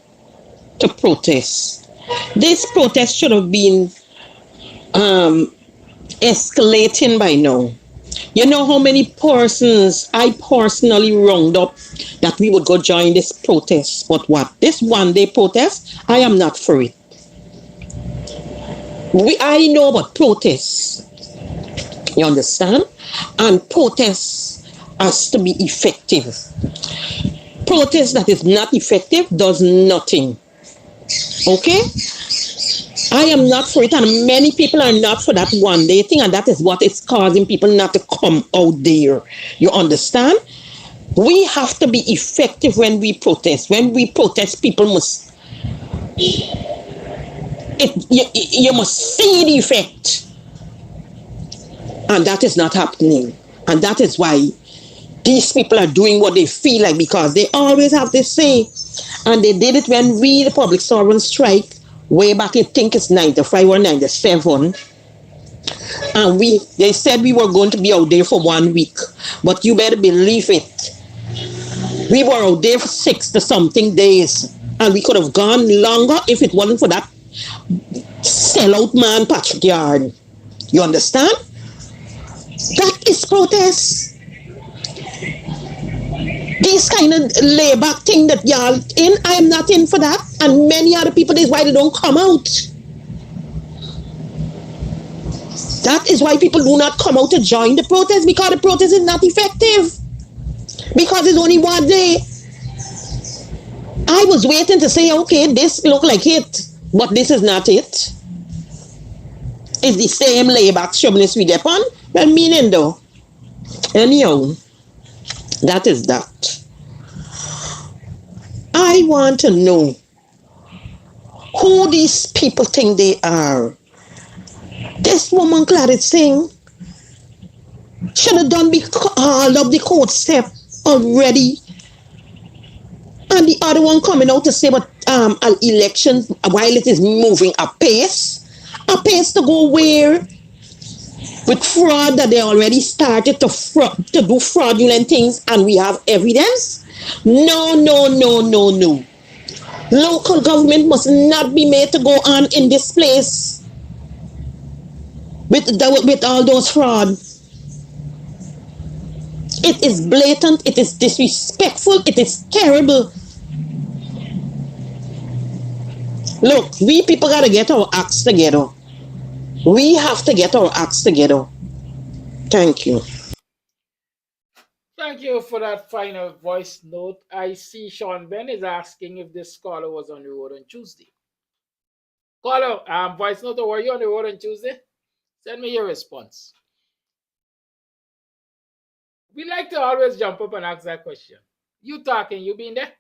to protest. This protest should have been escalating by now. You know how many persons I personally round up that we would go join this protest. But what? This one-day protest, I am not for it. I know about protests. You understand? And protests has to be effective. Protest that is not effective does nothing. Okay? I am not for it, and many people are not for that one day thing, and that is what is causing people not to come out there. You understand? We have to be effective when we protest. When we protest, people must you must see the effect. And that is not happening. And that is why these people are doing what they feel like, because they always have to say. And they did it when we, the public servants, strike way back, I think it's 95 or 97. And they said we were going to be out there for 1 week. But you better believe it. We were out there for 60-something days. And we could have gone longer if it wasn't for that sellout man, Patrick Yard. You understand? That is protest. This kind of layback thing that y'all in, I am not in for that. And many other people, is why they don't come out. That is why people do not come out to join the protest, because the protest is not effective. Because it's only 1 day. I was waiting to say, okay, this look like it, but this is not it. It's the same layback chauvinist we depend. Well, meaning though. Anyhow, that is that. I want to know who these people think they are. This woman, Claret Singh, should have done all of the court step already. And the other one coming out to say, but an election, while it is moving apace to go where? With fraud, that they already started to do fraudulent things, and we have evidence? No. Local government must not be made to go on in this place with all those fraud. It is blatant, it is disrespectful, it is terrible. Look, we people got to get our acts together. We have to get our acts together. Thank you. Thank you for that final voice note. I see Sean Ben is asking if this caller was on the road on Tuesday. Caller, voice note, were you on the road on Tuesday? Send me your response. We like to always jump up and ask that question. You talking, you been there?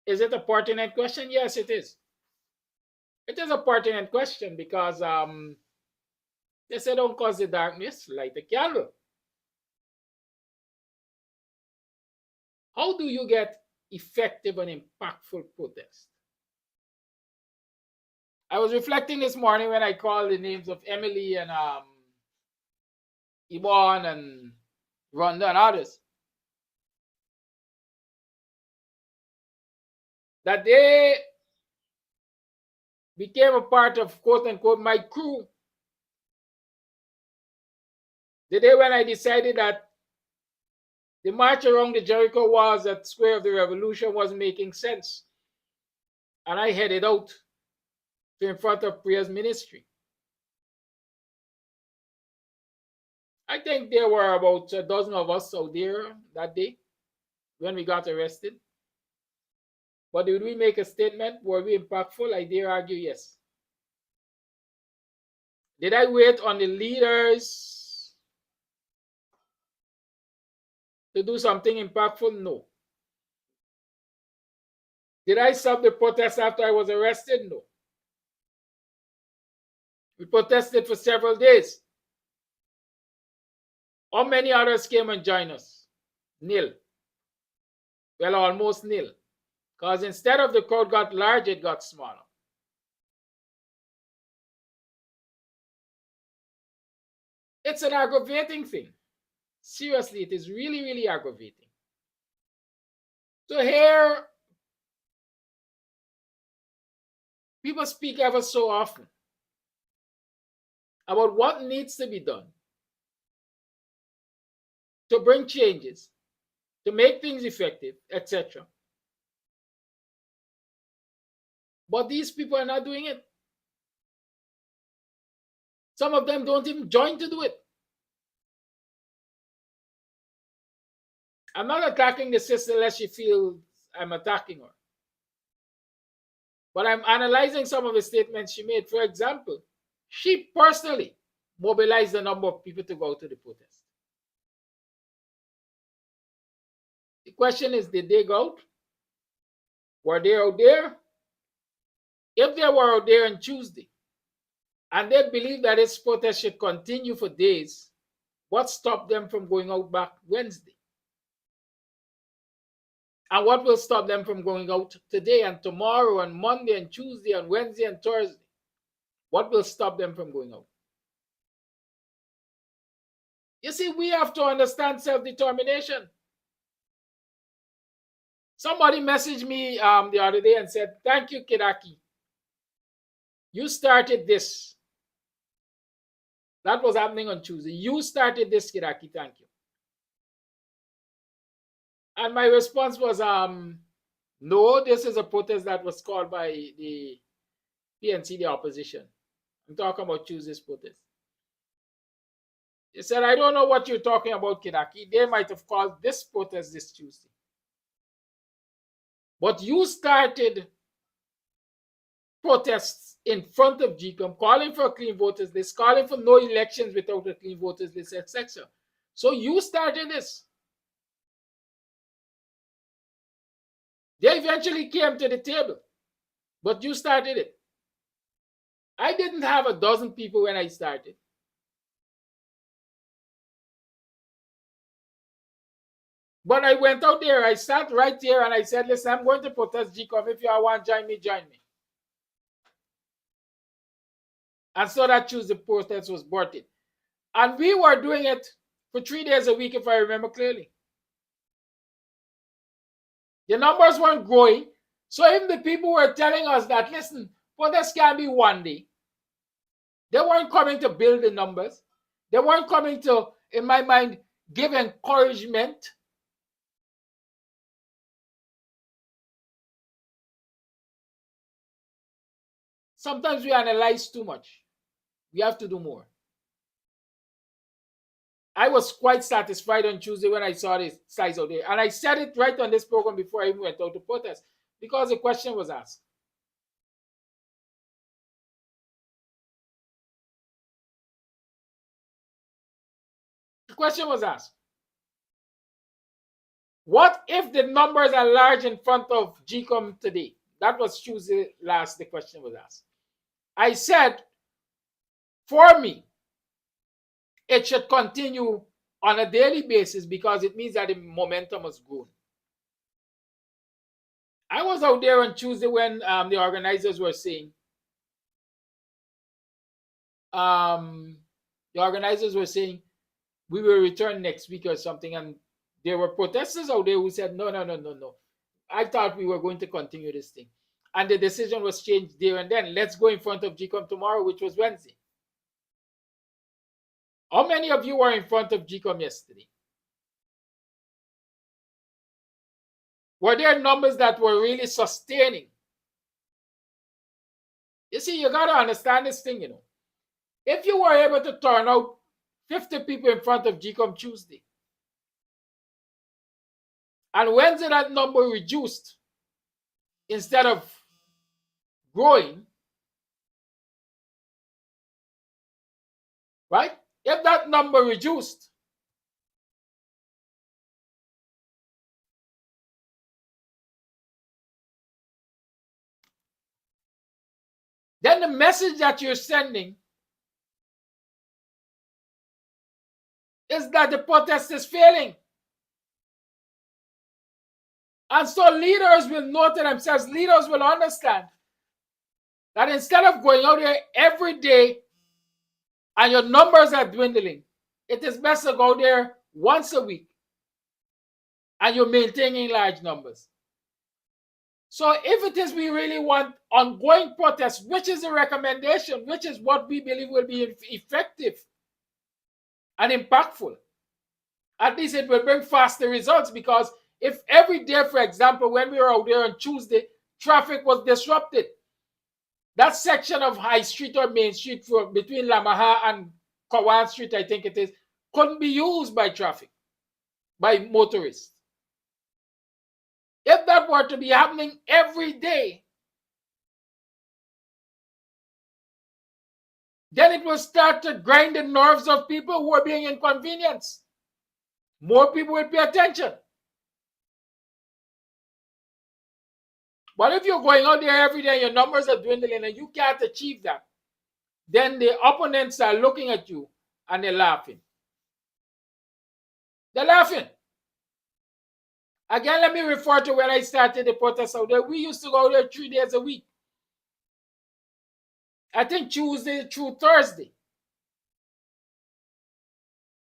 Is it a pertinent question? Yes, it is. It is a pertinent question because they say don't cause the darkness, light the candle. How do you get effective and impactful protest? I was reflecting this morning when I called the names of Emily and Yvonne and Rhonda and others, that they became a part of, quote unquote, my crew the day when I decided that the march around the Jericho walls at Square of the Revolution wasn't making sense. And I headed out to in front of Prayer's ministry. I think there were about a dozen of us out there that day when we got arrested. But did we make a statement? Were we impactful? I dare argue yes. Did I wait on the leaders to do something impactful? No. Did I stop the protest after I was arrested? No. We protested for several days. How many others came and joined us? Nil. Well, almost nil. Because instead of the crowd got large, it got smaller. It's an aggravating thing. Seriously, it is really, really aggravating. To hear people speak ever so often about what needs to be done to bring changes, to make things effective, etc. But these people are not doing it. Some of them don't even join to do it. I'm not attacking the sister unless she feels I'm attacking her. But I'm analyzing some of the statements she made. For example, she personally mobilized a number of people to go to the protest. The question is, did they go out? Were they out there? If they were out there on Tuesday, and they believe that this protest should continue for days, what stopped them from going out back Wednesday? And what will stop them from going out today and tomorrow and Monday and Tuesday and Wednesday and Thursday? What will stop them from going out? You see, we have to understand self-determination. Somebody messaged me the other day and said, thank you, Kidaki. You started this. That was happening on Tuesday. You started this, Kidaki. Thank you. And my response was, no, this is a protest that was called by the PNC, the opposition. I'm talking about Tuesday's protest. He said, I don't know what you're talking about, Kidaki. They might have called this protest this Tuesday. But you started protests in front of GCOM, calling for a clean voters list, calling for no elections without a clean voters list, etc. So you started this. They eventually came to the table, but you started it. I didn't have a dozen people when I started. But I went out there, I sat right there and I said, listen, I'm going to protest GCOM. If you all want to join me, join me. And so that Tuesday protest was aborted. And we were doing it for 3 days a week, if I remember clearly. The numbers weren't growing. So even the people were telling us that, listen, protests can be one day. They weren't coming to build the numbers. They weren't coming to, in my mind, give encouragement. Sometimes we analyze too much. We have to do more. I was quite satisfied on Tuesday when I saw the size out there. And I said it right on this program before I even went out to protest, because the question was asked. The question was asked. What if the numbers are large in front of GCOM today? That was Tuesday last, the question was asked. I said, for me, it should continue on a daily basis because it means that the momentum has grown. I was out there on Tuesday when the organizers were saying, we will return next week or something, and there were protesters out there who said, no. I thought we were going to continue this thing. And the decision was changed there and then. Let's go in front of GCOM tomorrow, which was Wednesday. How many of you were in front of GCOM yesterday? Were there numbers that were really sustaining? You see, you got to understand this thing, you know. If you were able to turn out 50 people in front of GCOM Tuesday, and Wednesday that number reduced instead of growing, right? If that number reduced, then the message that you're sending is that the protest is failing. And so leaders will know to themselves, leaders will understand that instead of going out there every day and your numbers are dwindling, it is best to go there once a week and you're maintaining large numbers. So if it is we really want ongoing protests, which is a recommendation, which is what we believe will be effective and impactful, at least it will bring faster results, because if every day, for example, when we were out there on Tuesday, traffic was disrupted, that section of High Street or Main Street between Lamaha and Kawan Street, I think it is, couldn't be used by traffic, by motorists. If that were to be happening every day, then it will start to grind the nerves of people who are being inconvenienced. More people will pay attention. But if you're going out there every day and your numbers are dwindling and you can't achieve that, then the opponents are looking at you and they're laughing. They're laughing. Again, let me refer to when I started the protest out there. We used to go there 3 days a week. I think Tuesday through Thursday.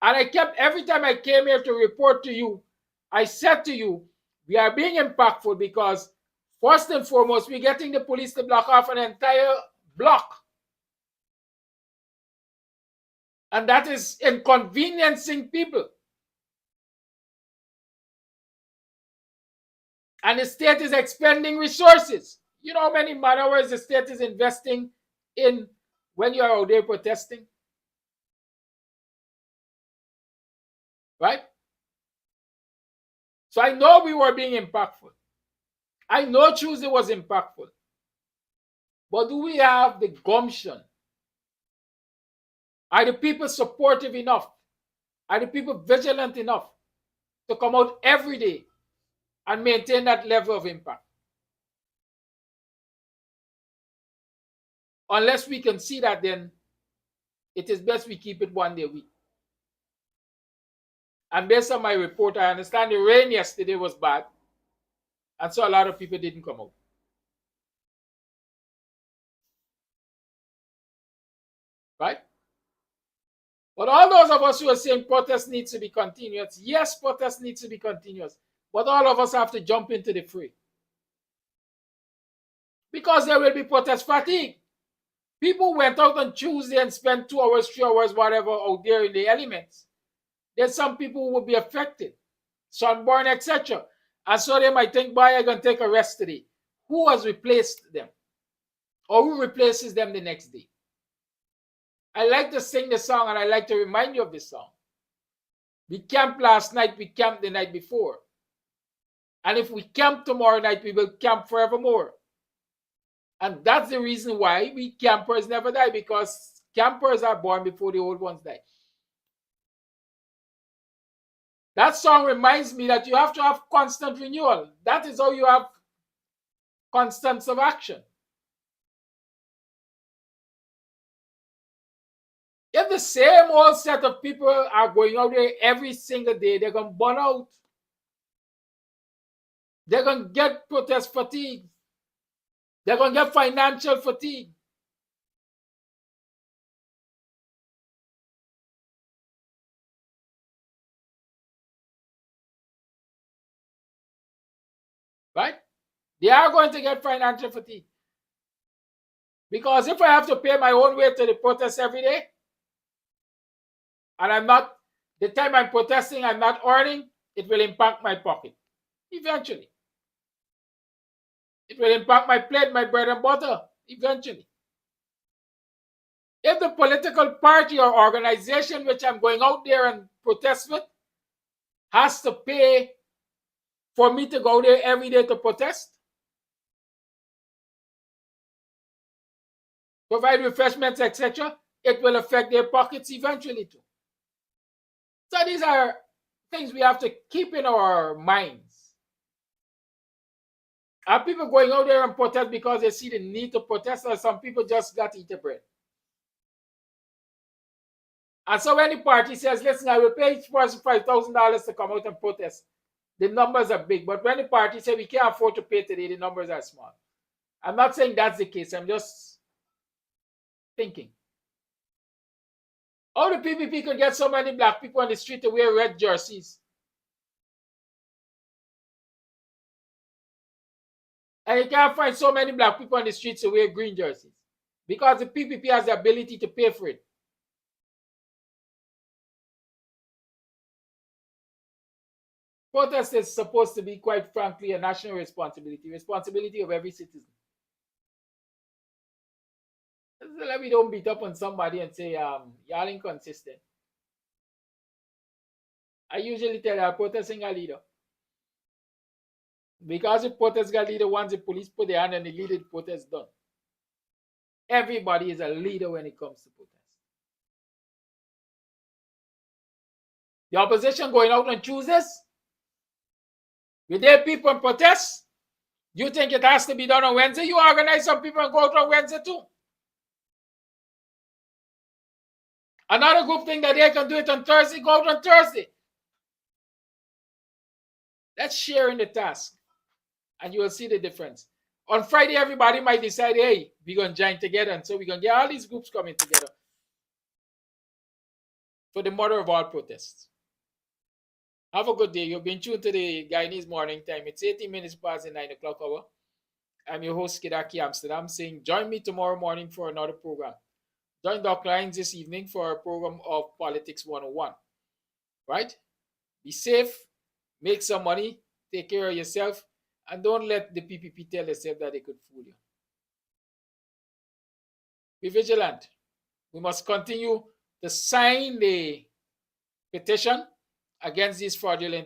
And I kept, every time I came here to report to you, I said to you, we are being impactful because first and foremost, we're getting the police to block off an entire block. And that is inconveniencing people. And the state is expending resources. You know how many man hours the state is investing in when you are out there protesting? Right? So I know we were being impactful. I know Tuesday was impactful. But do we have the gumption? Are the people supportive enough? Are the people vigilant enough to come out every day and maintain that level of impact? Unless we can see that, then it is best we keep it 1 day a week. And based on my report, I understand the rain yesterday was bad, and so a lot of people didn't come out. Right? But all those of us who are saying protest needs to be continuous, yes, protest needs to be continuous, but all of us have to jump into the fray. Because there will be protest fatigue. People went out on Tuesday and spent 2 hours, 3 hours, whatever, out there in the elements. There's some people who will be affected, sunburn, etc. And so they might think, boy, I'm going to take a rest today. Who has replaced them? Or who replaces them the next day? I like to sing the song and I like to remind you of this song. We camped last night, we camped the night before. And if we camp tomorrow night, we will camp forevermore. And that's the reason why we campers never die, because campers are born before the old ones die. That song reminds me that you have to have constant renewal. That is how you have constance of action. If the same old set of people are going out there every single day, they're going to burn out. They're going to get protest fatigue. They're going to get financial fatigue. Right? They are going to get financial fatigue. Because if I have to pay my own way to the protest every day, and I'm not, the time I'm protesting, I'm not earning, it will impact my pocket. Eventually. It will impact my plate, my bread and butter. Eventually. If the political party or organization which I'm going out there and protest with has to pay for me to go there every day to protest, provide refreshments, etc., it will affect their pockets eventually too. So these are things we have to keep in our minds. Are people going out there and protest because they see the need to protest, or some people just got to eat the bread? And so when the party says, listen, I will pay each person $5,000 to come out and protest, the numbers are big. But when the party says we can't afford to pay today, the numbers are small. I'm not saying that's the case. I'm just thinking. How the PPP could get so many black people on the street to wear red jerseys? And you can't find so many black people on the streets to wear green jerseys. Because the PPP has the ability to pay for it. Protest is supposed to be, quite frankly, a national responsibility of every citizen. So let me don't beat up on somebody and say, y'all inconsistent. I usually tell a protesting a leader. Because the protest leader, once the police put their hand on the leader, the protest done. Everybody is a leader when it comes to protest. The opposition going out on Tuesdays, with their people and protest, You think it has to be done on Wednesday? You organize some people and go out on Wednesday too. Another group think that they can do it on Thursday, go out on Thursday. Let's share in the task, and you will see the difference. On Friday, everybody might decide, hey, we're going to join together, and so we're going to get all these groups coming together for the mother of all protests. Have a good day. You've been tuned to the Guyanese Morning Time. It's 18 minutes past the 9 o'clock hour. I'm your host, Kidaki Amsterdam, saying join me tomorrow morning for another program. Join Dr. Hines this evening for a program of Politics 101. Right? Be safe, make some money, take care of yourself, and don't let the PPP tell yourself that they could fool you. Be vigilant. We must continue to sign the petition against these fraudulent